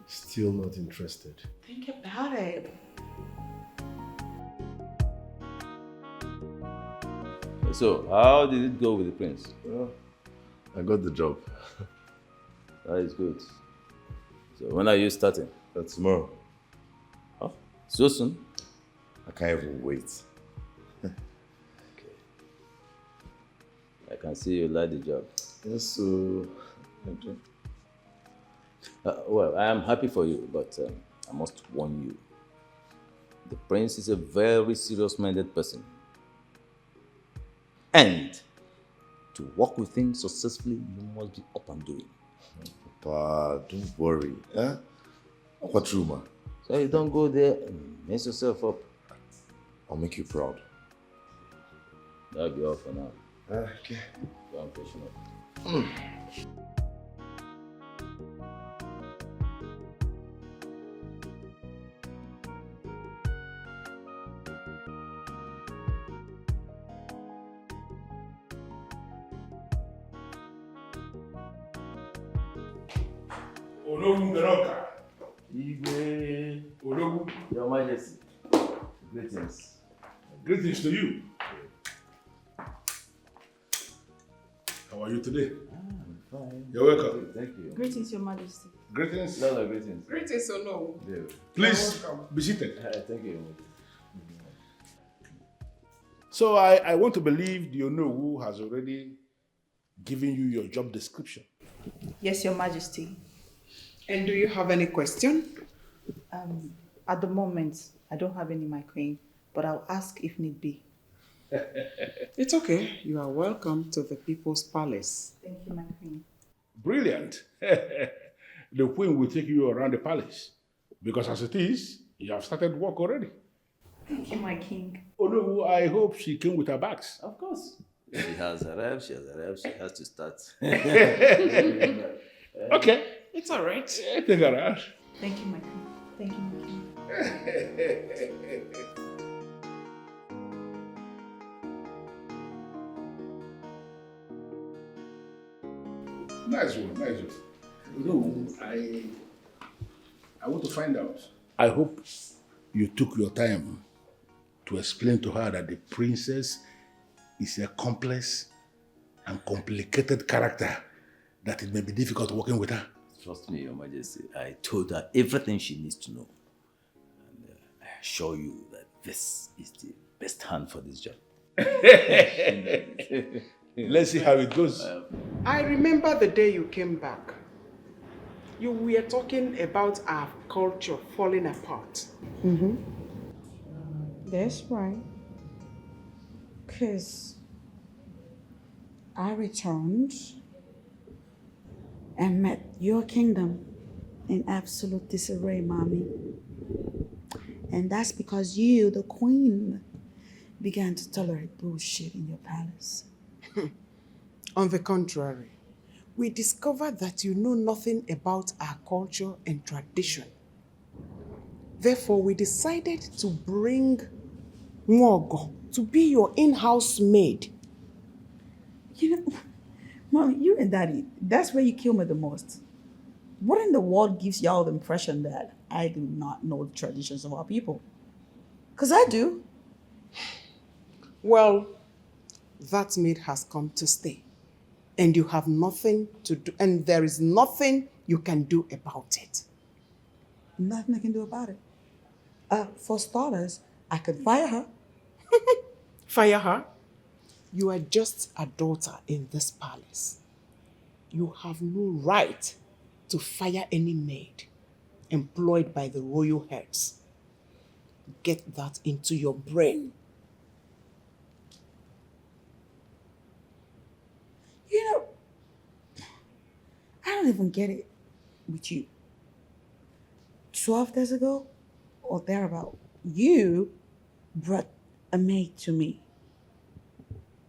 Still not interested. Think about it. So, how did it go with the prince? Well, I got the job. That is good. So, when are you starting? Tomorrow. Oh, so soon? I can't even wait. I can see you like the job. Yes, so... Well, I am happy for you, but I must warn you. The prince is a very serious-minded person. And to work with him successfully, you must be up and doing. Papa, don't worry. Eh? What's true, man? So you don't go there and mess yourself up. I'll make you proud. That'll be all for now. Okay. Go and freshen up. Ologun Garoka. Igwe. Ologun. Your Majesty. Greetings. Greetings to you. How are you today? I'm fine. You're welcome. Thank you. Greetings, Your Majesty. Greetings. No, greetings. Greetings or no? Yeah. Please be seated. Thank you, Your Majesty. So I want to believe the Onowu has already given you your job description. Yes, Your Majesty. And do you have any question? At the moment, I don't have any, my queen, but I'll ask if need be. It's okay. You are welcome to the People's Palace. Thank you, my queen. Brilliant. The queen will take you around the palace because as it is, you have started work already. Thank you, my king. Onowu, I hope she came with her bags. Of course. She has arrived, she has to start. Okay. It's all right. Take her out. Thank you, my queen. Thank you, my king. Nice one, nice one. No, I want to find out. I hope you took your time to explain to her that the princess is a complex and complicated character, that it may be difficult working with her. Trust me, Your Majesty. I told her everything she needs to know. And I assure you that this is the best hand for this job. Let's see how it goes. I remember the day you came back. You were talking about our culture falling apart. Mm-hmm. That's right. Because I returned and met your kingdom in absolute disarray, mommy. And that's because you, the queen, began to tolerate bullshit in your palace. On the contrary, we discovered that you know nothing about our culture and tradition. Therefore, we decided to bring Nwogo to be your in-house maid. You know, Mommy, you and Daddy, that's where you kill me the most. What in the world gives y'all the impression that I do not know the traditions of our people? Because I do. Well, that maid has come to stay. And you have nothing to do, and there is nothing you can do about it. Nothing I can do about it. For starters, I could fire her. Fire her? You are just a daughter in this palace. You have no right to fire any maid employed by the royal heads. get that into your brain. You know, I don't even get it with you. 12 days ago or thereabout, you brought a maid to me.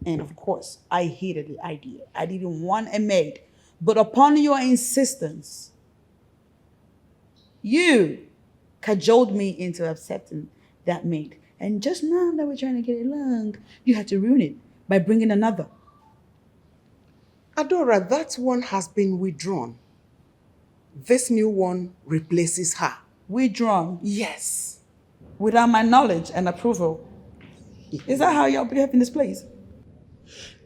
And of course, I hated the idea. I didn't want a maid. But upon your insistence, you cajoled me into accepting that maid. And just now that we're trying to get along, you had to ruin it by bringing another. Adora, that one has been withdrawn. This new one replaces her. Withdrawn? Yes. Without my knowledge and approval. Is that how y'all behave in this place?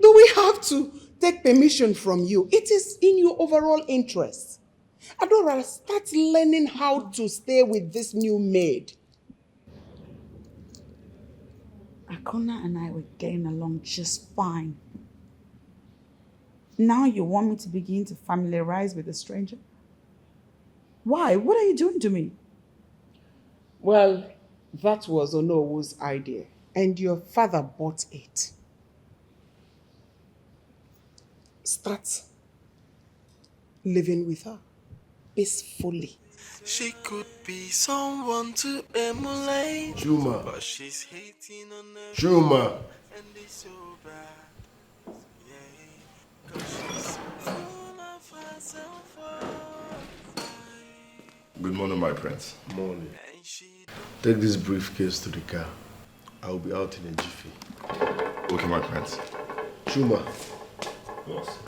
Do we have to take permission from you? It is in your overall interest. Adora, start learning how to stay with this new maid. Akona and I were getting along just fine. Now you want me to begin to familiarize with a stranger? Why? What are you doing to me? Well, that was Onowu's idea, and your father bought it. Start living with her peacefully. She could be someone to emulate, Chuma. but she's hating on everyone, Chuma. and it's so bad. Yeah, 'cause she's full of herself. Good morning, my prince. Morning. Take this briefcase to the car. I'll be out in a jiffy. Okay, my prince. Chuma. Yes.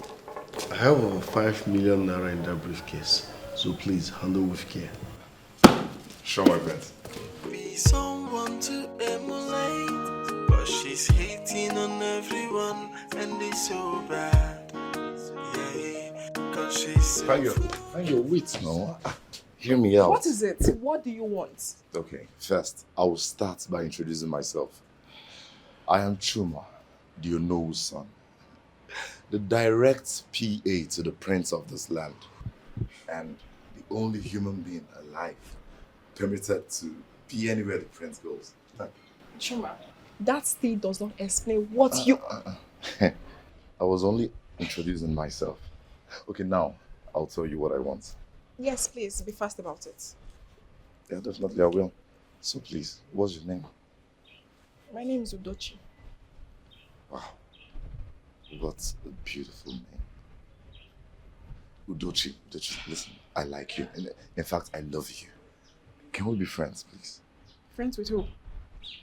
I have over 5 million naira in that briefcase, so please handle with care. Sure, my prince. Be someone to emulate, but she's hating on everyone, and it's so bad. Yeah, 'cause she's so Find your wits, no? Hear me out. What is it? What do you want? Okay, first, I will start by introducing myself. I am Chuma, the Onowu's son, the direct PA to the prince of this land, and the only human being alive permitted to be anywhere the prince goes. Chuma, that still does not explain what you... I was only introducing myself. Okay, now I'll tell you what I want. Yes, please, be fast about it. Yeah, definitely I will. So please, what's your name? My name is Udochi. Wow, what a beautiful name. Udochi, listen, I like you. In fact, I love you. Can we be friends, please? Friends with who?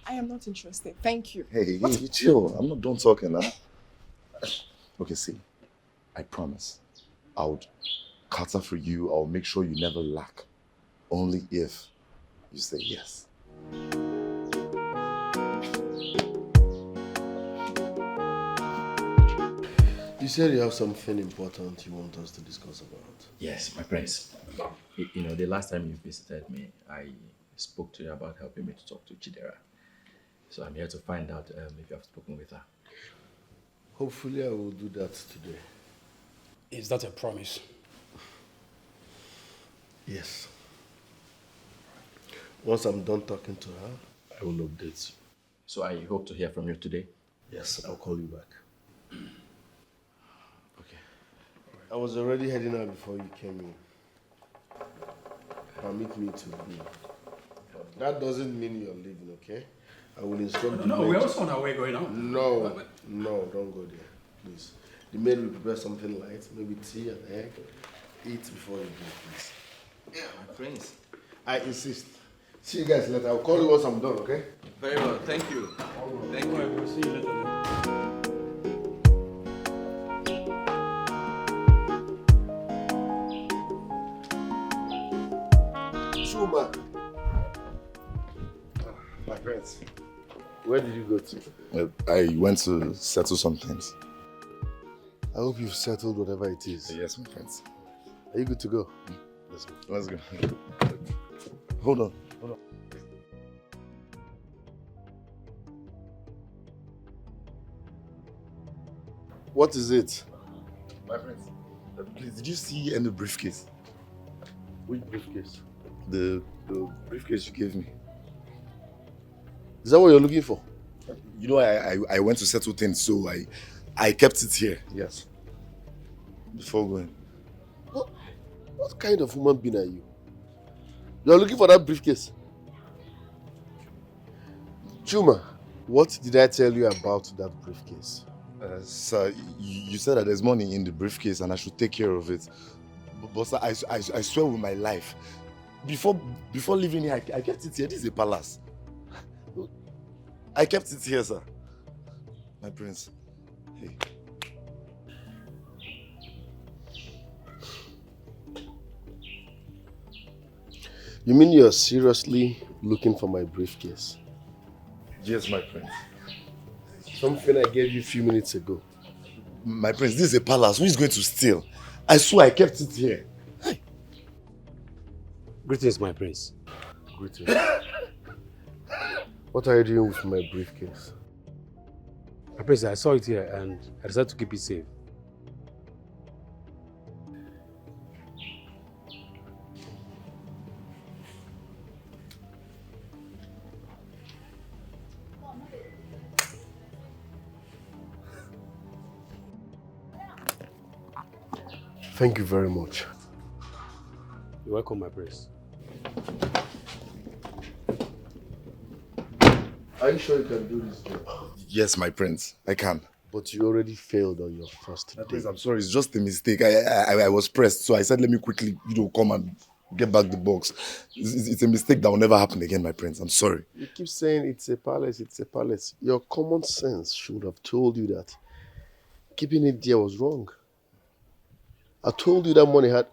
I am not interested. Thank you. Hey, chill. I'm not done talking, huh? Okay, see, I promise I would cater for you. I'll make sure you never lack. Only if you say yes. You said you have something important you want us to discuss about. Yes, my prince. You know, the last time you visited me, I spoke to you about helping me to talk to Chidera. So I'm here to find out if you have spoken with her. Hopefully I will do that today. Is that a promise? Yes. Once I'm done talking to her, I will update you. So I hope to hear from you today? Yes, I'll call you back. Okay. I was already heading out before you came in. Permit me to leave. That doesn't mean you're leaving, okay? I will instruct the No, maid. we're also on our way going out. No, don't go there, please. The maid will prepare something light, maybe tea and egg. Eat before you go, please. Yeah, my prince. I insist. See you guys later. I'll call you once I'm done, okay? Very well, thank you. Thank you. We'll see you later. Chuma. My friends, where did you go to? I went to settle some things. I hope you've settled whatever it is. Yes, my friends. Are you good to go? Let's go. Let's go. Hold on. What is it? My friends, please, did you see any briefcase? Which briefcase? The briefcase you gave me. Is that what you're looking for? You know, I went to settle things, so I kept it here. Yes. Before going. What kind of human being are you? You're looking for that briefcase? Chuma, what did I tell you about that briefcase? Sir, you said that there's money in the briefcase and I should take care of it. But sir, I swear with my life, before leaving here, I kept it here. This is a palace. I kept it here, sir. My prince. Hey. You mean you're seriously looking for my briefcase? Yes, my prince. Something I gave you a few minutes ago. My prince, this is a palace. Who is going to steal? I swear I kept it here. Hey. Greetings, my prince. Greetings. What are you doing with my briefcase? My prince, I saw it here and I decided to keep it safe. Thank you very much. You're welcome, my prince. Are you sure you can do this job? Yes, my prince. I can. But you already failed on your first day. Prince, I'm sorry. It's just a mistake. I was pressed, so I said, let me quickly, come and get back the box. It's a mistake that will never happen again, my prince. I'm sorry. You keep saying it's a palace, it's a palace. Your common sense should have told you that keeping it there was wrong. I told you that money had...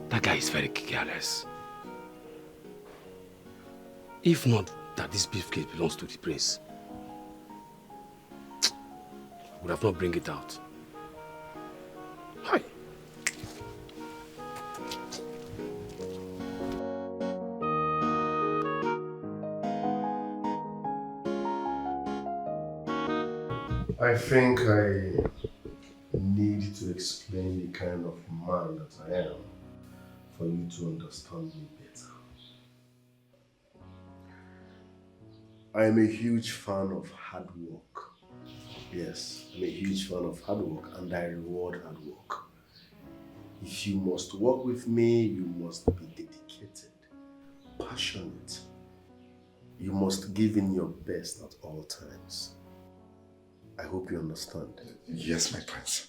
That guy is very careless. If not that this briefcase belongs to the prince, I would have not bring it out. Hi. I think I need to explain the kind of man that I am for you to understand me better. I am a huge fan of hard work. Yes, I'm a huge fan of hard work and I reward hard work. If you must work with me, you must be dedicated, passionate. You must give in your best at all times. I hope you understand. Yes, my prince.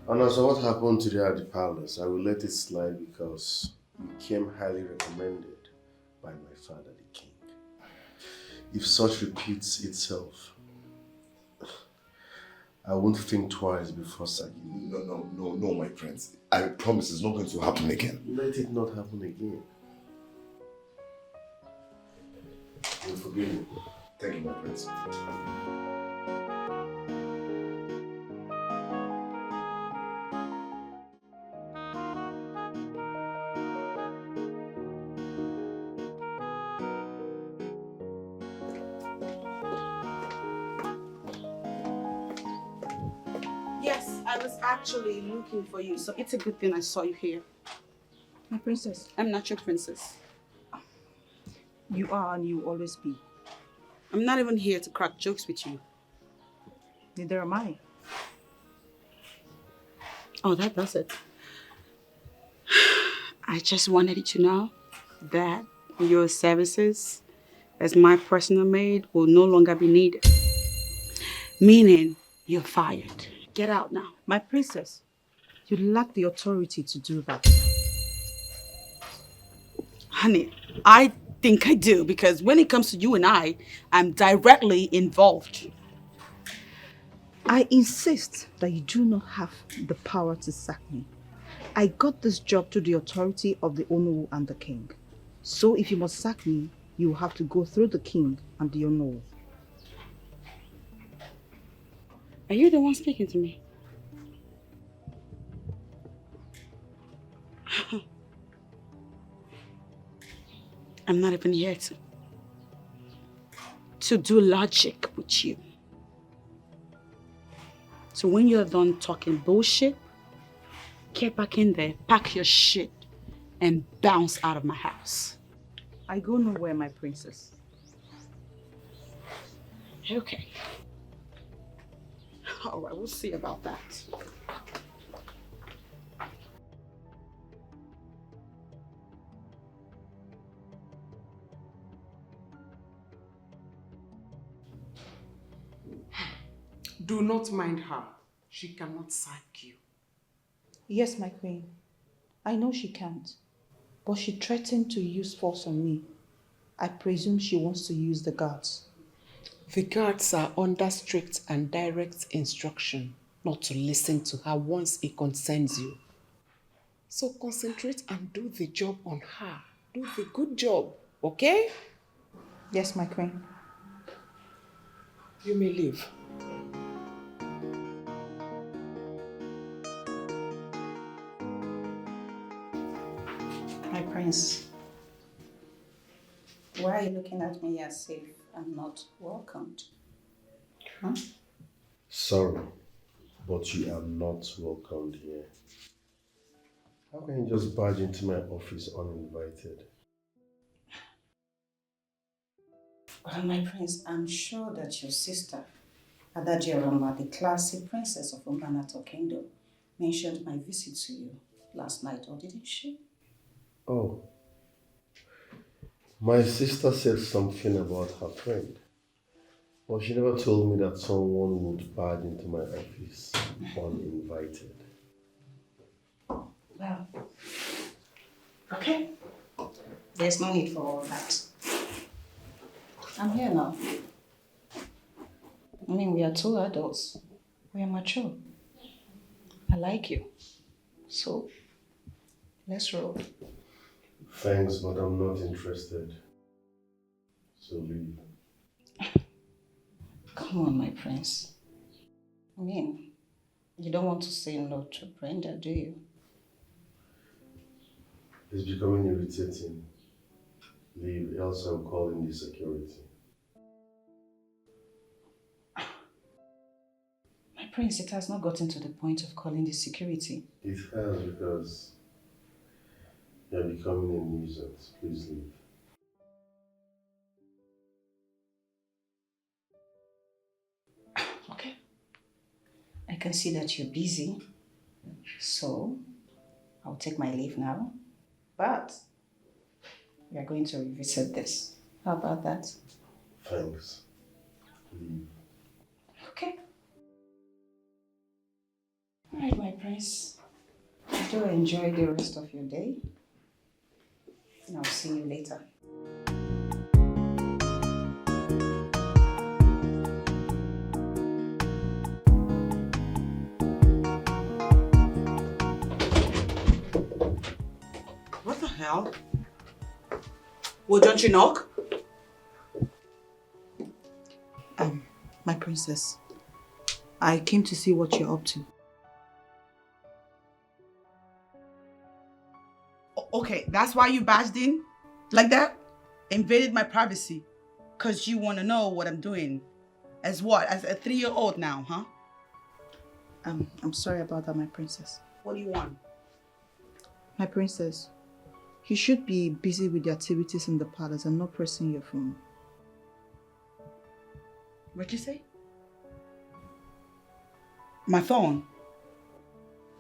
And as for what happened today at the palace, I will let it slide because you came highly recommended by my father, the king. If such repeats itself, I won't think twice before sacking you. No, my prince. I promise it's not going to happen again. Let it not happen again. You'll forgive me. Thank you, my prince. Yes, I was actually looking for you, so it's a good thing I saw you here. My princess. I'm not your princess. You are and you will always be. I'm not even here to crack jokes with you. Neither am I. Oh, that does it. I just wanted you to know that your services as my personal maid will no longer be needed. Meaning, you're fired. Get out now. My princess, you lack the authority to do that. Honey, I think I do because when it comes to you and I'm directly involved. I insist that you do not have the power to sack me. I got this job through the authority of the Onowu and the king. So if you must sack me, you will have to go through the king and the Onowu. Are you the one speaking to me? I'm not even here to do logic with you. So when you're done talking bullshit, get back in there, pack your shit, and bounce out of my house. I go nowhere, my princess. Okay. All right, we'll see about that. Do not mind her. She cannot sack you. Yes, my queen. I know she can't. But she threatened to use force on me. I presume she wants to use the guards. The guards are under strict and direct instruction not to listen to her once it concerns you. So concentrate and do the job on her. Do the good job, okay? Yes, my queen. You may leave. My prince, why are you looking at me as if I'm not welcomed? Huh? Sorry, but you are not welcomed here. How can you just barge into my office uninvited? Well, my prince, I'm sure that your sister, Adajeroma, the classy princess of Umbanato Kingdom, mentioned my visit to you last night, or didn't she? Oh, my sister said something about her friend. But she never told me that someone would barge into my office uninvited. Well, okay. There's no need for all that. I'm here now. I mean, we are two adults. We are mature. I like you. So, let's roll. Thanks, but I'm not interested. So leave. Come on, my prince. I mean, you don't want to say no to Brenda, do you? It's becoming irritating. Leave, else I'm calling the security. My prince, it has not gotten to the point of calling the security. It has because you're becoming a nuisance. Please leave. Okay. I can see that you're busy, so I'll take my leave now. But we are going to revisit this. How about that? Thanks. Leave. Okay. All right, my prince. Do enjoy the rest of your day. And I'll see you later. What the hell? Well, don't you knock? My princess, I came to see what you're up to. Okay, that's why you barged in? Like that? Invaded my privacy? Because you want to know what I'm doing. As what? As a 3-year-old now, huh? I'm sorry about that, my princess. What do you want? My princess, you should be busy with the activities in the palace and not pressing your phone. What'd you say? My phone?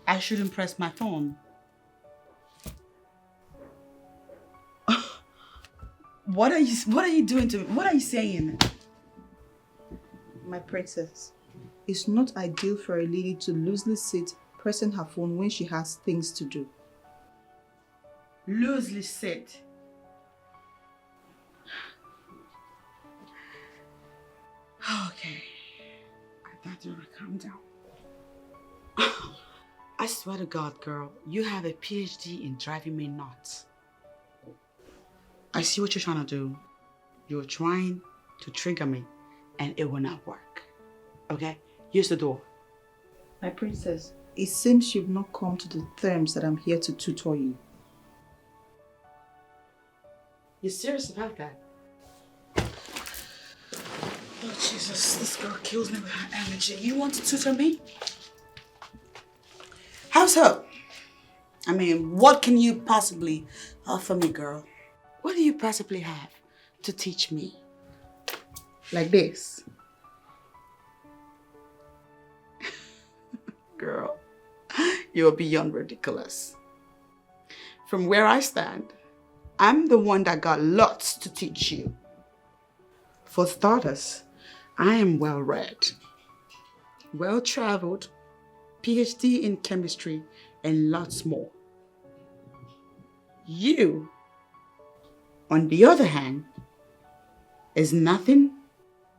I shouldn't press my phone. What are you doing to me? What are you saying? My princess, it's not ideal for a lady to loosely sit pressing her phone when she has things to do. Loosely sit? Okay. I thought you would calm down. I swear to God, girl, you have a PhD in driving me nuts. I see what you're trying to do. You're trying to trigger me, and it will not work. Okay? Use the door. My princess, it seems you've not come to the terms that I'm here to tutor you. You serious about that? Oh, Jesus, this girl kills me with her energy. You want to tutor me? How's her? I mean, what can you possibly offer me, girl? What do you possibly have to teach me? Like this. Girl, you're beyond ridiculous. From where I stand, I'm the one that got lots to teach you. For starters, I am well-read, well-traveled, PhD in chemistry, and lots more. You, on the other hand, is nothing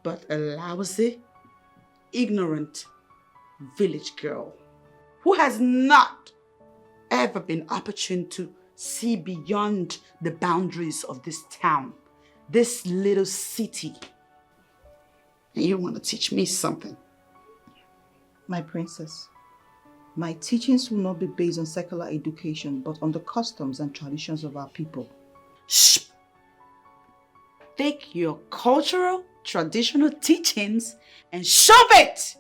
but a lousy, ignorant village girl who has not ever been opportune to see beyond the boundaries of this town, this little city. And you want to teach me something? My princess, my teachings will not be based on secular education, but on the customs and traditions of our people. Shh! Take your cultural, traditional teachings and shove it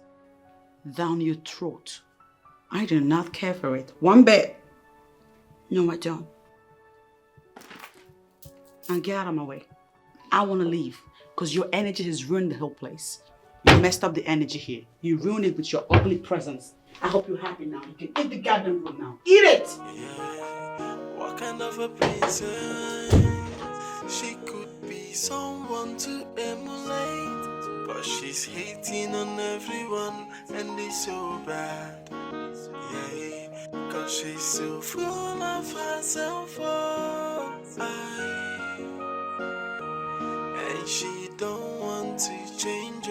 down your throat. I do not care for it one bit. No, I don't. And get out of my way. I want to leave because your energy has ruined the whole place. You messed up the energy here. You ruined it with your ugly presence. I hope you're happy now. You can eat the goddamn food now. Eat it! What kind of a princess? She could be someone to emulate, but she's hating on everyone and it's so bad. Yeah, cause she's so full of herself. And she don't want to change.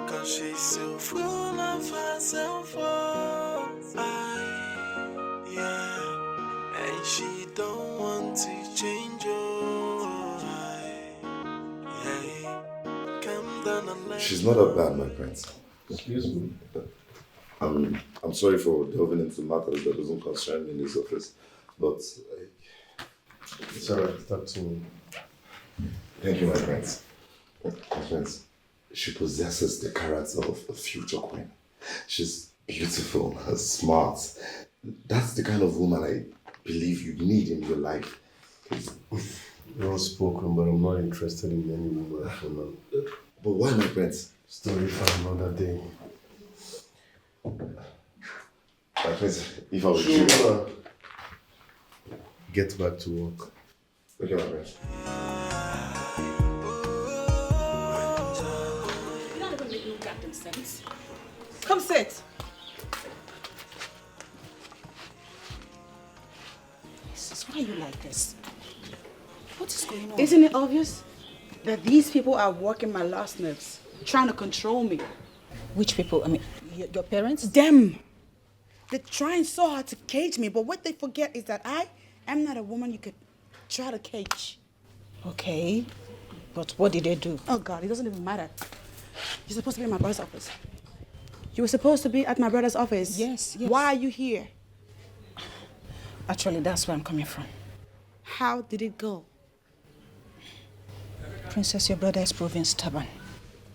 Cause she's so full of herself. Yeah, and she don't want to change. Yeah, come down and let She's not that bad, my prince. Excuse me. I'm sorry for delving into matters that doesn't concern me in this office, but it's alright. Talk to me. Thank you, my prince. My prince, she possesses the character of a future queen. She's beautiful, smart. That's the kind of woman I believe you need in your life. Well spoken, but I'm not interested in any woman for now. But why, my prince? Story for another day. My prince, if I was you, get back to work. Okay, my prince. You're not even making no goddamn sense. Come sit. Jesus, why are you like this? What is going on? Isn't it obvious that these people are working my last nerves, trying to control me? Which people? I mean, your parents? Them. They're trying so hard to cage me, but what they forget is that I am not a woman you could try to cage. Okay, but what did they do? Oh God, it doesn't even matter. You're supposed to be in my brother's office. You were supposed to be at my brother's office. Yes. Why are you here? Actually, that's where I'm coming from. How did it go? Princess, your brother is proving stubborn.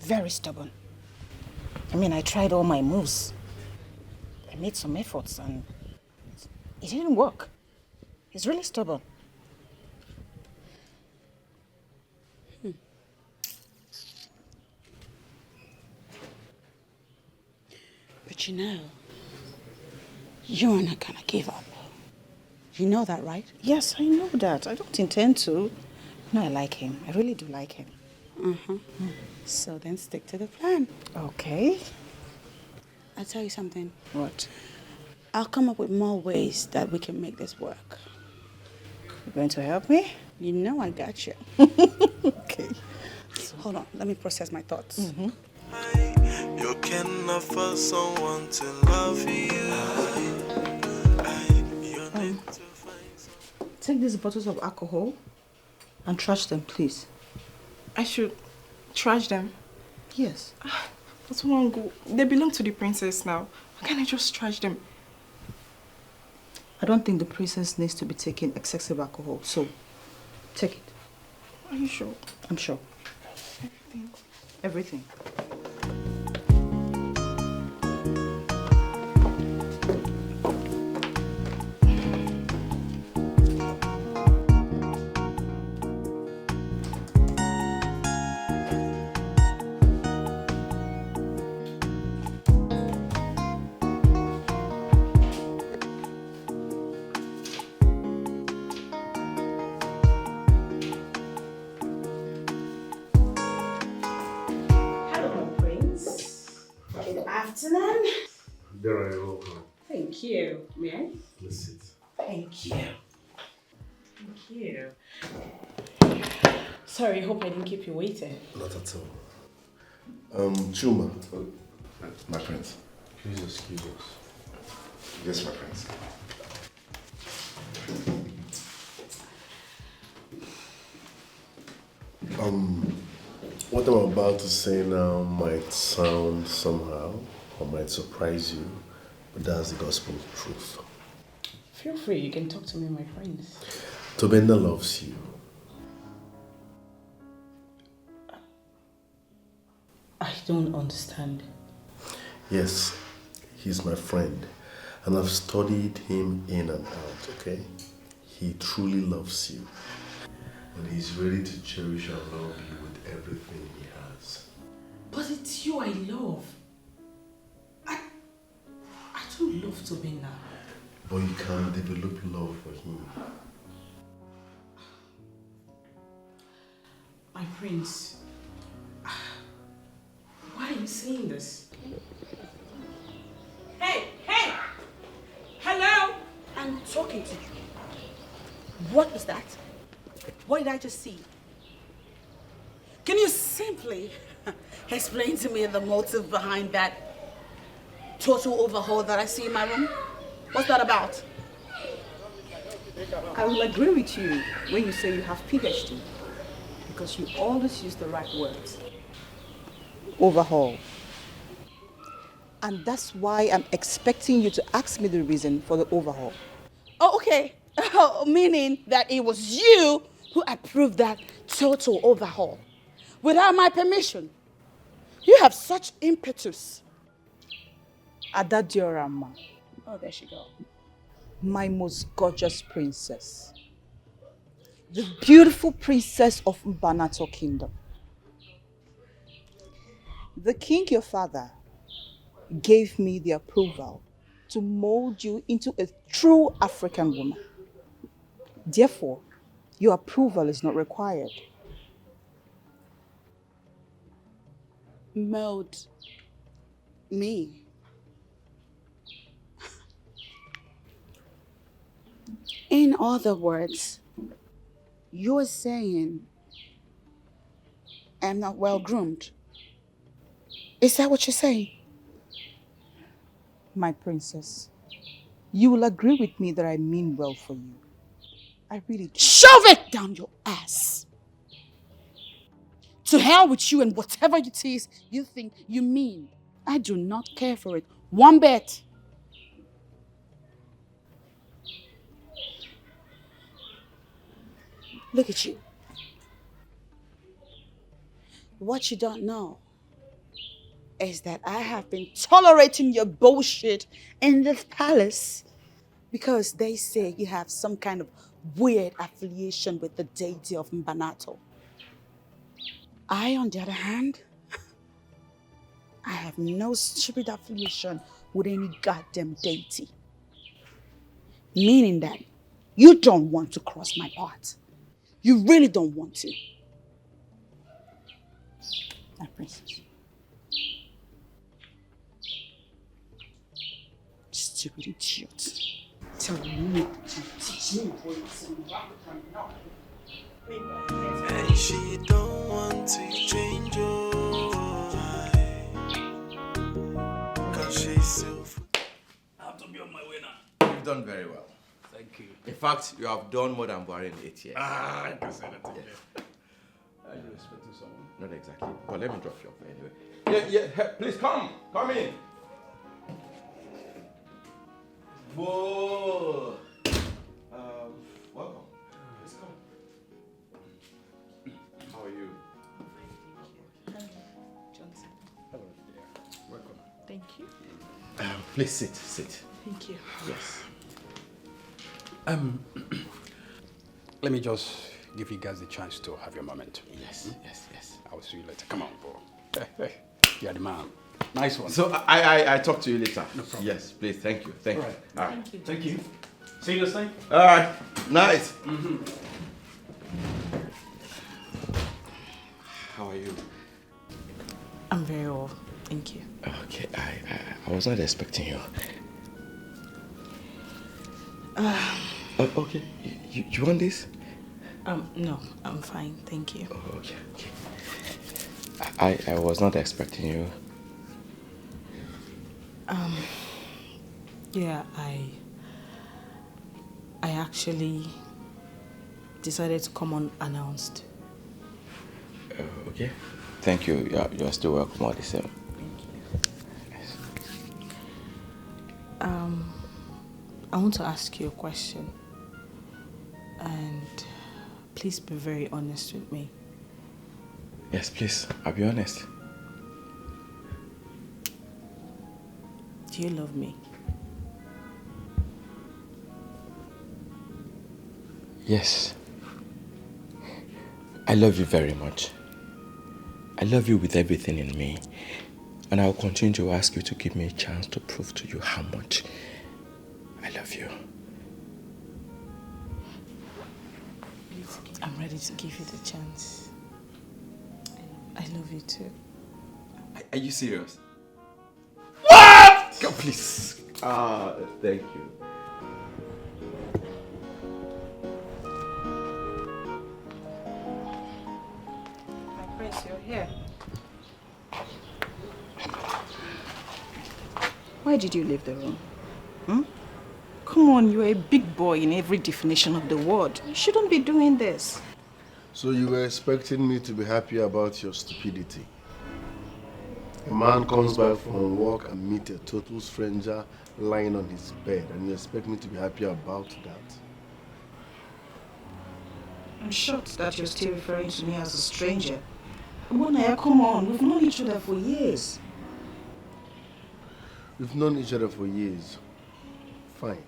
Very stubborn. I mean, I tried all my moves. I made some efforts and it didn't work. He's really stubborn. But you know, you're not gonna give up. You know that, right? Yes, I know that. I don't intend to. No, I like him. I really do like him. So then stick to the plan. Okay. I'll tell you something. What? I'll come up with more ways that we can make this work. You're going to help me? You know I got you. Okay. Hold on, let me process my thoughts. You can offer someone to love you. Take these bottles of alcohol and trash them, please. I should trash them? Yes. But Wango, they belong to the princess now. Why can't I just trash them? I don't think the princess needs to be taking excessive alcohol, so take it. Are you sure? I'm sure. Everything. Everything. Afternoon. There are welcome. Thank you. May I? Please sit. Thank you. Thank you. Sorry, hope I didn't keep you waiting. Not at all. Chuma. My friends. Please excuse us. Yes, my friends. What I'm about to say now might sound somehow or might surprise you, but that's the gospel truth. Feel free, you can talk to me, my friends. Tobenda loves you. I don't understand. Yes, he's my friend, and I've studied him in and out, okay? He truly loves you, and he's ready to cherish and love you with everything he has. But it's you I love. I don't love Tobenda. But you can develop love for him. My prince, why are you saying this? Hey! Hello! I'm talking to you. What was that? What did I just see? Can you simply explain to me the motive behind that total overhaul that I see in my room? What's that about? I will agree with you when you say you have PhD, because you always use the right words. Overhaul. And that's why I'm expecting you to ask me the reason for the overhaul. Oh, okay. Meaning that it was you who approved that total overhaul without my permission. You have such impetus. Adadiorama. Oh, there she go. My most gorgeous princess. The beautiful princess of Mbanato Kingdom. The king, your father, gave me the approval to mold you into a true African woman. Therefore, your approval is not required. Mold me. In other words, you're saying I'm not well groomed. Is that what you're saying? My princess, you will agree with me that I mean well for you. I really do. Shove it down your ass! To hell with you and whatever it is you think you mean. I do not care for it one bit. Look at you. What you don't know is that I have been tolerating your bullshit in this palace because they say you have some kind of weird affiliation with the deity of Mbanato. I, on the other hand, I have no stupid affiliation with any goddamn deity. Meaning that you don't want to cross my path. You really don't want to. My princess. Stupid idiot. Tell me to teach me what is not. And she don't want to change your mind, 'cause she's so. I have to be on my way now. You've done very well. Thank you. In fact, you have done more than Buhari in 8 years. I can say that again. Are you expecting someone? Not exactly. But let me drop you off anyway. Yeah, please come. Come in. Whoa. Welcome. Please come. How are you? Johnson. Hello, dear. Welcome. Thank you. Please sit. Thank you. Yes. Let me just give you guys the chance to have your moment. Yes. I will see you later. Come on, bro. Hey, you're the man. Nice one. So I talk to you later. No problem. Yes, please. Thank you. All right. Thank you. See you next time. All right. Nice. How are you? I'm very well. Thank you. Okay. I was not expecting you. Okay. You want this? No, I'm fine. Thank you. Oh, okay. I was not expecting you. Yeah, I actually decided to come unannounced. Okay. Thank you. You're still welcome all the same. Thank you. I want to ask you a question. And please be very honest with me. Yes, please. I'll be honest. Do you love me? Yes. I love you very much. I love you with everything in me. And I'll continue to ask you to give me a chance to prove to you how much I love you. I'm ready to give you the chance. I love you too. Are you serious? What? God, please. Thank you. My prince, you're here. Why did you leave the room? Come on, you're a big boy in every definition of the word. You shouldn't be doing this. So you were expecting me to be happy about your stupidity? A man comes back from work and meets a total stranger lying on his bed, and you expect me to be happy about that? I'm shocked that you're still referring to me as a stranger. Bonaya, come on, we've known each other for years. We've known each other for years. Fine.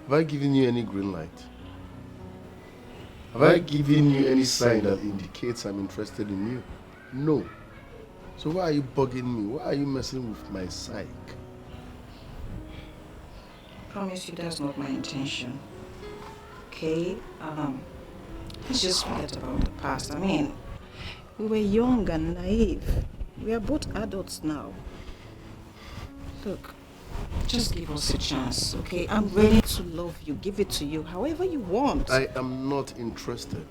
Have I given you any green light? Have I given you any sign that indicates I'm interested in you? No. So why are you bugging me? Why are you messing with my psyche? I promise you that's not my intention. Okay? Let's just forget about the past. I mean, we were young and naive. We are both adults now. Look, just give us a chance, okay? I'm ready to love you, give it to you, however you want. I am not interested.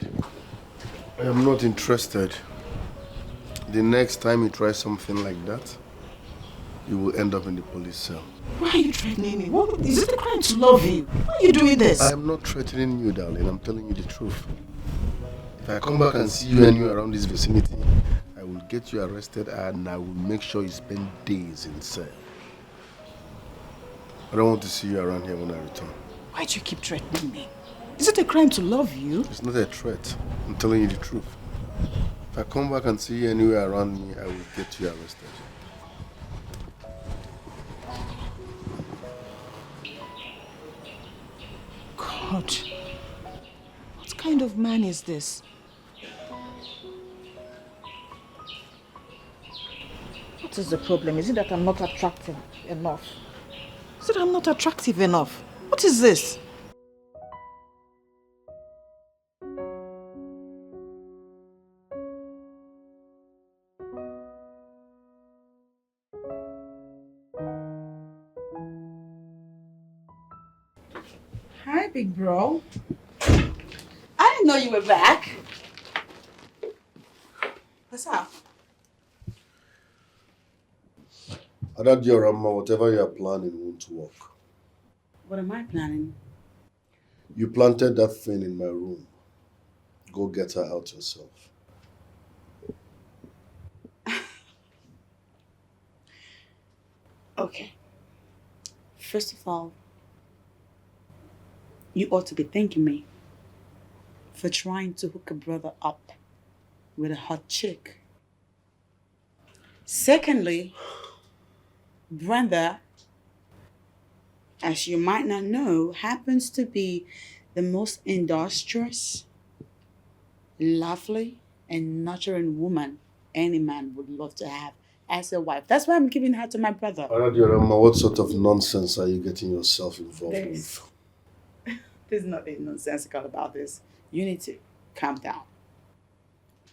I am not interested. The next time you try something like that, you will end up in the police cell. Why are you threatening me? What, is it a crime to love you? Why are you doing this? I am not threatening you, darling. I'm telling you the truth. If I come back and see you anywhere around this vicinity, I will get you arrested and I will make sure you spend days in cell. I don't want to see you around here when I return. Why do you keep threatening me? Is it a crime to love you? It's not a threat. I'm telling you the truth. If I come back and see you anywhere around me, I will get you arrested. God, what kind of man is this? What is the problem? Is it that I'm not attractive enough? Is it I'm not attractive enough? What is this? Hi, big bro. I didn't know you were back. What's up? Adagio Rama, whatever you are planning won't work. What am I planning? You planted that thing in my room. Go get her out yourself. Okay. First of all, you ought to be thanking me for trying to hook a brother up with a hot chick. Secondly, Brenda, as you might not know, happens to be the most industrious, lovely, and nurturing woman any man would love to have as a wife. That's why I'm giving her to my brother. Adadiorama, what sort of nonsense are you getting yourself involved with? There's nothing nonsensical about this. You need to calm down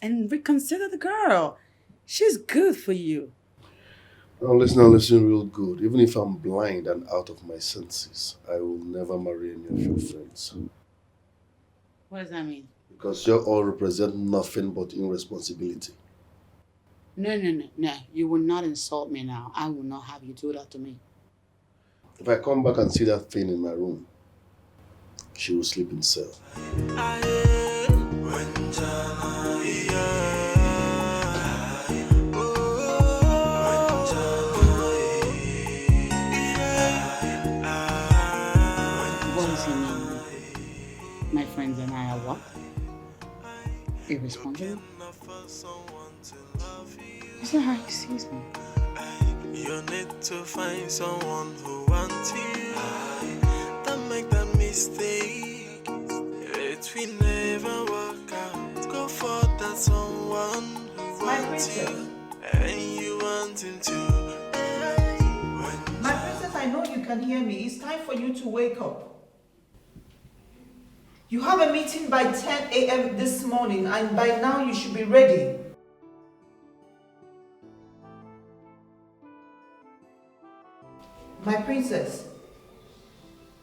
and reconsider the girl. She's good for you. Now listen real good. Even if I'm blind and out of my senses, I will never marry any of your friends. What does that mean? Because you all represent nothing but irresponsibility. No. You will not insult me now. I will not have you do that to me. If I come back and see that thing in my room, she will sleep in cell. What does he mean? My friends and I are what? Irresponsible? Is that how he sees me? You need to find someone who wants you. Don't make that mistake. It will never work out. Go for that someone who wants you. And you want him to. My princess, I know you can hear me. It's time for you to wake up. You have a meeting by 10 a.m. this morning, and by now you should be ready. My princess,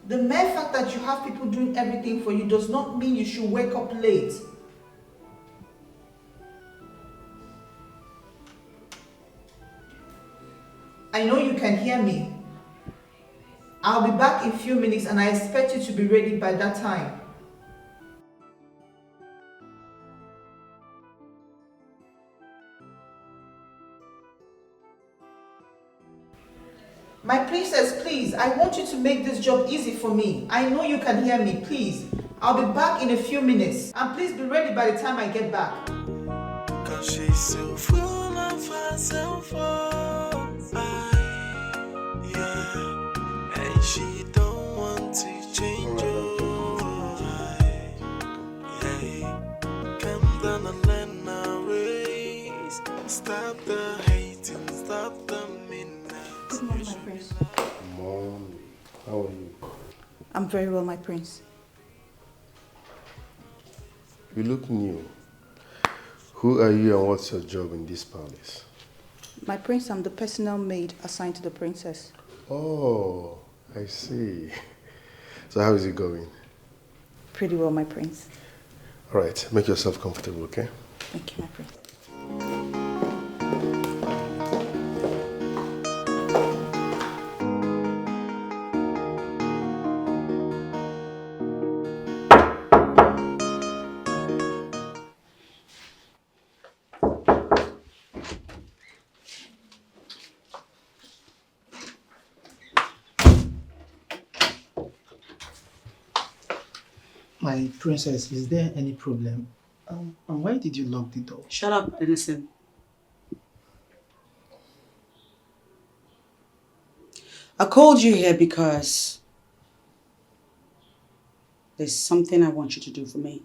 the mere fact that you have people doing everything for you does not mean you should wake up late. I know you can hear me. I'll be back in a few minutes and I expect you to be ready by that time. My princess, please, I want you to make this job easy for me. I know you can hear me, please. I'll be back in a few minutes. And please be ready by the time I get back. Cause she's so full of herself, yeah. And she don't want to change your yeah. Come down and learn our ways. Stop the hating, stop the midnight. Good morning, my prince. Mommy, how are you? I'm very well, my prince. You look new. Who are you and what's your job in this palace? My prince, I'm the personal maid assigned to the princess. Oh, I see. So how is it going? Pretty well, my prince. All right, make yourself comfortable, okay? Thank you, my prince. My princess, is there any problem? And why did you lock the door? Shut up and listen. I called you here because there's something I want you to do for me.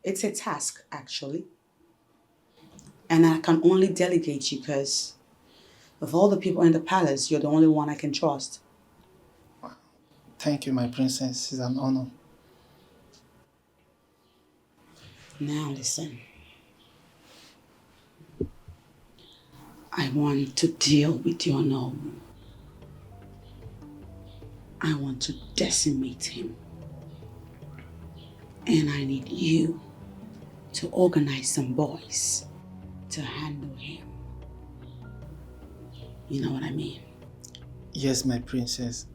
It's a task, actually. And I can only delegate you because of all the people in the palace, you're the only one I can trust. Thank you, my princess. It's an honor. Now listen. I want to deal with your no. I want to decimate him. And I need you to organize some boys to handle him. You know what I mean? Yes, my princess.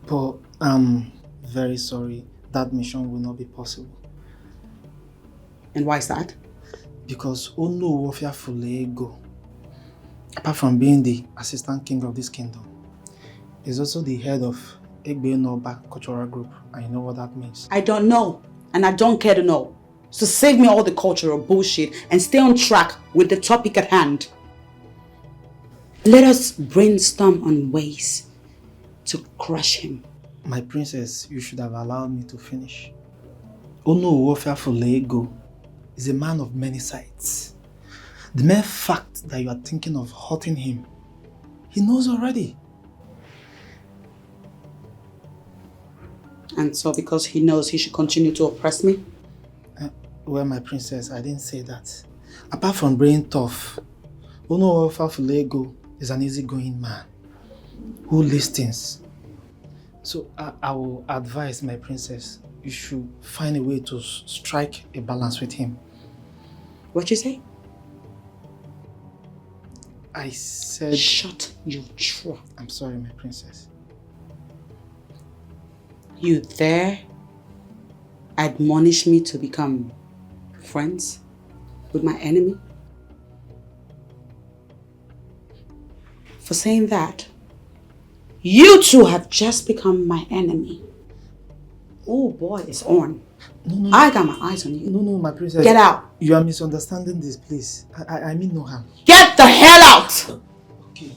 But I'm very sorry. That mission will not be possible. And why is that? Because Ono Wofia Fulego. Apart from being the assistant king of this kingdom, he's also the head of Egbe cultural group. And you know what that means? I don't know, and I don't care to know. So save me all the cultural bullshit and stay on track with the topic at hand. Let us brainstorm on ways to crush him. My princess, you should have allowed me to finish. Ono Fulego is a man of many sides. The mere fact that you are thinking of hurting him, he knows already. And so because he knows he should continue to oppress me? Well, my princess, I didn't say that. Apart from being tough, Ono Fulego is an easygoing man who listens. So I will advise my princess, you should find a way to strike a balance with him. What you say? I said... Shut your trap. I'm sorry, my princess. You there admonish me to become friends with my enemy? For saying that, you two have just become my enemy. Oh boy, it's on. No. I got my eyes on you. No, my princess. Get out. You are misunderstanding this, please. I mean no harm. Get the hell out! Okay.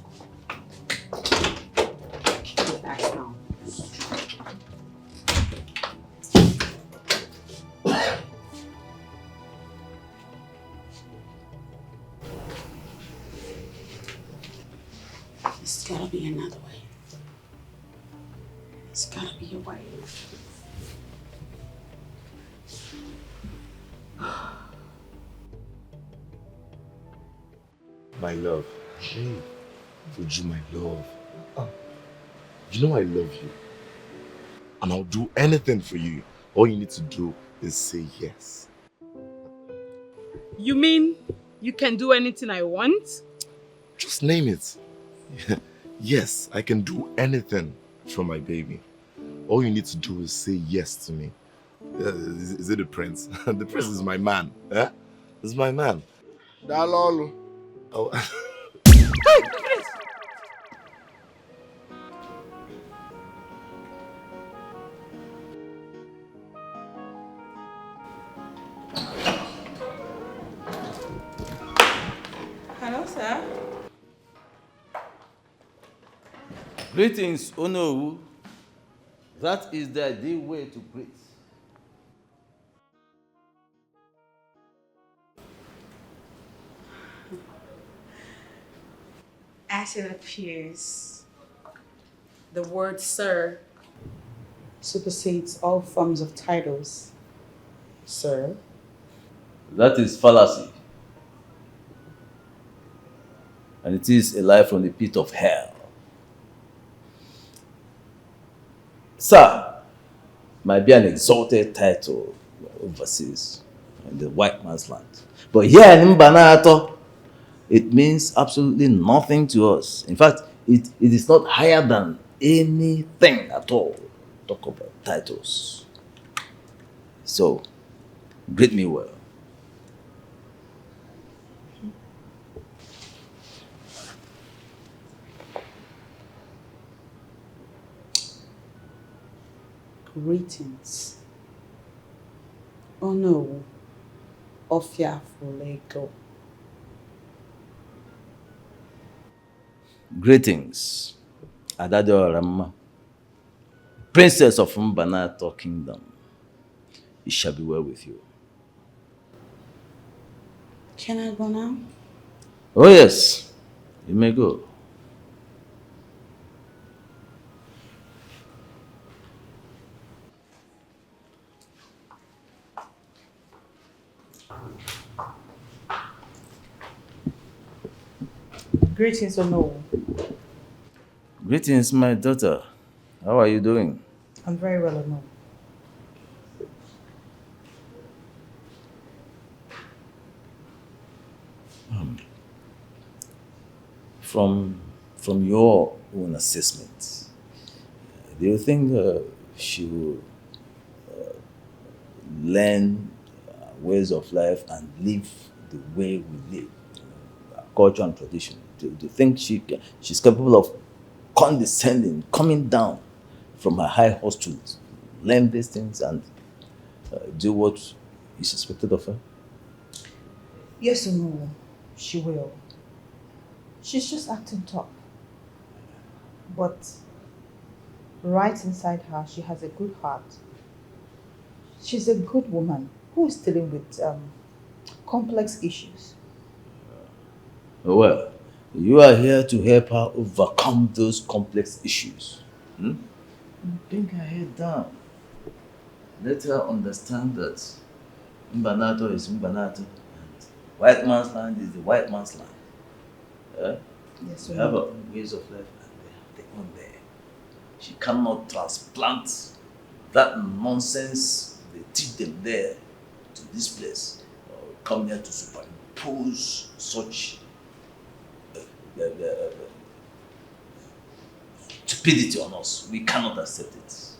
There's gotta be another way. There's gotta be a way. My love. Hey, Uju, my love. You know I love you. And I'll do anything for you. All you need to do is say yes. You mean you can do anything I want? Just name it. Yes, I can do anything for my baby. All you need to do is say yes to me. Is it the prince? The prince is my man. Eh? Is my man. Dalolo. Oh. Hello, sir. Greetings, Ono. That is the ideal way to greet. As it appears, the word sir supersedes all forms of titles. Sir. That is fallacy. And it is a lie from the pit of hell. Sir might be an exalted title overseas in the white man's land. But here in Mbanato, it means absolutely nothing to us. In fact, it is not higher than anything at all. Talk about titles. So, greet me well. Greetings. Oh no, Ofia Fulego. Greetings, Adado Rama, Princess of Mbanato Kingdom. It shall be well with you. Can I go now? Oh yes, you may go. Greetings, Ono. Greetings, my daughter. How are you doing? I'm very well, Ono. From your own assessment, do you think she will learn ways of life and live the way we live, our culture and tradition? to think she's capable of condescending, coming down from her high horse to learn these things and do what is expected of her? Yes or no, she will. She's just acting tough. But right inside her, she has a good heart. She's a good woman who is dealing with complex issues. Well, you are here to help her overcome those complex issues. Bring her head down. Let her understand that Mbanato is Mbanato and white man's land is the white man's land. Yes, we have our own ways of life and they have their own there. She cannot transplant that nonsense they teach them there to this place or come here to superimpose such stupidity on us. We cannot accept it.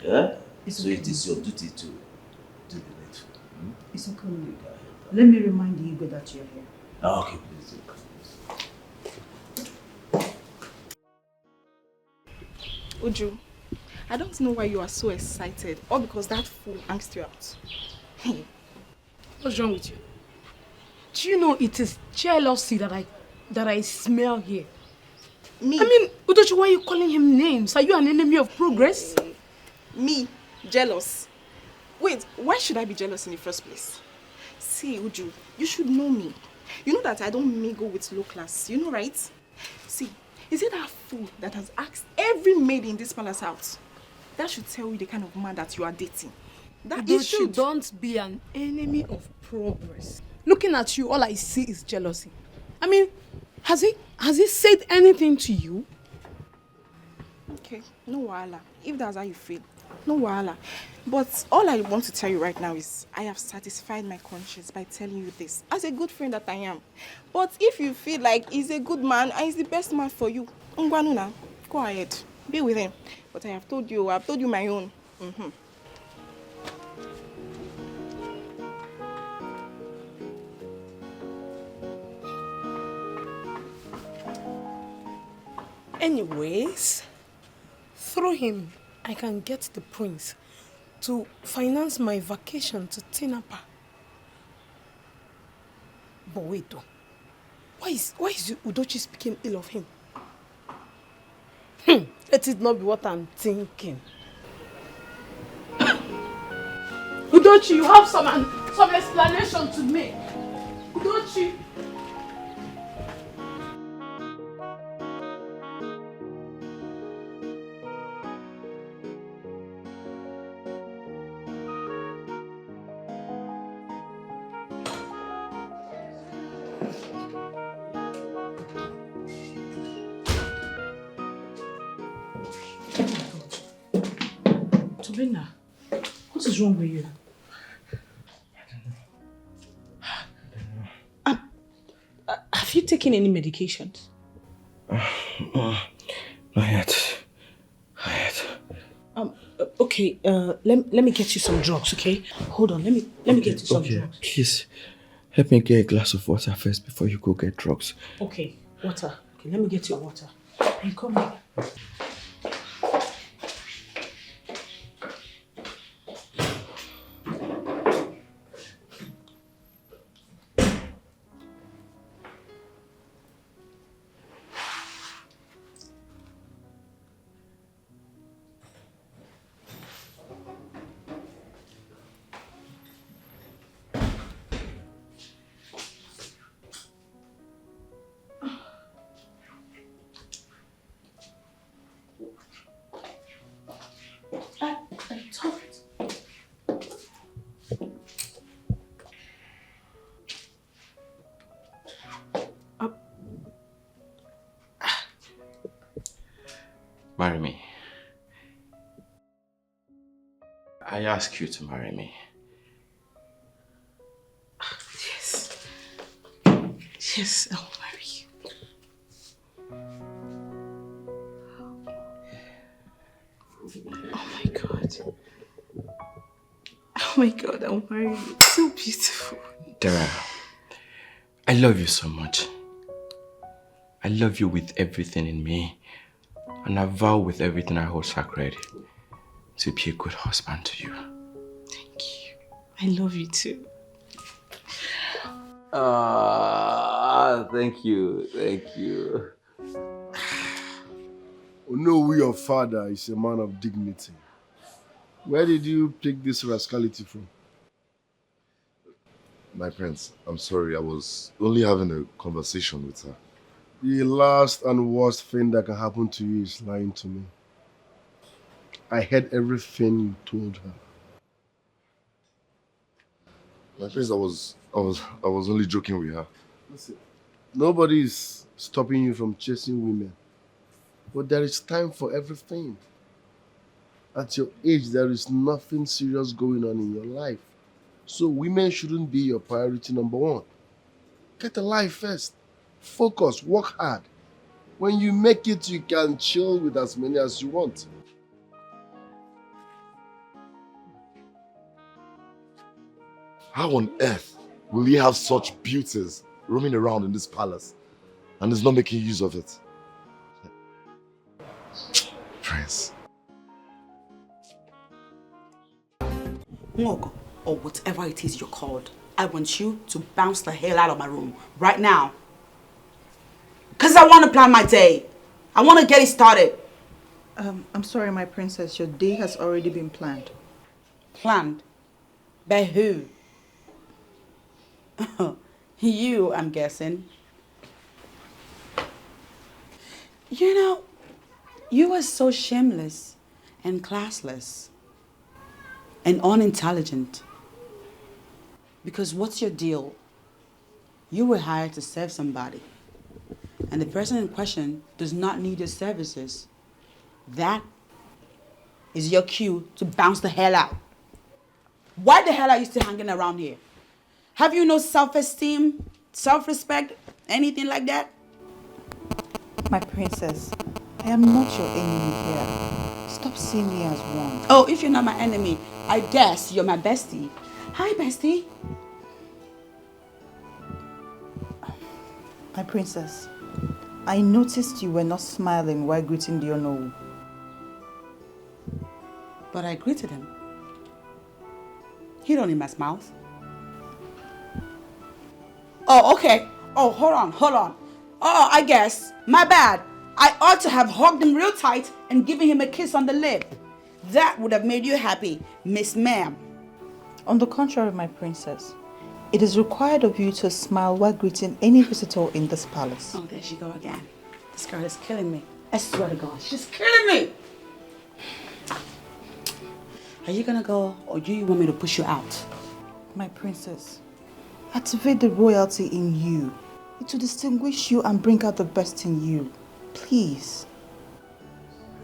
Yeah? So it is your duty to do the needful. It's okay. Let me remind you that you're here. Okay, please do. Uju, I don't know why you are so excited, or because that fool angst you out. What's wrong with you? Do you know it is jealousy that I smell here? Me? I mean, Udochi, why are you calling him names? Are you an enemy of progress? Me? Jealous? Wait, why should I be jealous in the first place? See, Uju, you should know me. You know that I don't mingle with low class, you know, right? See, is it that fool that has asked every maid in this palace out? That should tell you the kind of man that you are dating. That Udochi, it should. Don't be an enemy of progress. Looking at you, all I see is jealousy. I mean, has he said anything to you? Okay, no wahala. If that's how you feel, no wahala. But all I want to tell you right now is I have satisfied my conscience by telling you this as a good friend that I am. But if you feel like he's a good man and he's the best man for you, Ngwanuna, go ahead, be with him. But I've told you my own. Anyways, through him, I can get the prince to finance my vacation to Tinapa. But wait though, why is Udochi speaking ill of him? Let it not be what I'm thinking. Udochi, you have some explanation to make. Udochi. Tobina, what is wrong with you? Have you taken any medications? Not yet. Okay, let me get you some drugs, okay? Hold on, let me get you some drugs. Please, help me get a glass of water first before you go get drugs. Okay, water. Okay, let me get you water. You come here. Marry me. I ask you to marry me. Yes. Yes, I'll marry you. Oh my God. Oh my God, I'll marry you. It's so beautiful. Dara, I love you so much. I love you with everything in me. And I vow with everything I hold sacred to be a good husband to you. Thank you. I love you too. Thank you. Thank you. Onowu, your father, is a man of dignity. Where did you pick this rascality from? My prince, I'm sorry, I was only having a conversation with her. The last and worst thing that can happen to you is lying to me. I heard everything you told her. My prince, I was only joking with her. Listen, nobody is stopping you from chasing women. But there is time for everything. At your age, there is nothing serious going on in your life. So women shouldn't be your priority number one. Get a life first. Focus, work hard. When you make it, you can chill with as many as you want. How on earth will he have such beauties roaming around in this palace and is not making use of it? Prince. Ngogo, or whatever it is you're called, I want you to bounce the hell out of my room right now. Because I want to plan my day. I want to get it started. I'm sorry, my princess. Your day has already been planned. Planned? By who? You, I'm guessing. You know, you are so shameless and classless and unintelligent. Because what's your deal? You were hired to serve somebody, and the person in question does not need your services. That is your cue to bounce the hell out. Why the hell are you still hanging around here? Have you no self-esteem, self-respect, anything like that? My princess, I am not your enemy here. Stop seeing me as one. Oh, if you're not my enemy, I guess you're my bestie. Hi, bestie. My princess, I noticed you were not smiling while greeting the Onowu. But I greeted him. He don't need my mouth. Oh, okay. Oh, hold on. Oh, I guess. My bad. I ought to have hugged him real tight and given him a kiss on the lip. That would have made you happy, Miss Ma'am. On the contrary, my princess, it is required of you to smile while greeting any visitor in this palace. Oh, there she go again. This girl is killing me. I swear to God, she's killing me. Are you gonna go, or do you want me to push you out? My princess, activate the royalty in you. It will distinguish you and bring out the best in you. Please.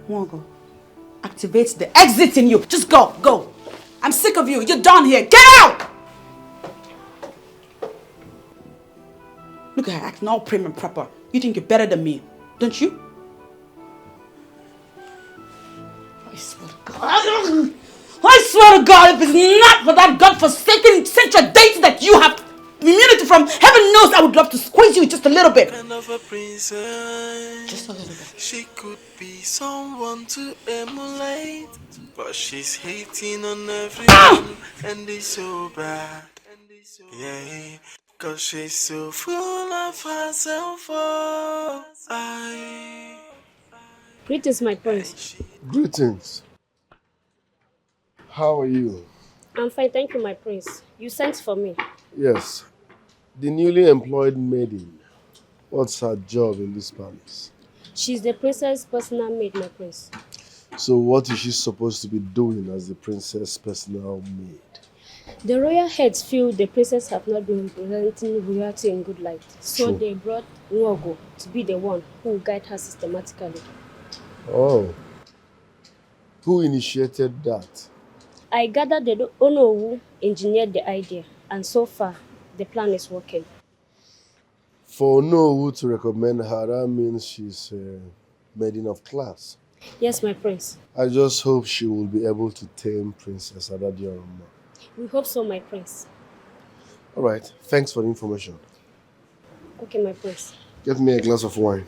Wango, activate the exit in you. Just go, go. I'm sick of you. You're done here. Get out! Look at her acting all prim and proper. You think you're better than me, don't you? I swear to God. I swear to God, if it's not for that godforsaken central date that you have immunity from, heaven knows I would love to squeeze you just a little bit. Kind of a princess. Just a little bit. She could be someone to emulate, but she's hating on everyone, and it's so bad. Yeah, cause she's so full of herself. Oh, Greetings, my prince. Greetings. How are you? I'm fine, thank you, my prince. You sent for me. Yes. The newly employed maiden. What's her job in this palace? She's the princess' personal maid, my prince. So what is she supposed to be doing as the princess' personal maid? The royal heads feel the princess have not been representing royalty in good light. So True. they brought Nwogo to be the one who will guide her systematically. Oh. Who initiated that? I gathered the Onowu engineered the idea, and so far, the plan is working. For Onowu to recommend her, that means she's a maiden of class. Yes, my prince. I just hope she will be able to tame Princess Adadioroma. We hope so, my prince. All right, thanks for the information. Okay, my prince. Get me a glass of wine.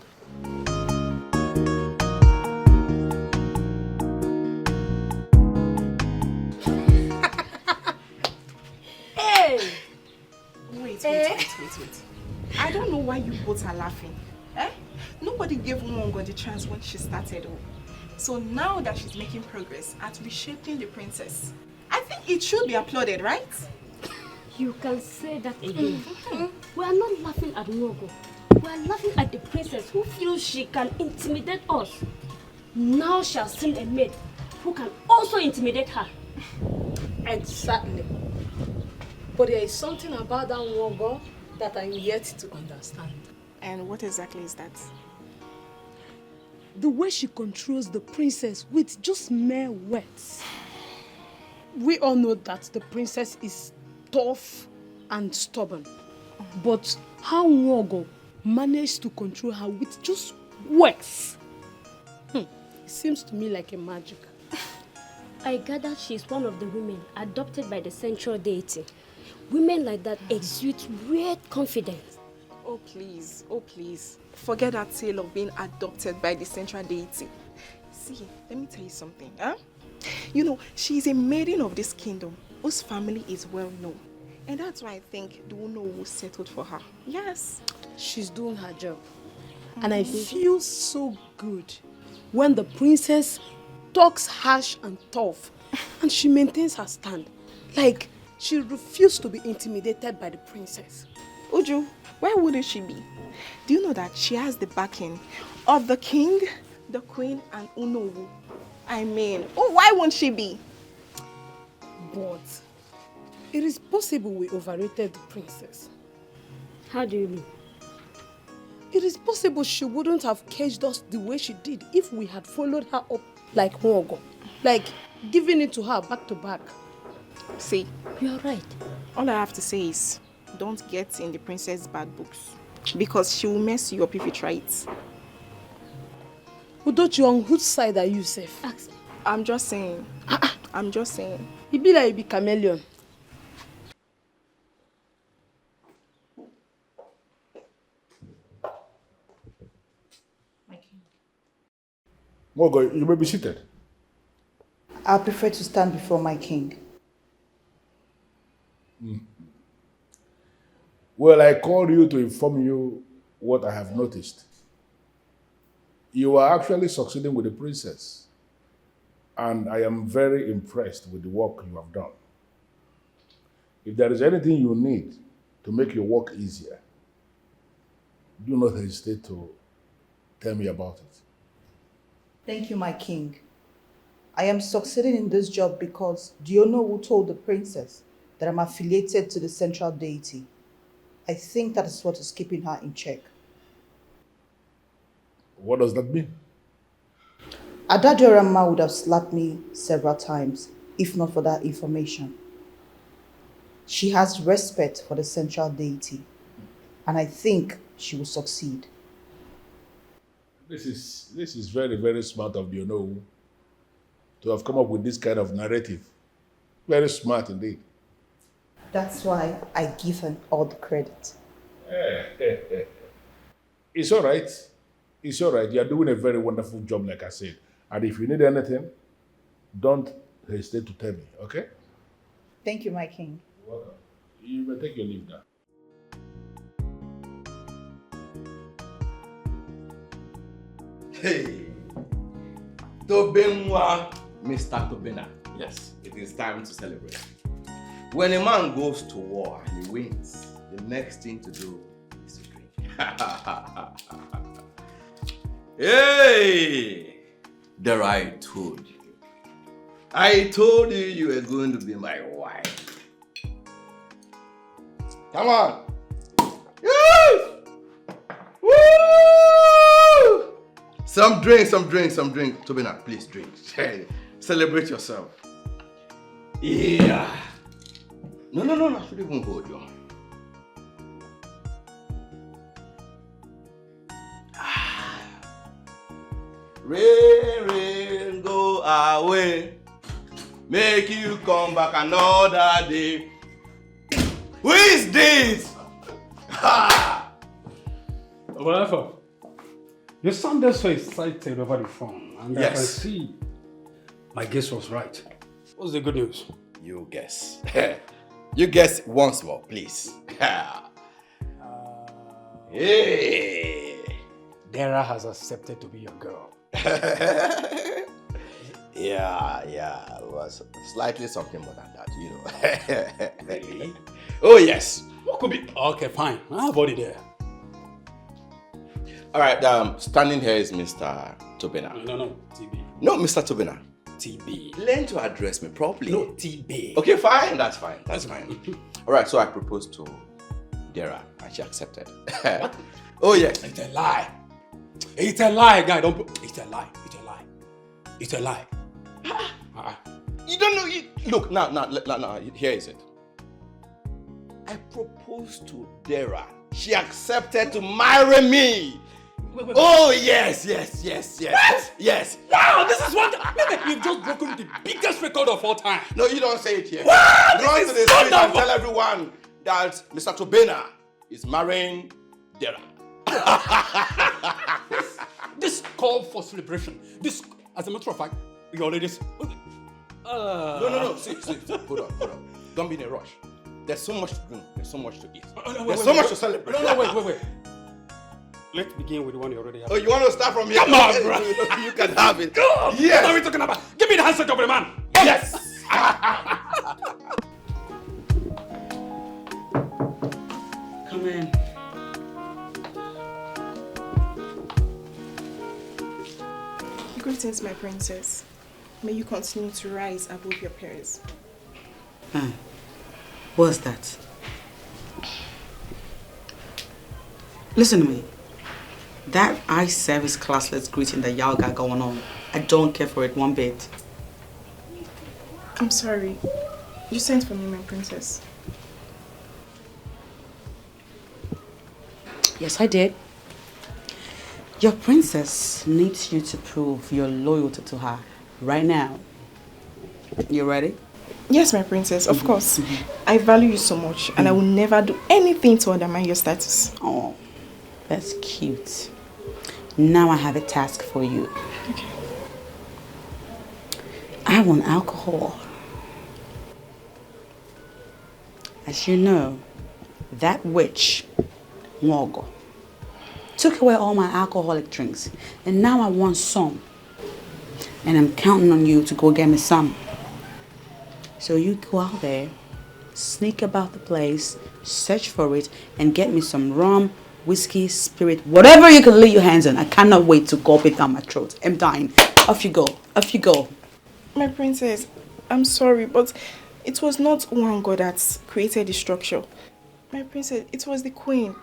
Hey! Wait. I don't know why you both are laughing. Eh? Nobody gave Mwongo the chance when she started. So now that she's making progress at reshaping the princess, I think it should be applauded, right? You can say that again. We are not laughing at Nwongo. We are laughing at the princess who feels she can intimidate us. Now she has seen a maid who can also intimidate her. Exactly. But there is something about that Nwongo that I'm yet to understand. And what exactly is that? The way she controls the princess with just mere words. We all know that the princess is tough and stubborn. But how Nwongo managed to control her with just words? It seems to me like a magic. I gather she is one of the women adopted by the central deity. Women like that exude weird confidence. Oh please. Forget that tale of being adopted by the central deity. See, let me tell you something. You know, she is a maiden of this kingdom whose family is well known. And that's why I think the Uno settled for her. Yes. She's doing her job. And I feel so good when the princess talks harsh and tough and she maintains her stand. Like, she refused to be intimidated by the princess. Uju, why wouldn't she be? Do you know that she has the backing of the king, the queen, and Unowu? I mean, why won't she be? But it is possible we overrated the princess. How do you mean? It is possible she wouldn't have caged us the way she did if we had followed her up like Nwongo. Like, giving it to her back to back. See, you're right. All I have to say is, don't get in the princess' bad books. Because she will mess you up if you try it. Udochi, on whose side are you safe? I'm just saying. I'm just saying. You be like you be chameleon. Nwongo, you may be seated. I prefer to stand before my king. Well, I called you to inform you what I have noticed. You are actually succeeding with the princess. And I am very impressed with the work you have done. If there is anything you need to make your work easier, do not hesitate to tell me about it. Thank you, my king. I am succeeding in this job because do you know who told the princess that I'm affiliated to the central deity? I think that is what is keeping her in check. What does that mean? Adadorama would have slapped me several times if not for that information. She has respect for the central deity, and I think she will succeed. This is very, very smart of you, know, to have come up with this kind of narrative. Very smart indeed. That's why I give her all the credit. It's all right. It's all right. You are doing a very wonderful job, like I said. And if you need anything, don't hesitate to tell me, okay? Thank you, my king. You're welcome. You may take your leave now. Hey, Tobenwa, Mr. Tobena. Yes, it is time to celebrate. When a man goes to war and he wins, the next thing to do is to drink. Hey, there I told you. I told you you were going to be my wife. Come on. Woo! Woo! Some drink. Tobena, please drink. Celebrate yourself. Yeah. No, I should even hold you. Rain, go away. Make you come back another day. Who is this? Ha! Whatever. You sounded so excited over the phone, and I can see my guess was right. What's the good news? You guess. You guess once more, please. Hey! Dara has accepted to be your girl. Yeah, it was slightly something more than that, you know. Really? Oh, yes. What could be? Okay, fine. How about it there? All right, standing here is Mr. Tobina. No, TB. No, Mr. Tobina. TB. Learn to address me properly. No, TB. Okay, fine. That's fine. All right, so I proposed to Dara and she accepted. What? Oh, yes. It's a lie. It's a lie, guy. It's a lie. It's a lie. It's a lie. You don't know. Look, now, here is it. I proposed to Dara. She accepted to marry me. Wait. Oh, yes. What? Yes. Wow, this is one. You've just broken the biggest record of all time. No, you don't say it here. What? Run to the street and tell everyone that Mr. Tobina is marrying Dara. This call for celebration. This, as a matter of fact, you already. No. See. Hold on. Don't be in a rush. There's so much to do. There's so much to eat. There's so much to celebrate. No, wait. Let's begin with the one you already have. Oh, you want to start from here? Come on, bro. You can have it. Come. Yes. What are we talking about? Give me the handshake of the man. Yes. Come in. Greetings, my princess. May you continue to rise above your peers. What's that? Listen to me. That eye service classless greeting that y'all got going on, I don't care for it one bit. I'm sorry. You sent for me, my princess. Yes, I did. Your princess needs you to prove your loyalty to her right now. You ready? Yes, my princess, of course. I value you so much and I will never do anything to undermine your status. Oh, that's cute. Now I have a task for you. Okay. I want alcohol. As you know, that witch, Nwogo, took away all my alcoholic drinks, and now I want some. And I'm counting on you to go get me some. So you go out there, sneak about the place, search for it, and get me some rum, whiskey, spirit, whatever you can lay your hands on. I cannot wait to gulp it down my throat. I'm dying. Off you go. Off you go. My princess, I'm sorry, but it was not one god that created the structure. My princess, it was the queen.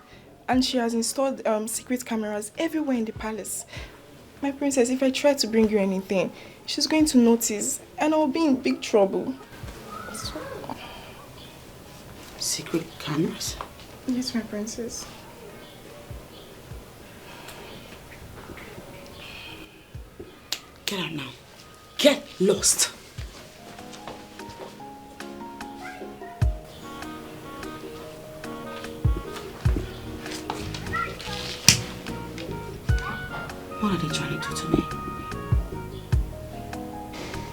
And she has installed secret cameras everywhere in the palace. My princess, if I try to bring you anything, she's going to notice and I'll be in big trouble. So... Secret cameras? Yes, my princess. Get out now. Get lost. What are they trying to do to me?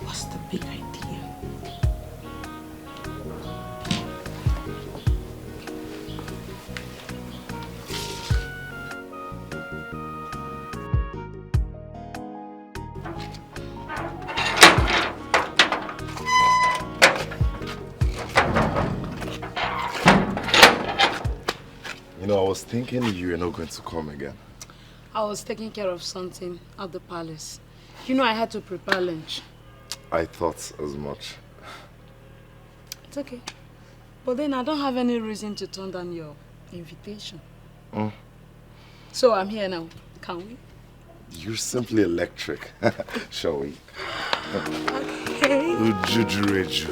What's the big idea? You know, I was thinking you were not going to come again. I was taking care of something at the palace. You know I had to prepare lunch. I thought as much. It's okay. But then I don't have any reason to turn down your invitation. So I'm here now. Can we? You're simply electric. Shall we? Okay. Ujujureju.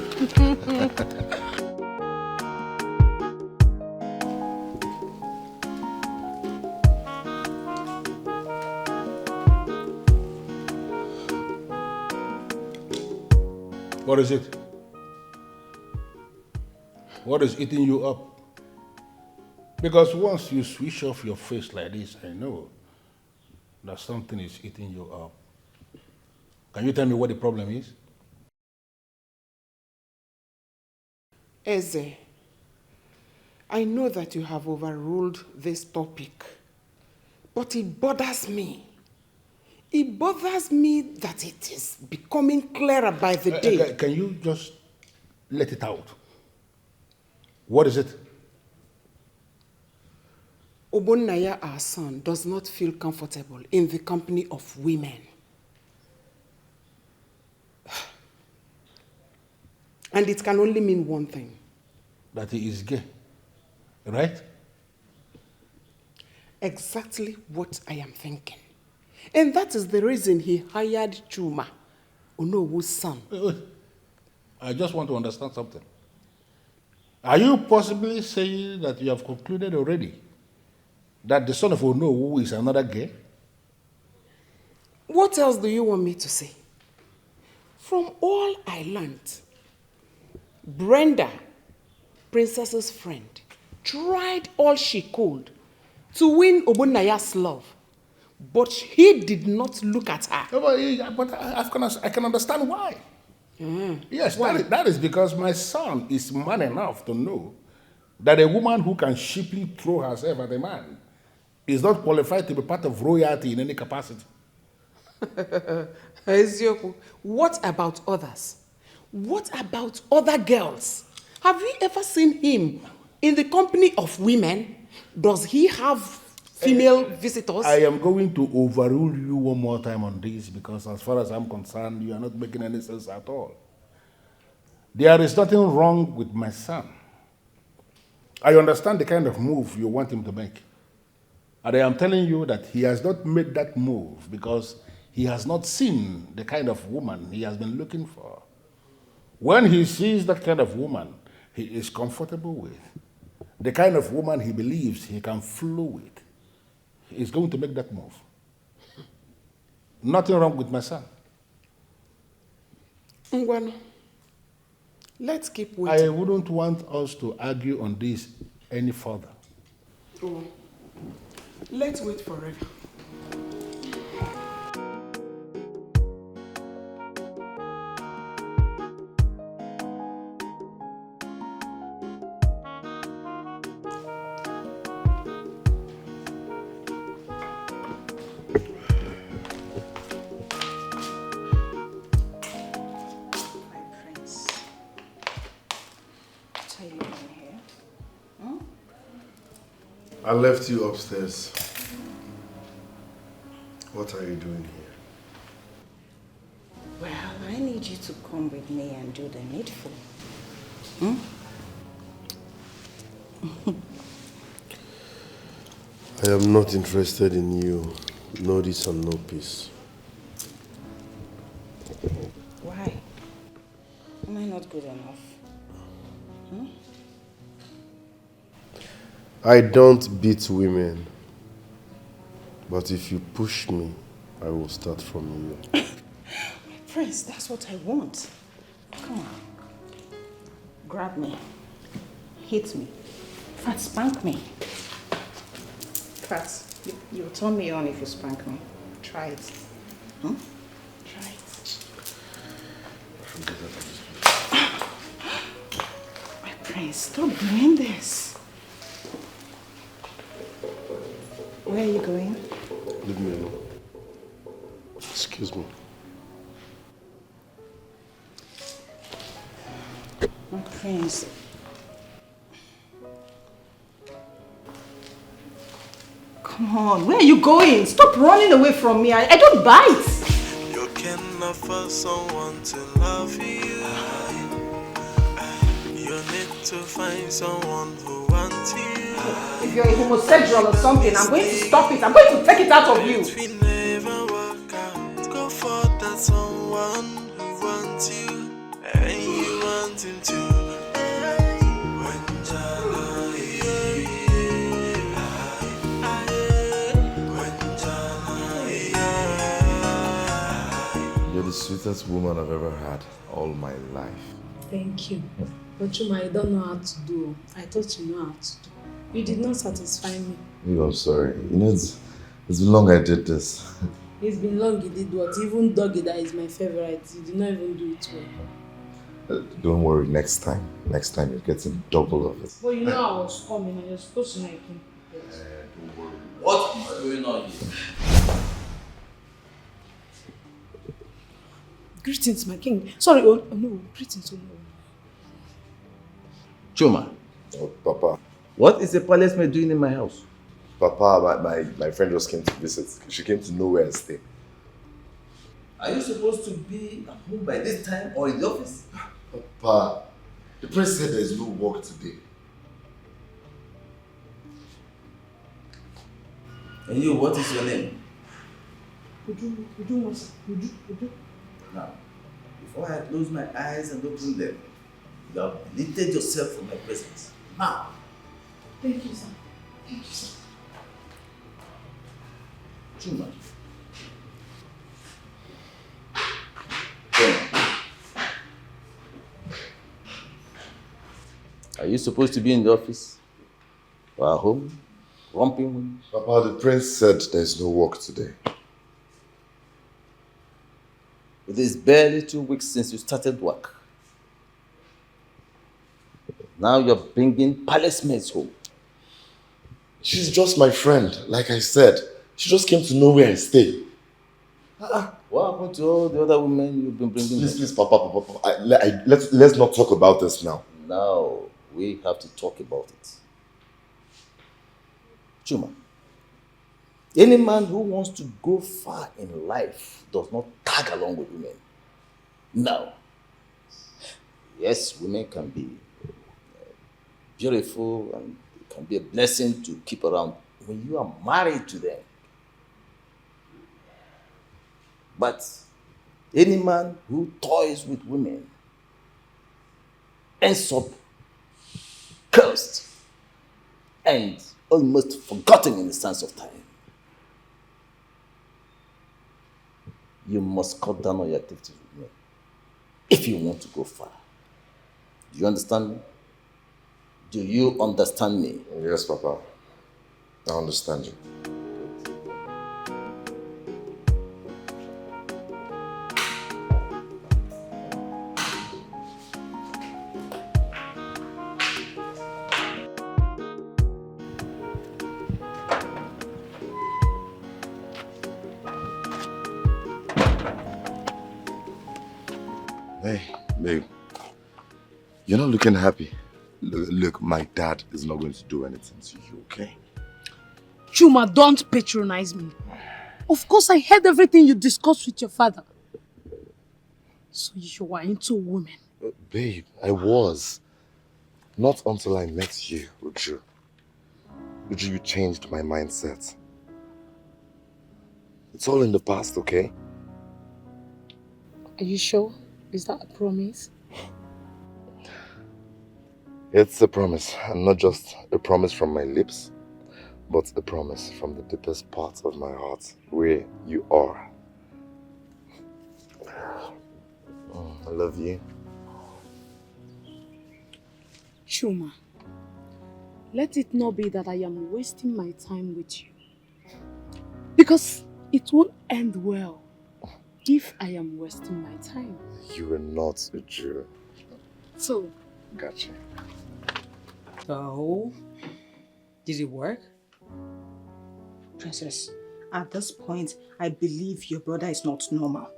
What is it? What is eating you up? Because once you switch off your face like this, I know that something is eating you up. Can you tell me what the problem is? Eze, I know that you have overruled this topic, but it bothers me. It bothers me that it is becoming clearer by the day. Can you just let it out? What is it? Obonnaya, our son, does not feel comfortable in the company of women. And it can only mean one thing. That he is gay, right? Exactly what I am thinking. And that is the reason he hired Chuma, Onowu's son. Wait. I just want to understand something. Are you possibly saying that you have concluded already that the son of Onowu is another gay? What else do you want me to say? From all I learned, Brenda, Princess's friend, tried all she could to win Obonnaya's love, but he did not look at her. No, but I can understand why. Yes, that is because my son is man enough to know that a woman who can cheaply throw herself at a man is not qualified to be part of royalty in any capacity. Ezioku, what about others? What about other girls? Have you ever seen him in the company of women? Does he have female visitors? I am going to overrule you one more time on this because as far as I'm concerned, you are not making any sense at all. There is nothing wrong with my son. I understand the kind of move you want him to make. And I am telling you that he has not made that move because he has not seen the kind of woman he has been looking for. When he sees that kind of woman he is comfortable with, the kind of woman he believes he can flow with, he is going to make that move. Nothing wrong with my son. Ngwano, let's keep waiting. I wouldn't want us to argue on this any further. Oh, let's wait forever. I left you upstairs. What are you doing here? Well, I need you to come with me and do the needful. I am not interested in you. No this and no peace. Why? Am I not good enough? I don't beat women. But if you push me, I will start from you. Prince, that's what I want. Come on. Grab me. Hit me. In fact, spank me. In fact, you'll turn me on if you spank me. Try it. Try it. My prince, stop doing this. Where are you going? Leave me alone. Excuse me. My prince. Come on, where are you going? Stop running away from me. I don't bite. You can offer someone to love you. You need to find someone who wants you. If you're a homosexual or something, I'm going to stop it. I'm going to take it out of you. If we never work out, go for that someone who wants you and you want him to. You're the sweetest woman I've ever had all my life. Thank you. But Chuma, I don't know how to do. I thought you know how to do. You did not satisfy me. Oh, I'm sorry. You know, it's been long I did this. It's been long you did what? Even doggy that is my favorite, you did not even do it well. Don't worry, next time. Next time you're getting double of it. But you know I was coming and you're supposed to know I came prepared. Don't worry. What is going on here? Greetings, my king. Sorry, oh no, greetings, oh no. Chuma. Oh, Papa. What is the palace maid doing in my house? Papa, my friend just came to visit. She came to know where I stay. Are you supposed to be at home by this time or in the office? Papa, the prince said there is no work today. And you, what is your name? Udu. Now, before I close my eyes and open them, you have deleted yourself from my presence. Now. Thank you, sir. Thank you, sir. Chuma. Are you supposed to be in the office? Or at home? Romping? Papa, the prince said there is no work today. It is barely 2 weeks since you started work. Now you're bringing palace maids home. She's just my friend, like I said. She just came to know where I stay. What happened to all the other women you've been bringing? Please, Papa. Let's not talk about this now. Now, we have to talk about it. Chuma, any man who wants to go far in life does not tag along with women. No. Yes, women can be beautiful and it can be a blessing to keep around when you are married to them. But any man who toys with women ends up cursed and almost forgotten in the sands of time. You must cut down on your activities with men if you want to go far. Do you understand me? Do you understand me? Yes, Papa. I understand you. Hey, babe. You're not looking happy. Look, my dad is not going to do anything to you, okay? Chuma, don't patronize me. Of course, I heard everything you discussed with your father. So you are into women. Babe, I was. Not until I met you, Uju. Uju, you changed my mindset. It's all in the past, okay? Are you sure? Is that a promise? It's a promise, and not just a promise from my lips, but a promise from the deepest part of my heart, where you are. I love you. Chuma, let it not be that I am wasting my time with you. Because it won't end well if I am wasting my time. You are not a Jew. So, gotcha. So, did it work? Princess, at this point, I believe your brother is not normal.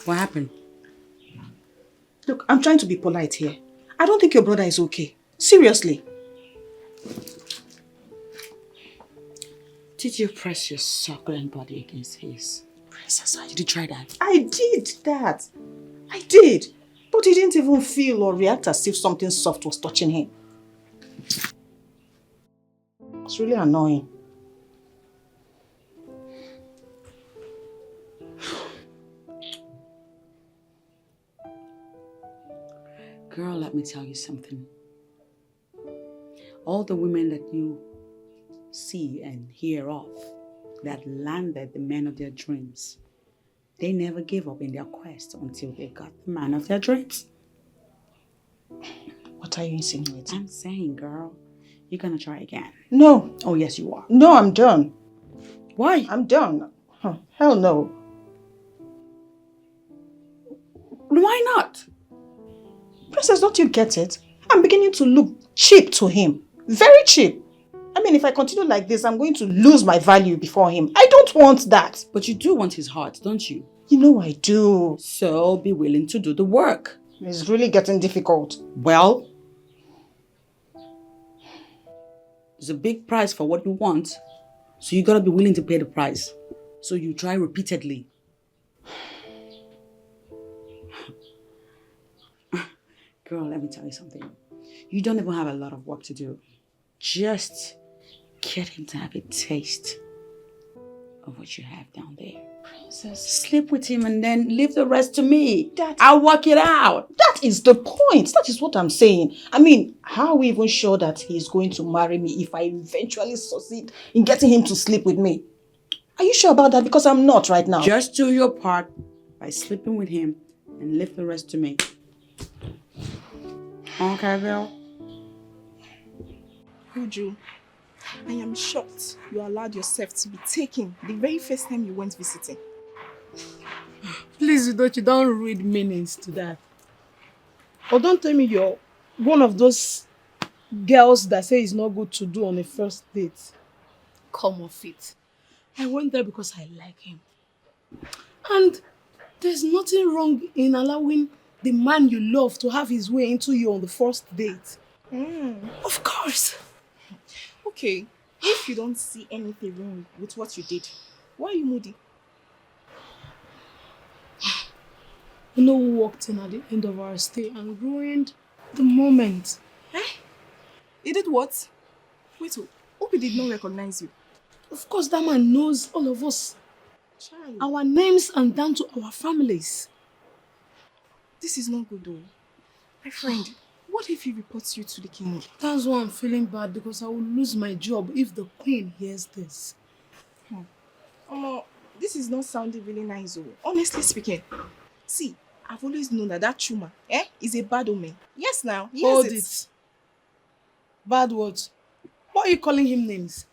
What happened? Look, I'm trying to be polite here. I don't think your brother is okay. Seriously. Did you press your succulent body against his? Princess, did you try that? I did that. I did. But he didn't even feel or react as if something soft was touching him. It's really annoying. Girl, let me tell you something. All the women that you see and hear of that landed the man of their dreams, they never gave up in their quest until they got the man of their dreams. What are you insinuating? I'm saying, girl, You're gonna try again. No. Oh, yes, you are. No, I'm done. Why? I'm done. Huh, hell no. Why not? Princess, don't you get it? I'm beginning to look cheap to him. Very cheap. I mean, if I continue like this, I'm going to lose my value before him. I don't want that. But you do want his heart, don't you? You know I do. So be willing to do the work. It's really getting difficult. Well, there's a big price for what you want. So you gotta be willing to pay the price. So you try repeatedly. Girl, let me tell you something. You don't even have a lot of work to do. Just get him to have a taste of what you have down there. Princess. Sleep with him and then leave the rest to me. I'll work it out. That is the point. That is what I'm saying. I mean, how are we even sure that he's going to marry me if I eventually succeed in getting him to sleep with me? Are you sure about that? Because I'm not right now. Just do your part by sleeping with him and leave the rest to me. Okay, girl? Uju, I am shocked you allowed yourself to be taken the very first time you went visiting. Please, you don't read meanings to that. Or don't tell me you're one of those girls that say it's not good to do on a first date. Come off it. I went there because I like him. And there's nothing wrong in allowing the man you love to have his way into you on the first date. Of course. Okay, if you don't see anything wrong with what you did, why are you moody? You know who walked in at the end of our stay and ruined the moment? He did what? Wait, hope he did not recognize you. Of course, that man knows all of us. Child. Our names and down to our families. This is not good though. My friend, what if he reports you to the king? That's why I'm feeling bad, because I will lose my job if the queen hears this. This is not sounding really nice though. Honestly speaking. See, I've always known that Chuma is a bad omen. Yes now, he Hold has it. Bad words. Why are you calling him names?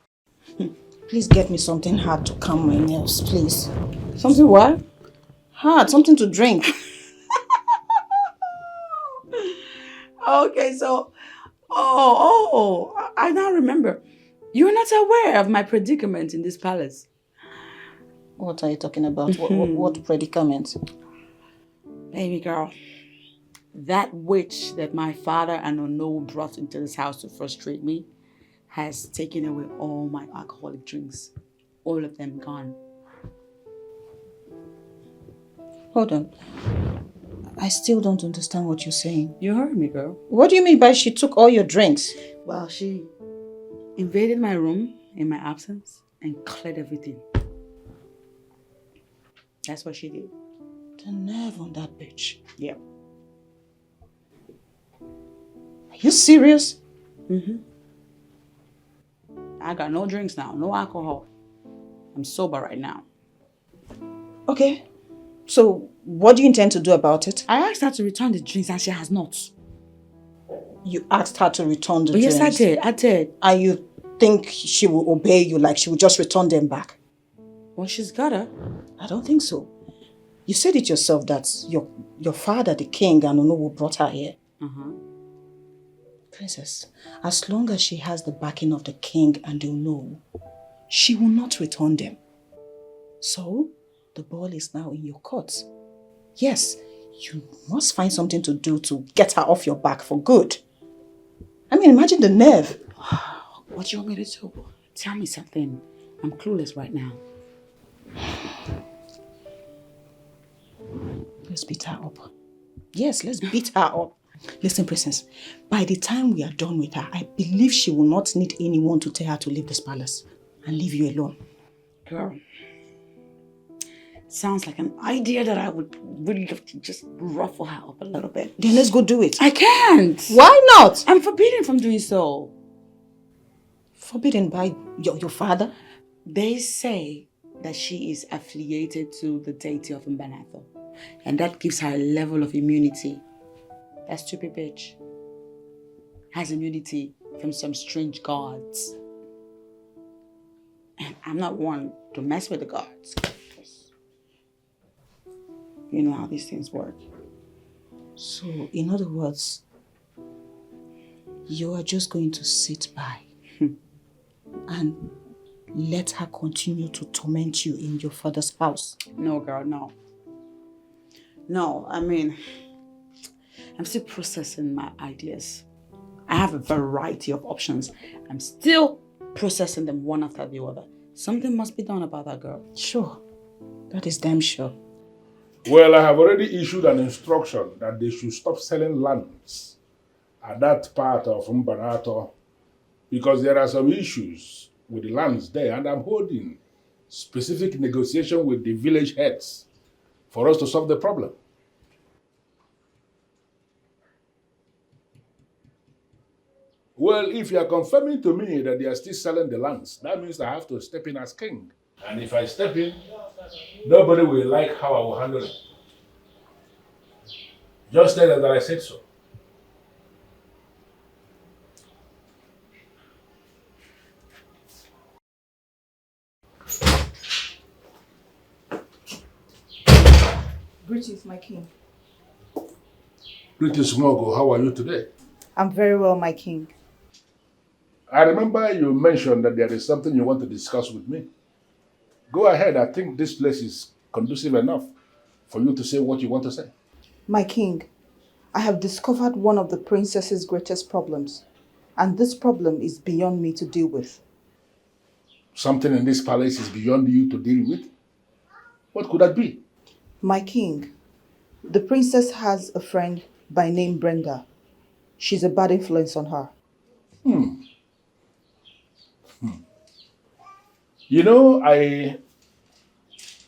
Please get me something hard to calm my nerves, please. Something what? Hard, something to drink. Okay, so, I now remember. You're not aware of my predicament in this palace. What are you talking about? What predicament? Baby girl, that witch that my father and Ono brought into this house to frustrate me has taken away all my alcoholic drinks. All of them gone. Hold on. I still don't understand what you're saying. You heard me, girl. What do you mean by she took all your drinks? Well, she invaded my room in my absence and cleared everything. That's what she did. The nerve on that bitch. Yep. Are you serious? Mm-hmm. I got no drinks now, no alcohol. I'm sober right now. Okay. So, what do you intend to do about it? I asked her to return the drinks and she has not. You asked her to return the drinks? Yes, I did. And you think she will obey you, like she will just return them back? Well, she's gotta. I don't think so. You said it yourself that your father, the king, and Onowu brought her here. Uh-huh. Princess, as long as she has the backing of the king and the Onowu, she will not return them. So, the ball is now in your court. Yes, you must find something to do to get her off your back for good. I mean, imagine the nerve. What do you want me to do? Tell me something. I'm clueless right now. Let's beat her up. Yes, let's beat her up. Listen, Princess, by the time we are done with her, I believe she will not need anyone to tell her to leave this palace and leave you alone. Girl, sounds like an idea that I would really love to just ruffle her up a little bit. Then let's go do it. I can't. Why not? I'm forbidden from doing so. Forbidden by your father? They say that she is affiliated to the deity of Mbanatho. And that gives her a level of immunity. That stupid bitch has immunity from some strange gods. And I'm not one to mess with the gods. You know how these things work. So, in other words, you are just going to sit by and let her continue to torment you in your father's house? No, girl, no. No, I mean, I'm still processing my ideas. I have a variety of options. I'm still processing them one after the other. Something must be done about that girl. Sure. That is damn sure. Well, I have already issued an instruction that they should stop selling lands at that part of Mbanato because there are some issues with the lands there, and I'm holding specific negotiation with the village heads for us to solve the problem. Well, if you are confirming to me that they are still selling the lands, that means I have to step in as king. And if I step in, nobody will like how I will handle it. Just tell them that I said so. Greetings, my king. Greetings, Mogo. How are you today? I'm very well, my king. I remember you mentioned that there is something you want to discuss with me. Go ahead. I think this place is conducive enough for you to say what you want to say. My king, I have discovered one of the princess's greatest problems, and this problem is beyond me to deal with. Something in this palace is beyond you to deal with? What could that be? My king, the princess has a friend by name Brenda. She's a bad influence on her. You know, I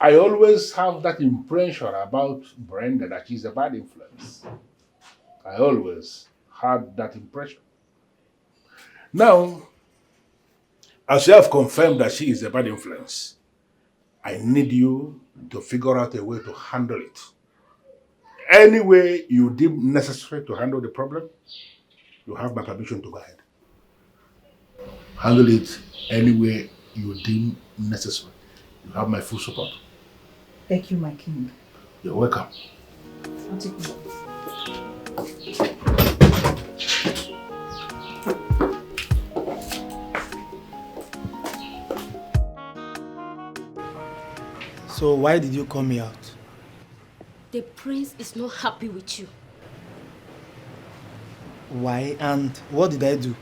always have that impression about Brenda that she's a bad influence. I always had that impression. Now, as you have confirmed that she is a bad influence, I need you to figure out a way to handle it. Any way you deem necessary to handle the problem, you have my permission to go ahead. Handle it any way you deem necessary. You have my full support. Thank you, my king. You're welcome. I'll take it. So why did you call me out? The prince is not happy with you. Why and what did I do?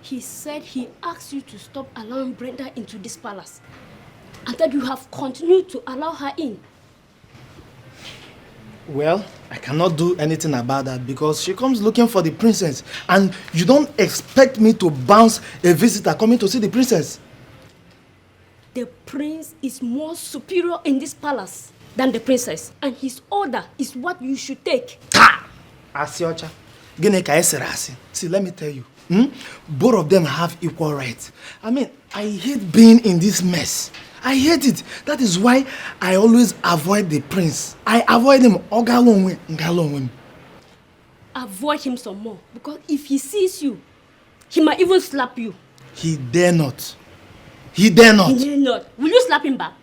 He said he asked you to stop allowing Brenda into this palace and that you have continued to allow her in. Well, I cannot do anything about that because she comes looking for the princess and you don't expect me to bounce a visitor coming to see the princess. The prince is more superior in this palace than the princess, and his order is what you should take. Asiocha, see, let me tell you, both of them have equal rights. I mean, I hate being in this mess. I hate it. That is why I always avoid the prince. I avoid him. Avoid him some more, because if he sees you, he might even slap you. He dare not. He dare not. He dare not. Will you slap him back?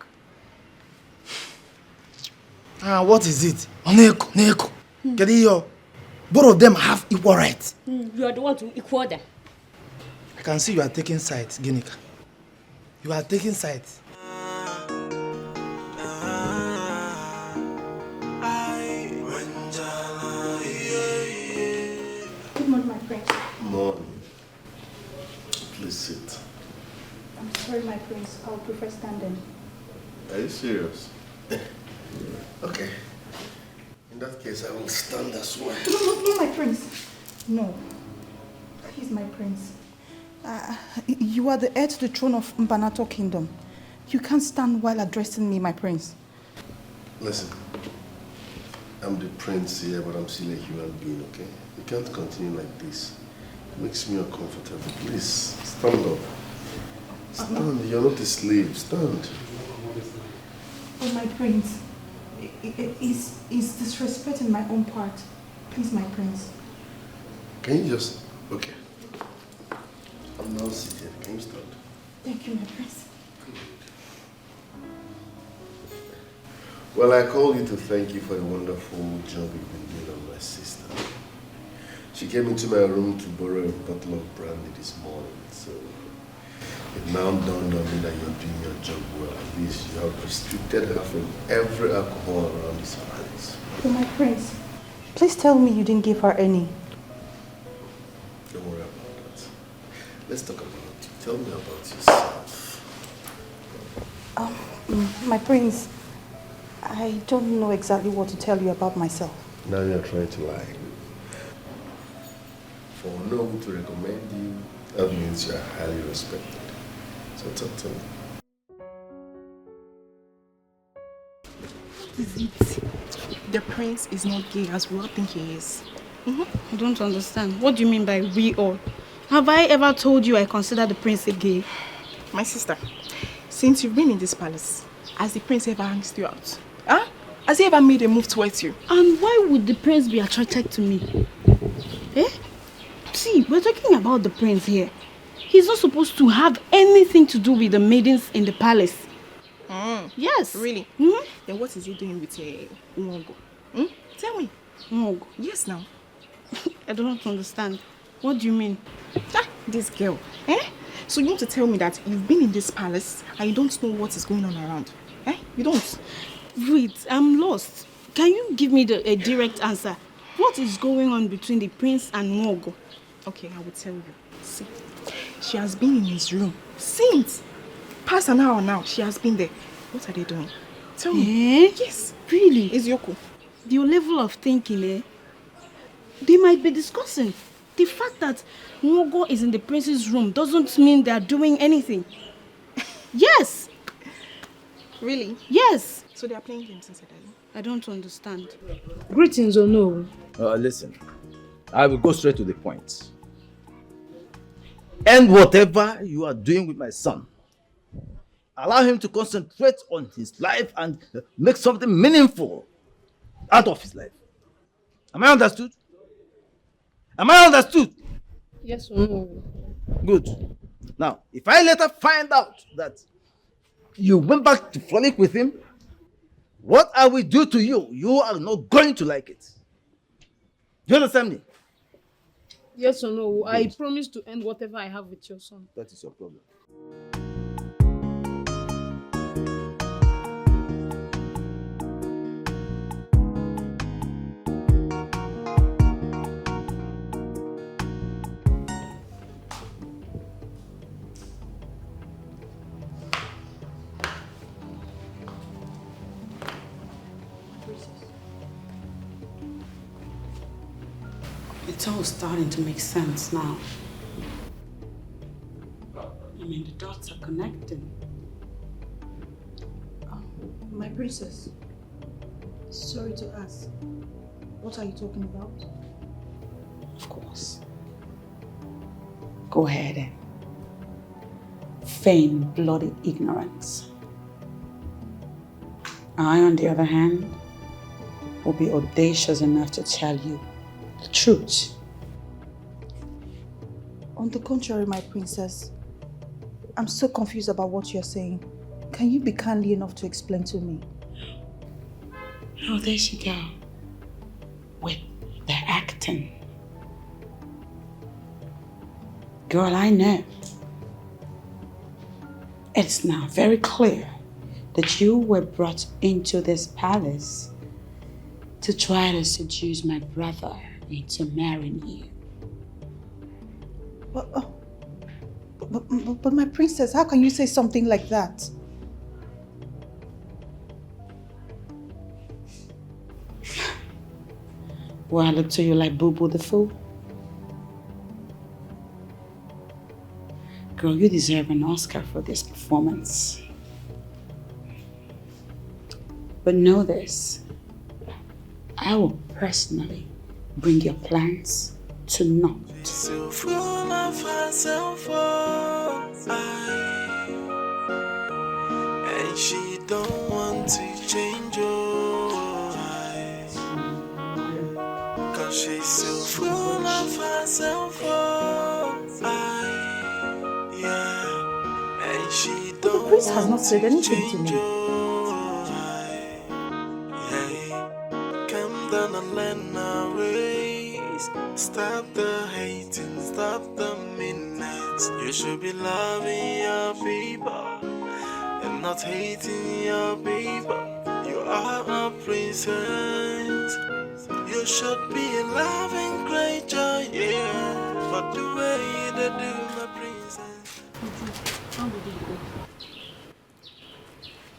What is it? Neko. Both of them have equal rights. You are the one to equal them. I can see you are taking sides, Ginika. You are taking sides. Good morning, my prince. Morning. Please sit. I'm sorry, my prince. I would prefer standing. Are you serious? Okay. In that case, I will stand as well. No, my prince. No. He's my prince. You are the heir to the throne of Mbanato Kingdom. You can't stand while addressing me, my prince. Listen, I'm the prince here, but I'm still a human being, okay? You can't continue like this. It makes me uncomfortable. Please, stand up. Stand. You're not a slave. Stand. Oh, my prince. It's disrespecting my own part. Please, my prince. Can you just... Okay. Thank you, my prince. Well, I called you to thank you for the wonderful job you've been doing on my sister. She came into my room to borrow a bottle of brandy this morning, so it now dawned on me that you're doing your job well. At least you have restricted her from every alcohol around this palace. Oh, my prince, please tell me you didn't give her any. Don't worry about that. Let's talk about you. Tell me about yourself. My prince, I don't know exactly what to tell you about myself. Now you're trying to lie. For no one to recommend you, that means you are highly respected. So talk to me. What is it? The prince is not gay as we all think he is. I don't understand. What do you mean by we all? Have I ever told you I consider the prince a gay? My sister, since you've been in this palace, has the prince ever asked you out? Huh? Has he ever made a move towards you? And why would the prince be attracted to me? Eh? See, we're talking about the prince here. He's not supposed to have anything to do with the maidens in the palace. Yes. Really? Then what is he doing with Nwogo? Tell me. Nwogo? Yes, now. I don't understand. What do you mean? This girl. So you want to tell me that you've been in this palace and you don't know what is going on around? You don't? Wait, I'm lost. Can you give me a direct answer? What is going on between the prince and Nwogo? Okay, I will tell you. See, she has been in his room since past an hour now. She has been there. What are they doing? Tell me. Yes. Really? Eziokwu. Your level of thinking, they might be discussing. The fact that Nwogo is in the prince's room doesn't mean they are doing anything. Yes. Really? Yes. So they are playing games inside, I don't understand. Greetings or no? Listen, I will go straight to the point. End whatever you are doing with my son. Allow him to concentrate on his life and make something meaningful out of his life. Am I understood? Am I understood? Yes or no? Good. Now, if I later find out that you went back to frolic with him, what I will do to you, you are not going to like it. Do you understand me? Yes or no? I promise to end whatever I have with your son. That is your problem. It's all starting to make sense now. I mean, the dots are connecting. My princess, sorry to ask, what are you talking about? Of course. Go ahead and feign bloody ignorance. I, on the other hand, will be audacious enough to tell you the truth. On the contrary, my princess, I'm so confused about what you're saying. Can you be kindly enough to explain to me? Oh, there she go. With the acting. Girl, I know. It's now very clear that you were brought into this palace to try to seduce my brother into marrying you. But my princess, how can you say something like that? Well, I look to you like Boo Boo the Fool. Girl, you deserve an Oscar for this performance. But know this, I will personally bring your plans to naught. So full of herself, and she don't want to change your eyes, 'cause she's so full of herself, yeah, and prince has not said anything to me. Come down and learn our ways. Stop the hating, stop the meanness. You should be loving your people and not hating your people. You are a princess. You should be loving great joy, yeah. But the way they do, my princess. How did it go?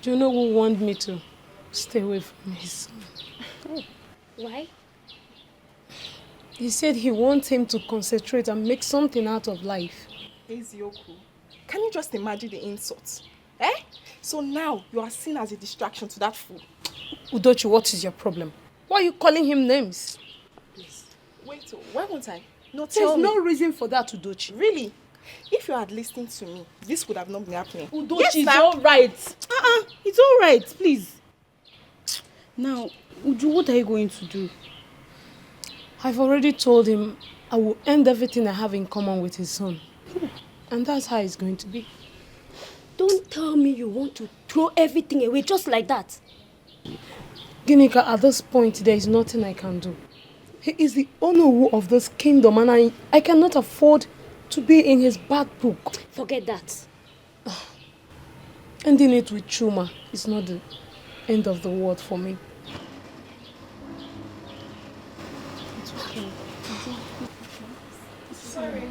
Do you know who warned me to stay away from his son? Why? He said he wants him to concentrate and make something out of life. Ezioku, can you just imagine the insults? Eh? So now you are seen as a distraction to that fool. Udochi, what is your problem? Why are you calling him names? Please. Wait, why won't I? No, There's tell me. no reason for that, Udochi. Really? If you had listened to me, this would have not been happening. Udochi, Yes, it's ma'am. all right. It's all right, please. Now, Uju, what are you going to do? I've already told him I will end everything I have in common with his son. And that's how it's going to be. Don't tell me you want to throw everything away just like that. Ginika, at this point, there is nothing I can do. He is the owner of this kingdom and I cannot afford to be in his bad book. Forget that. Ending it with Chuma is not the end of the world for me. It's okay. Sorry.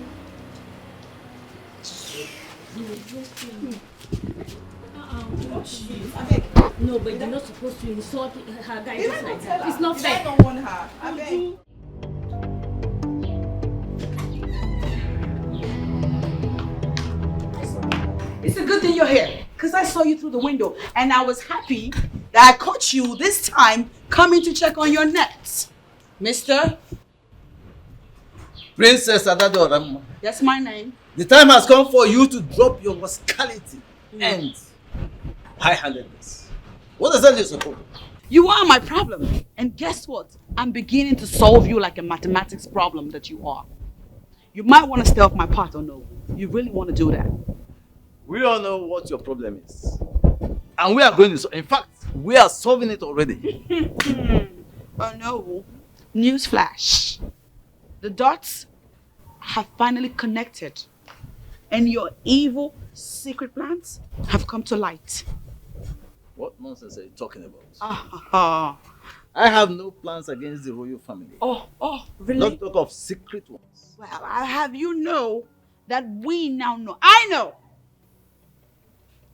No, but you're not supposed to insult her guy just like that. It's not fair. I don't want her. I beg. It's a good thing you're here, because I saw you through the window, and I was happy that I caught you this time coming to check on your nets. Mister? Princess Adadora, That's my name. the time has come for you to drop your rascality and high-handedness. What is that you're supposed to do? You are my problem. And guess what? I'm beginning to solve you like a mathematics problem that you are. You might want to stay off my part or no. You really want to do that. We all know what your problem is. And we are going to, in fact, we are solving it already. Oh no. Newsflash. The dots have finally connected. And your evil secret plans have come to light. What nonsense are you talking about? Ah. I have no plans against the royal family. Oh, really? Not talk of secret ones. Well, I'll have you know that we now know. I know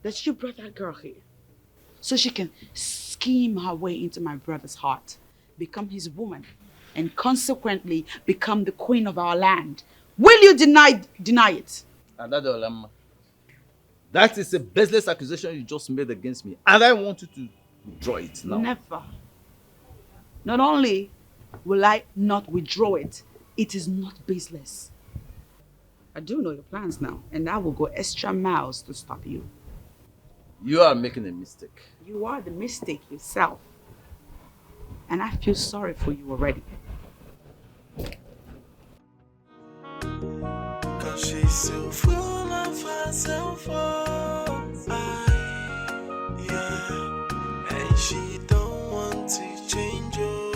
that you brought that girl here so she can scheme her way into my brother's heart, become his woman, and consequently become the queen of our land. Will you deny it? Adadolama, that is a baseless accusation you just made against me, and I want you to withdraw it now. Never. Not only will I not withdraw it, it is not baseless. I do know your plans now, and I will go extra miles to stop you. You are making a mistake. You are the mistake yourself. And I feel sorry for you already. Cause she's so full of herself, yeah. And she don't want to change, yeah.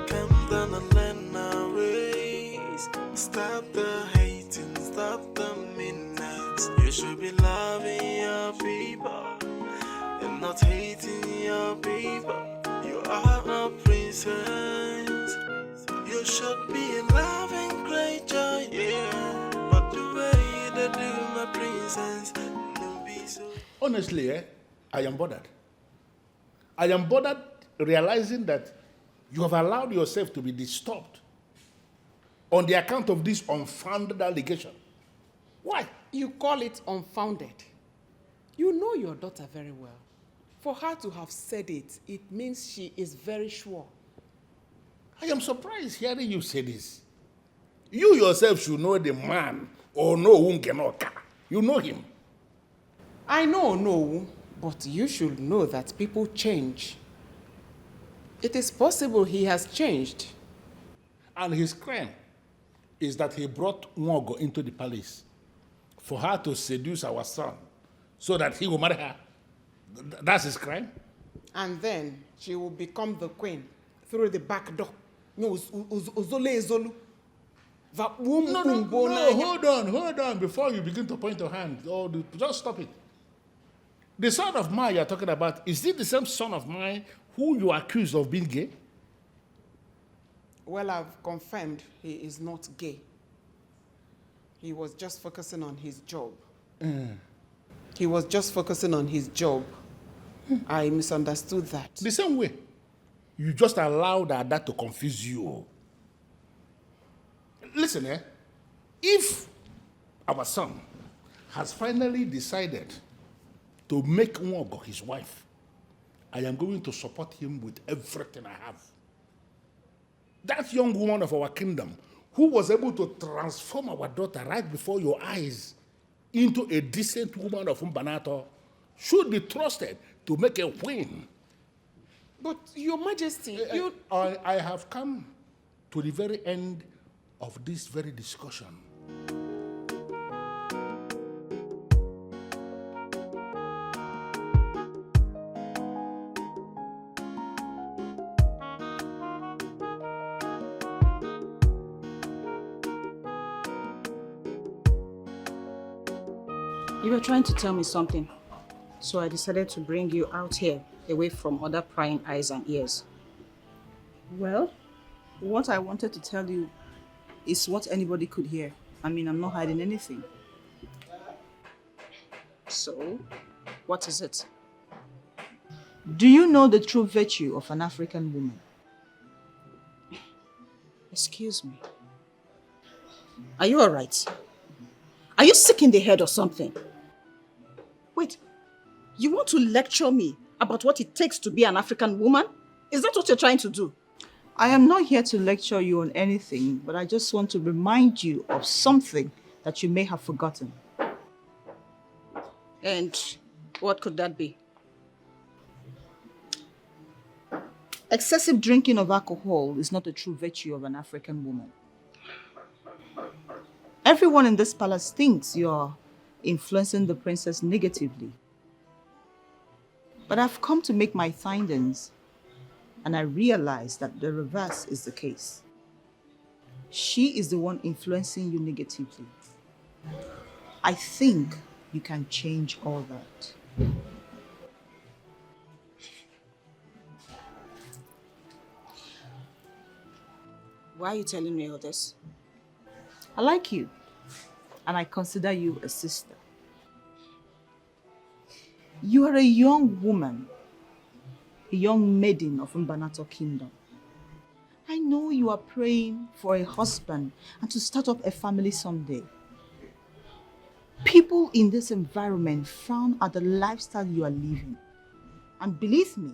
Come down and learn our ways. Stop the hating, stop the meanness. You should be loving your people and not hating your people. You are a princess. You should be loving great joy, yeah. But the way they do, my princess, no be so. Honestly, I am bothered. I am bothered realizing that you have allowed yourself to be disturbed on the account of this unfounded allegation. Why? You call it unfounded. You know your daughter very well. For her to have said it, it means she is very sure. I am surprised hearing you say this. You yourself should know the man or know Wunke. You know him. I know, but you should know that people change. It is possible he has changed. And his crime is that he brought Nwogo into the palace for her to seduce our son so that he will marry her. That's his crime? And then she will become the queen through the back door. No, Uzole Ezolu. No, hold on, before you begin to point your hand. Just stop it. The son of mine you're talking about, is it the same son of mine who you accuse of being gay? Well, I've confirmed he is not gay. He was just focusing on his job. He was just focusing on his job. I misunderstood that. The same way. You just allowed that to confuse you. Listen, if our son has finally decided to make Nwogo his wife, I am going to support him with everything I have. That young woman of our kingdom who was able to transform our daughter right before your eyes into a decent woman of Mbanato should be trusted to make a queen. But, Your Majesty, I have come to the very end of this very discussion. You were trying to tell me something, so I decided to bring you out here, away from other prying eyes and ears. Well, what I wanted to tell you is what anybody could hear. I mean, I'm not hiding anything. So, what is it? Do you know the true virtue of an African woman? Excuse me. Are you all right? Are you sick in the head or something? Wait, you want to lecture me about what it takes to be an African woman? Is that what you're trying to do? I am not here to lecture you on anything, but I just want to remind you of something that you may have forgotten. And what could that be? Excessive drinking of alcohol is not the true virtue of an African woman. Everyone in this palace thinks you're influencing the princess negatively. But I've come to make my findings, and I realize that the reverse is the case. She is the one influencing you negatively. I think you can change all that. Why are you telling me all this? I like you, and I consider you a sister. You are a young woman, a young maiden of Mbanato Kingdom. I know you are praying for a husband and to start up a family someday. People in this environment frown at the lifestyle you are living. And believe me,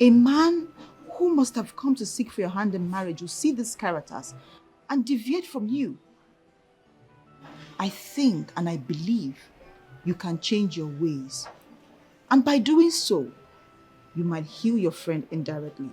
a man who must have come to seek for your hand in marriage will see these characters and deviate from you. I think and I believe you can change your ways. And by doing so, you might heal your friend indirectly.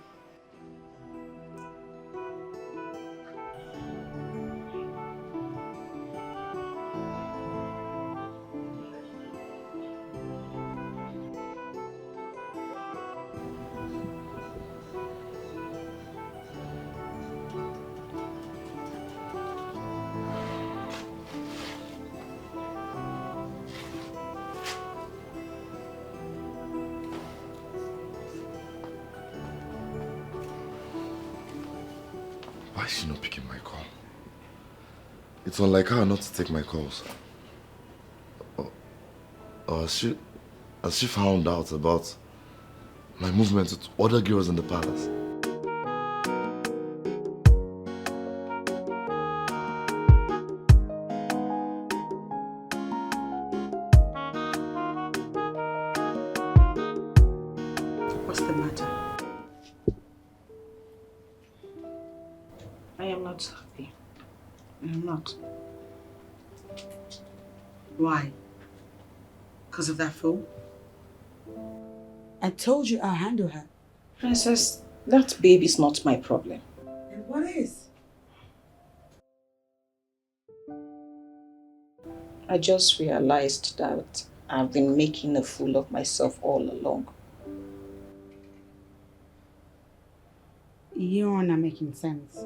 Why is she not picking my call? It's unlike her not to take my calls. Or has she found out about my movement with other girls in the palace? What's the matter? I am not happy. I am not. Why? Because of that fool? I told you I'll handle her. Princess, that babe is not my problem. And what is? I just realized that I've been making a fool of myself all along. You're not making sense.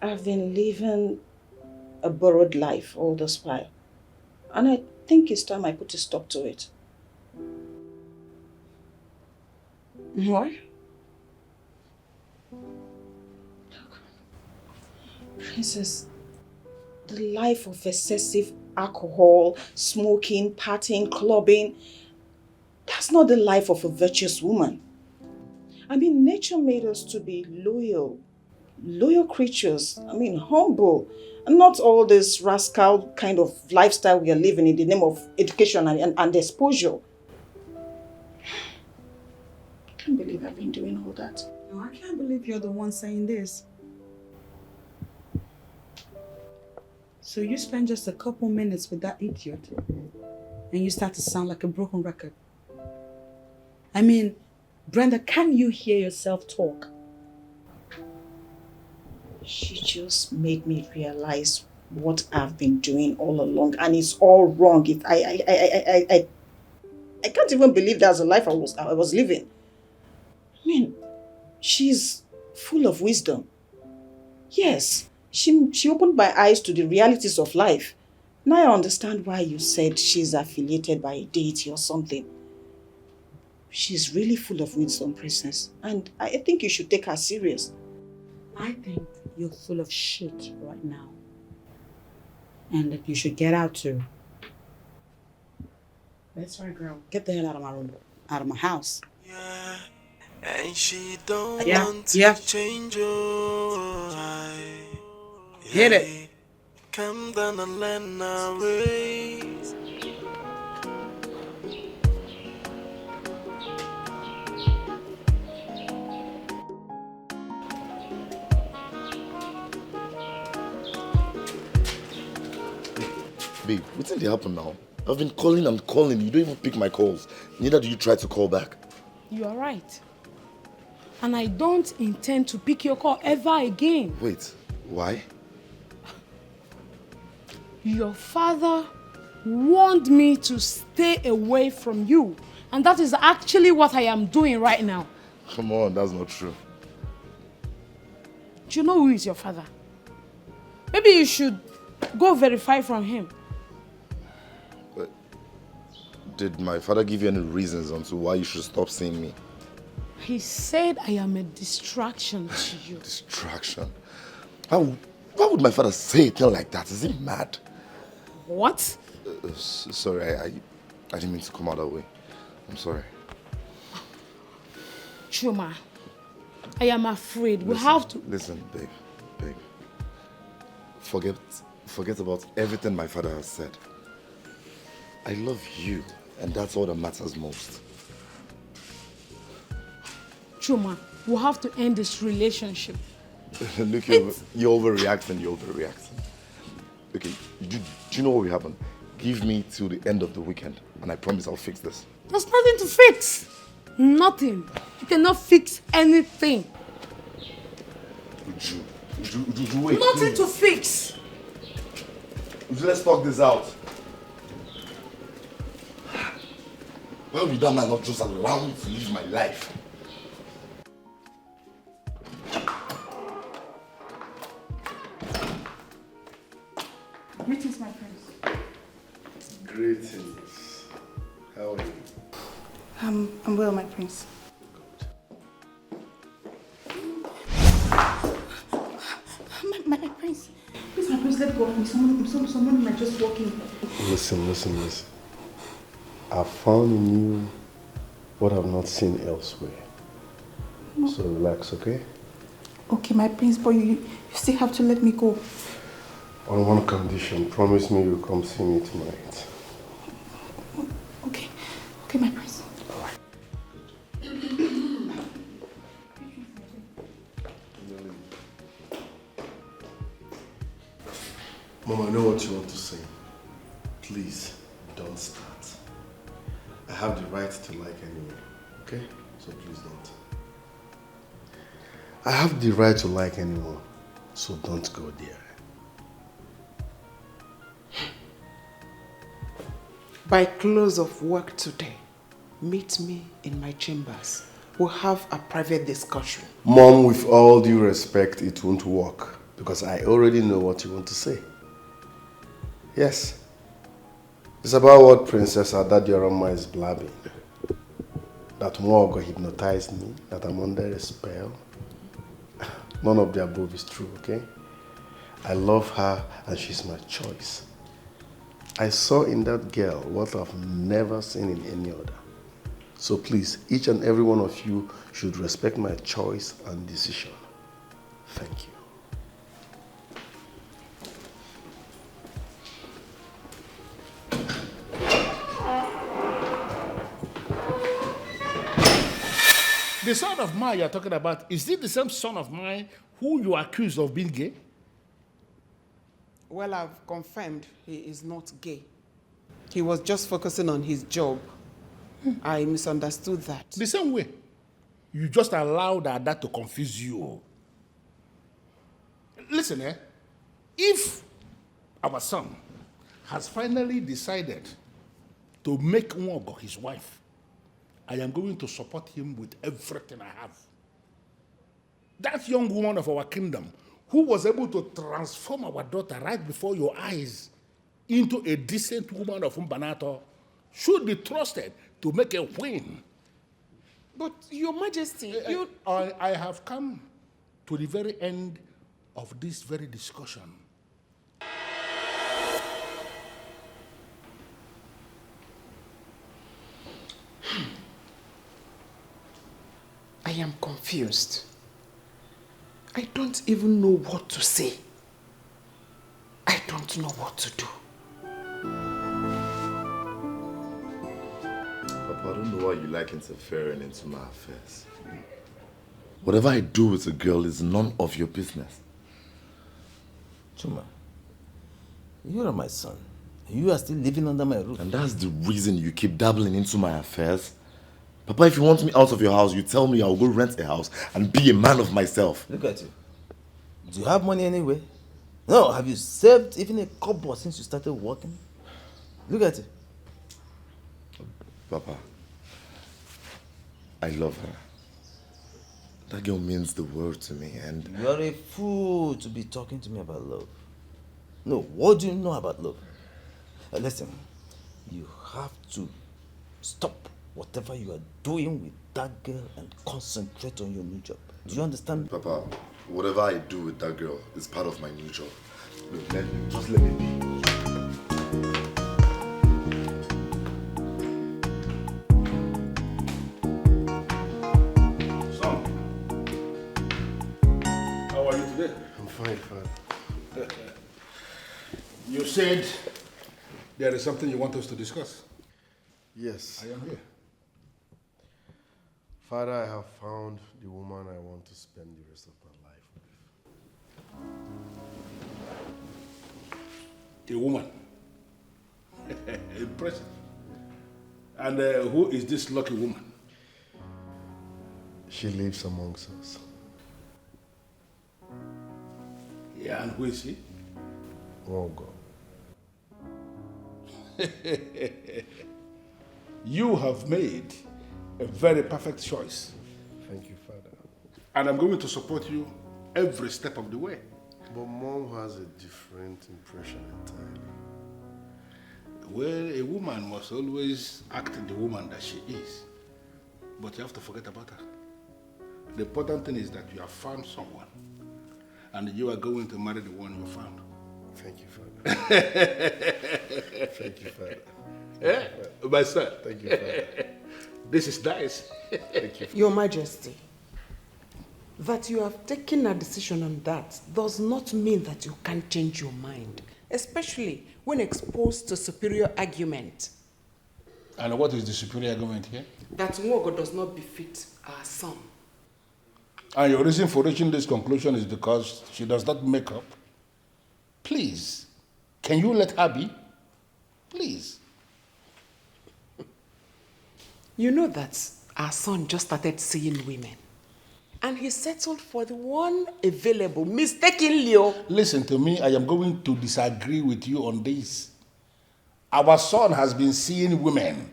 I've been living a borrowed life all this while. And I think it's time I put a stop to it. What? Princess, the life of excessive alcohol, smoking, partying, clubbing, that's not the life of a virtuous woman. I mean, nature made us to be loyal creatures. I mean, humble. And not all this rascal kind of lifestyle we are living in the name of education and exposure. I can't believe I've been doing all that. No, I can't believe you're the one saying this. So you spend just a couple minutes with that idiot and you start to sound like a broken record. I mean, Brenda, can you hear yourself talk? She just made me realize what I've been doing all along, and it's all wrong. I can't even believe that's the life I was living. I mean, she's full of wisdom. Yes, she opened my eyes to the realities of life. Now I understand why you said she's affiliated by a deity or something. She's really full of wisdom, Princess, and I think you should take her serious. I think you're full of shit right now. And that you should get out too. That's right, girl. Get the hell out of my room. Out of my house. Yeah, and she don't Yeah, want to yeah. change your Hit it. Come down and learn our ways. Babe, what's in the happen now? I've been calling and calling. You don't even pick my calls. Neither do you try to call back. You are right. And I don't intend to pick your call ever again. Wait, why? Your father warned me to stay away from you. And that is actually what I am doing right now. Come on, that's not true. Do you know who is your father? Maybe you should go verify from him. Did my father give you any reasons on to why you should stop seeing me? He said I am a distraction to you. Distraction? Why would my father say a thing like that? Is he mad? What? Sorry, I didn't mean to come out that way. I'm sorry. Chuma, I am afraid we have to... Listen, babe. Forget about everything my father has said. I love you, and that's all that matters most. Chuma, we have to end this relationship. Look, you're overreacting. Okay, do you know what will happen? Give me till the end of the weekend, and I promise I'll fix this. There's nothing to fix. Nothing. You cannot fix anything. Uju, wait. Nothing to fix. Uju, let's talk this out. Why would that man not just allow me to live my life? Greetings, my friends. Greetings. How are you? I'm well, my prince. My prince. Please, my prince, let go of me. Someone might just walk in. Listen. I found in you what I've not seen elsewhere. No. So relax, okay? Okay, my prince, but you still have to let me go. On one condition, promise me you'll come see me tonight. Okay, my prince. Mom, I know what you want to say. Please, don't start. I have the right to like anyone, okay? So please don't. I have the right to like anyone, so don't go there. By close of work today, meet me in my chambers. We'll have a private discussion. Mom, with all due respect, it won't work because I already know what you want to say. Yes. It's about what Princess Adadiorama is blabbing. That Mwogo hypnotized me, that I'm under a spell. None of the above is true, okay? I love her and she's my choice. I saw in that girl what I've never seen in any other. So please, each and every one of you should respect my choice and decision. Thank you. The son of mine you're talking about, is it the same son of mine who you accuse of being gay? Well, I've confirmed he is not gay. He was just focusing on his job. I misunderstood that. The same way. You just allowed that to confuse you. Listen, if our son has finally decided to make Nwogo his wife, I am going to support him with everything I have. That young woman of our kingdom who was able to transform our daughter right before your eyes into a decent woman of Mbanato should be trusted to make a queen. But, Your Majesty, I have come to the very end of this very discussion. I am confused. I don't even know what to say. I don't know what to do. Papa, I don't know why you like interfering into my affairs. Whatever I do with a girl is none of your business. Chuma, you are my son. You are still living under my roof. And that's the reason you keep dabbling into my affairs? Papa, if you want me out of your house, you tell me I'll go rent a house and be a man of myself. Look at you. Do you have money anyway? No, have you saved even a kobo since you started working? Look at it. Papa, I love her. That girl means the world to me and... You are a fool to be talking to me about love. No, what do you know about love? Listen, you have to stop whatever you are doing with that girl and concentrate on your new job. Do you understand? Papa, whatever I do with that girl is part of my new job. Look, just let me be. Son, how are you today? I'm fine, Father. You said there is something you want us to discuss. Yes. I am here. Father, I have found the woman I want to spend the rest of my life with. A woman. Impressive. And who is this lucky woman? She lives amongst us. Yeah, and who is she? Nwogo. You have made a very perfect choice. Thank you, Father. And I'm going to support you every step of the way. But Mom has a different impression entirely. Well, a woman must always act the woman that she is. But you have to forget about her. The important thing is that you have found someone. And you are going to marry the one you found. Thank you, Father. Thank you, Father. Yeah, my son. Thank you, Father. This is nice. Thank you. Your Majesty, that you have taken a decision on that does not mean that you can't change your mind, especially when exposed to superior argument. And what is the superior argument here? That Nwogo does not befit our son. And your reason for reaching this conclusion is because she does not make up? Please, can you let her be? Please. You know that our son just started seeing women. And he settled for the one available, mistakenly. Listen to me, I am going to disagree with you on this. Our son has been seeing women.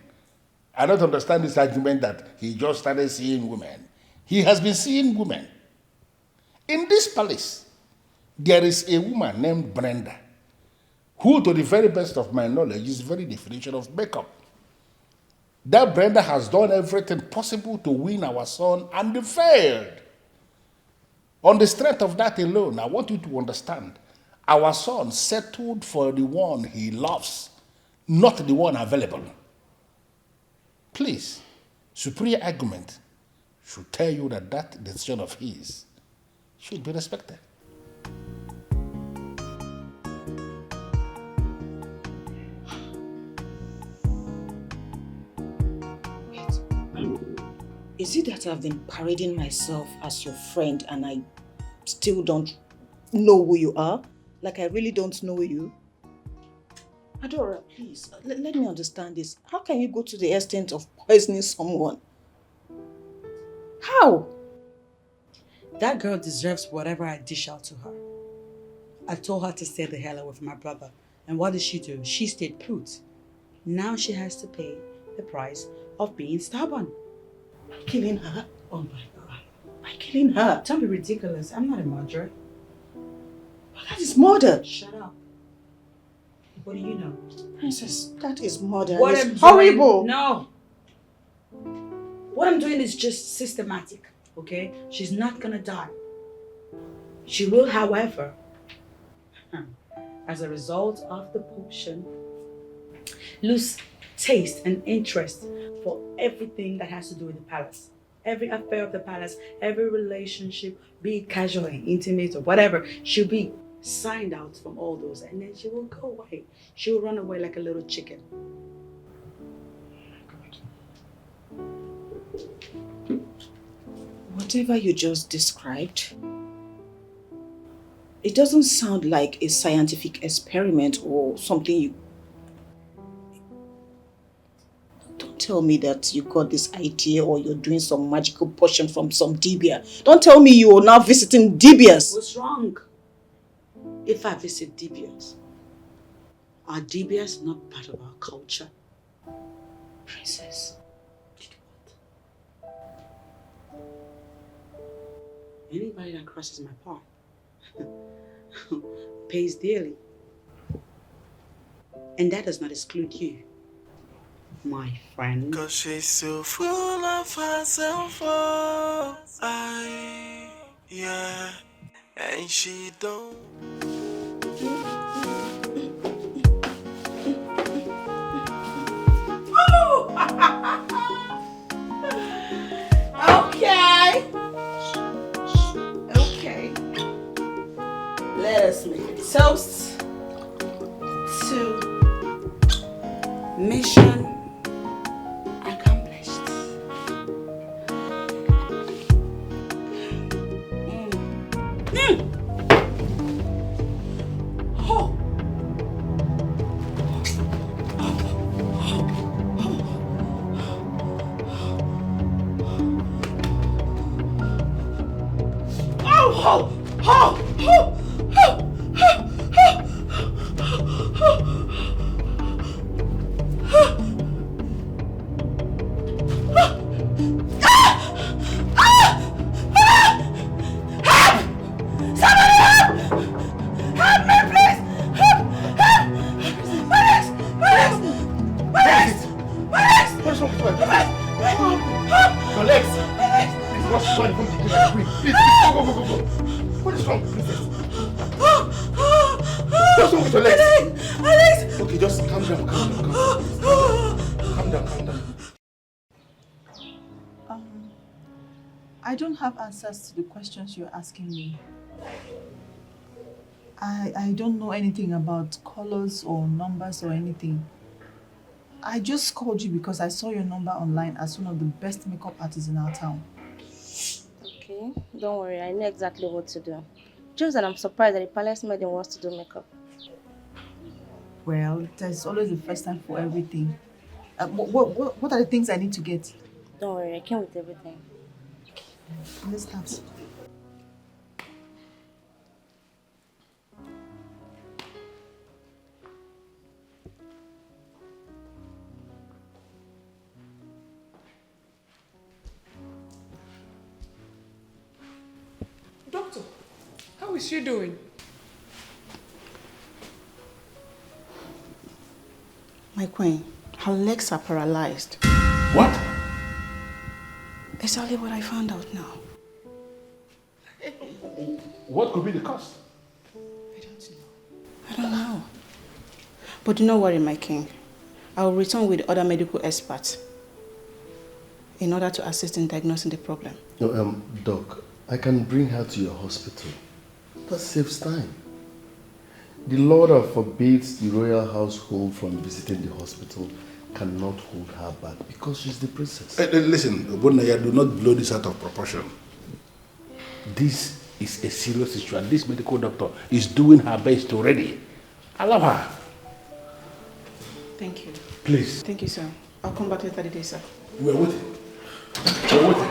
I don't understand this argument that he just started seeing women. He has been seeing women. In this palace, there is a woman named Brenda, who, to the very best of my knowledge, is the very definition of makeup. That Brenda has done everything possible to win our son and failed. On the strength of that alone, I want you to understand, our son settled for the one he loves, not the one available. Please, superior argument should tell you that that decision of his should be respected. Is it that I've been parading myself as your friend and I still don't know who you are? Like I really don't know you? Adora, please, let me understand this. How can you go to the extent of poisoning someone? How? That girl deserves whatever I dish out to her. I told her to stay the hell away from my brother. And what did she do? She stayed put. Now she has to pay the price of being stubborn. Killing her? Oh my God. By killing her? Don't be ridiculous. I'm not a murderer. But that is murder. Shut up. What do you know? Princess, that is murder. What it's I'm horrible. Doing, no. What I'm doing is just systematic, okay? She's not gonna die. She will, however, as a result of the potion, lose taste and interest for everything that has to do with the palace. Every affair of the palace, every relationship, be it casual and intimate or whatever, she'll be signed out from all those and then she will go away. She will run away like a little chicken. Whatever you just described, it doesn't sound like a scientific experiment or something you... Don't tell me that you got this idea or you're doing some magical potion from some dibia. Don't tell me you're now visiting dibias. What's wrong? If I visit dibias, are dibias not part of our culture? Princess. Anybody that crosses my path pays dearly. And that does not exclude you, my friend. 'Cause she's so full of herself, oh, yeah, and she don't. Okay. Okay. Let us make a toast to mission accomplished. Oh. Oh, oh, oh, I don't have answers to the questions you're asking me. I don't know anything about colors or numbers or anything. I just called you because I saw your number online as one of the best makeup artists in our town. Okay, don't worry, I know exactly what to do. Just that I'm surprised that the palace maiden wants to do makeup. Well, there's always a first time for everything. What are the things I need to get? Don't worry, I came with everything. Let's start. How is she doing? My queen, her legs are paralyzed. What? Exactly what I found out now. What could be the cause? I don't know. But do not worry, my king. I will return with other medical experts in order to assist in diagnosing the problem. No, Doc, I can bring her to your hospital. That saves time. The law that forbids the royal household from visiting the hospital cannot hold her back because she's the princess. Listen, Obunaya, do not blow this out of proportion. This is a serious issue and this medical doctor is doing her best already. Allow her. Thank you. Please. Thank you, sir. I'll come back later today, sir. We're waiting. We're waiting.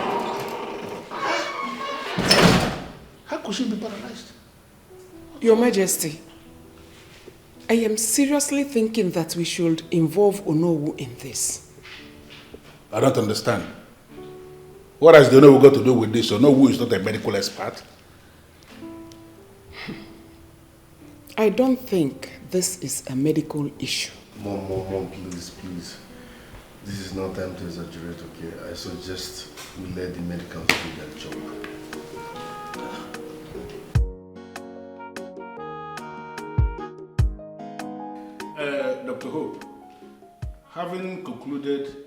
How could she be paralyzed? Your Majesty, I am seriously thinking that we should involve Onowu in this. I don't understand. What has the Onowu got to do with this? Onowu is not a medical expert. I don't think this is a medical issue. Mom, please. This is not time to exaggerate, okay? I suggest we let the medicals do their job. Dr. Hope, having concluded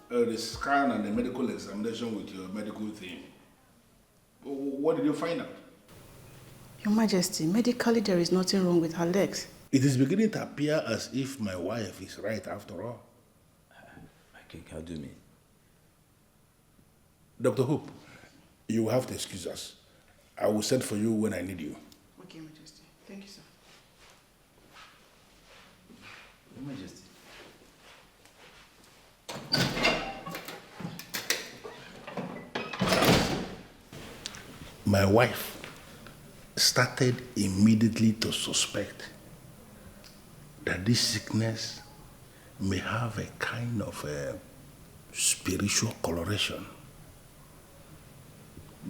the scan and the medical examination with your medical team, what did you find out? Your Majesty, medically there is nothing wrong with her legs. It is beginning to appear as if my wife is right after all. My king, how do you mean? Dr. Hope, you will have to excuse us. I will send for you when I need you. Okay, Majesty. Thank you, sir. Your Majesty. My wife started immediately to suspect that this sickness may have a kind of a spiritual coloration.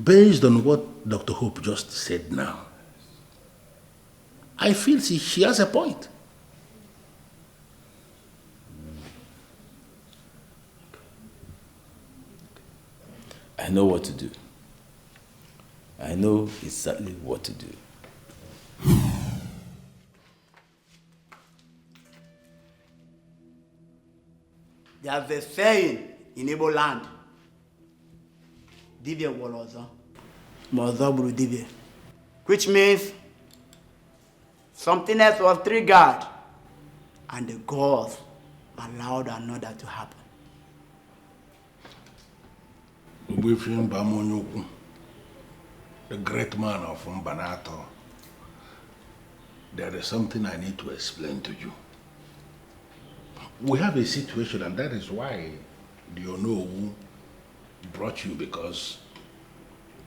Based on what Dr. Hope just said now, I feel she has a point. I know what to do. I know exactly what to do. There's a saying in Igbo land, Dibia Wolozo, Mozo Buru Dibia, which means something else was triggered and the gods allowed another to happen. The great man of Mbanato, there is something I need to explain to you. We have a situation, and that is why the Onowu brought you, because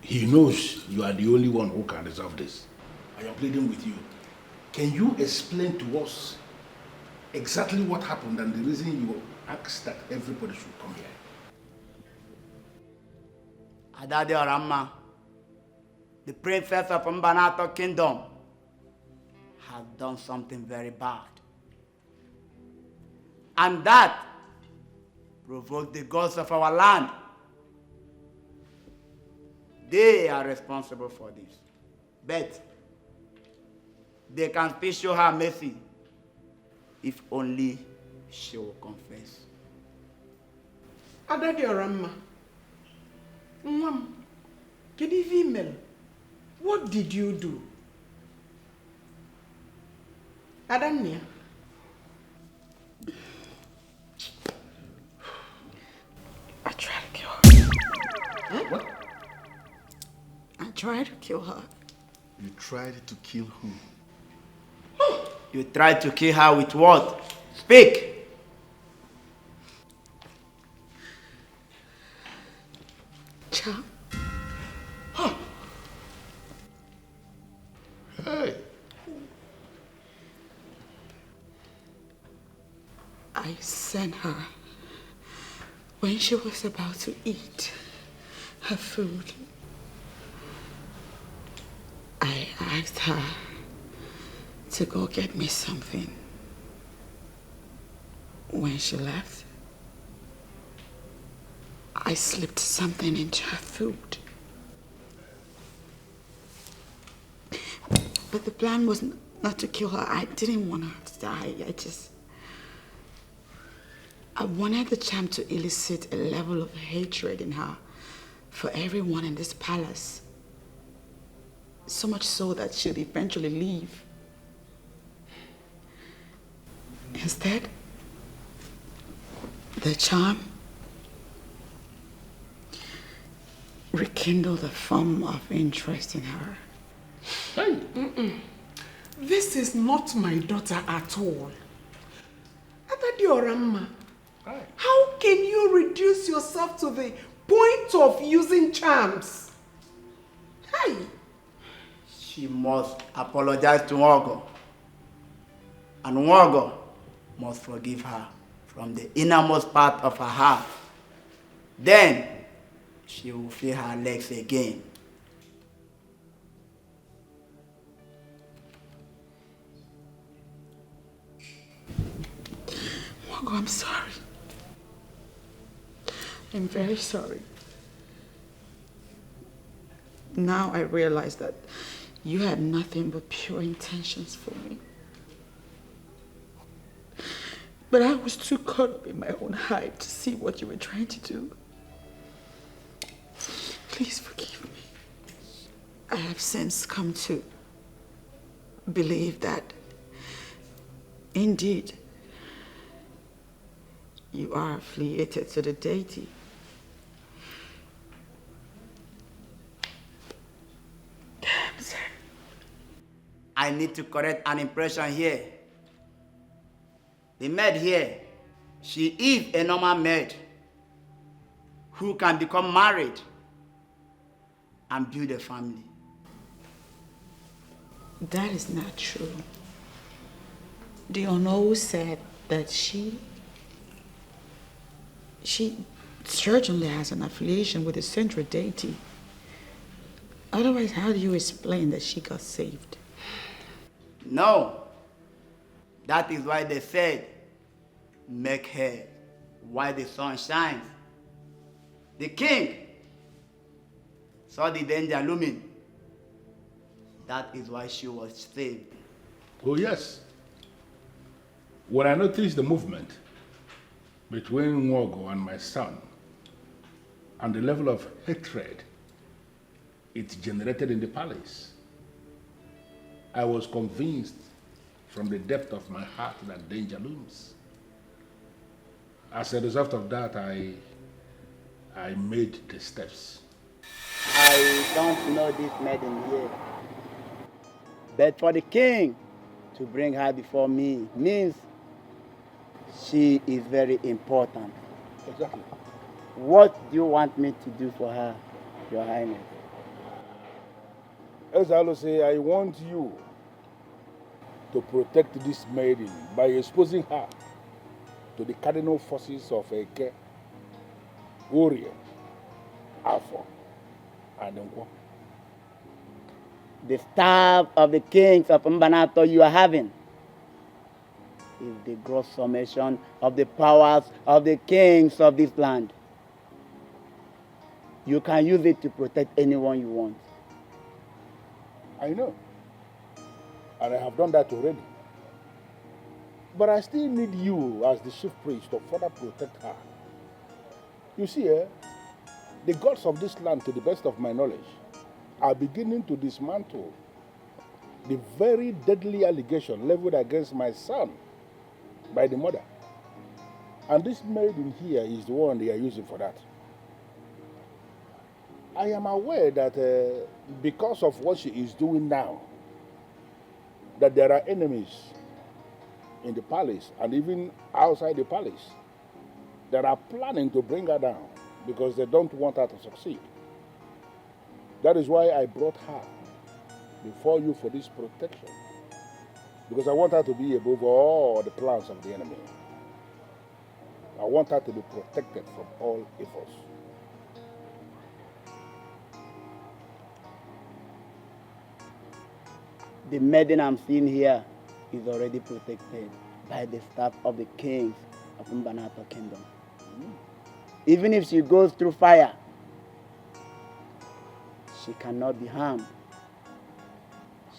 he knows you are the only one who can resolve this. I am pleading with you. Can you explain to us exactly what happened and the reason you asked that everybody should come here? Adade Orama, the princess of Mbanato Kingdom, has done something very bad. And that provoked the gods of our land. They are responsible for this. But they can still show her mercy if only she will confess. Adade Orama, Mwam, kedu ife imel? What did you do? Adania. I tried to kill her. Huh? What? I tried to kill her. You tried to kill who? You tried to kill her with what? Speak! Cha. Hey. I sent her when she was about to eat her food. I asked her to go get me something. When she left, I slipped something into her food. But the plan was not to kill her. I didn't want her to die. I wanted the charm to elicit a level of hatred in her for everyone in this palace. So much so that she'd eventually leave. Instead, the charm rekindled a form of interest in her. This is not my daughter at all. Adadioramma, how can you reduce yourself to the point of using charms? Hey! She must apologize to Nwogo. And Nwogo must forgive her from the innermost part of her heart. Then she will feel her legs again. Nwogo, I'm sorry. I'm very sorry. Now I realize that you had nothing but pure intentions for me. But I was too caught up in my own hype to see what you were trying to do. Please forgive me. I have since come to believe that, indeed, you are affiliated to the deity. I need to correct an impression here. The maid here, she is a normal maid who can become married and build a family. That is not true. The Ono said that she certainly has an affiliation with the central deity. Otherwise, how do you explain that she got saved? No. That is why they said, make her while the sun shines. The king saw the danger looming. That is why she was saved. Oh, yes. When I noticed the movement between Nwogo and my son and the level of hatred it generated in the palace, I was convinced from the depth of my heart that danger looms. As a result of that, I made the steps. I don't know this maiden here, but for the king to bring her before me means she is very important. Exactly. What do you want me to do for her, Your Highness? As I say, I want you to protect this maiden by exposing her to the cardinal forces of Eke, Warrior, Afo, and Nkwo. The staff of the kings of Mbanato you are having is the gross summation of the powers of the kings of this land. You can use it to protect anyone you want. I know. And I have done that already. But I still need you as the chief priest to further protect her. You see, the gods of this land, to the best of my knowledge, are beginning to dismantle the very deadly allegation leveled against my son by the mother. And this maiden here is the one they are using for that. I am aware that because of what she is doing now, that there are enemies in the palace and even outside the palace that are planning to bring her down because they don't want her to succeed. That is why I brought her before you for this protection. Because I want her to be above all the plans of the enemy. I want her to be protected from all evils. The maiden I'm seeing here is already protected by the staff of the kings of Mbanato Kingdom. Even if she goes through fire, she cannot be harmed.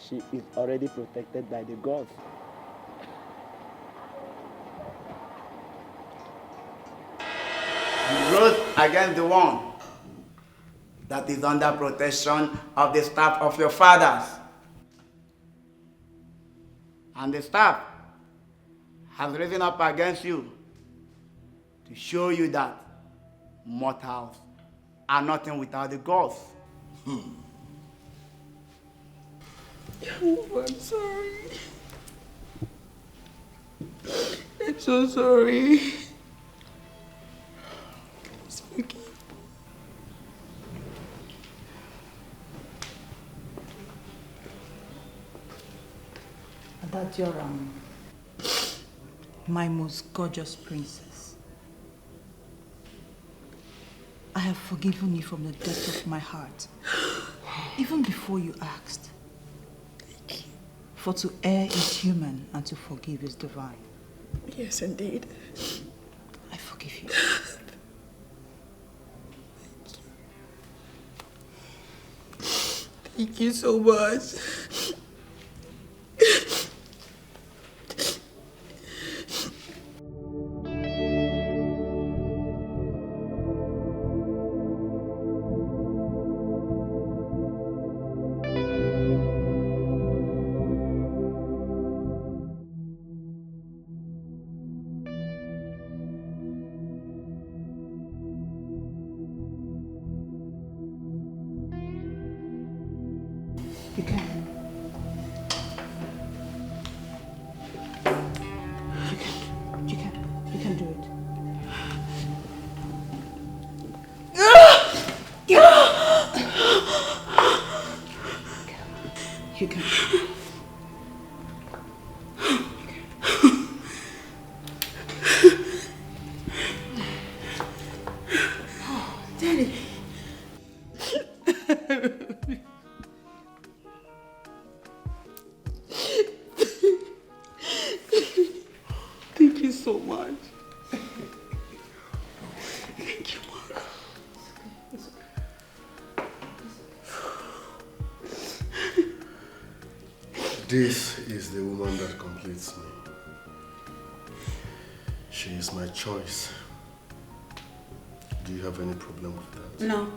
She is already protected by the gods. You rose against the one that is under protection of the staff of your fathers. And the staff has risen up against you to show you that mortals are nothing without the gods. I'm sorry. I'm so sorry. Please forgive me. That you're my most gorgeous princess. I have forgiven you from the depth of my heart, even before you asked. For to err is human and to forgive is divine. Yes, indeed. I forgive you. Thank you so much. You can. You can do it. You can. Daddy. Thank you so much. Thank you, Mark. This is the woman that completes me. She is my choice. Do you have any problem with that? No.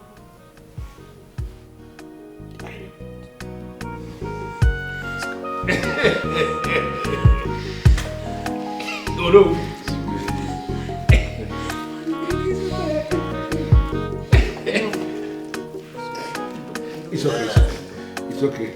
Oh no. It's okay. It's okay.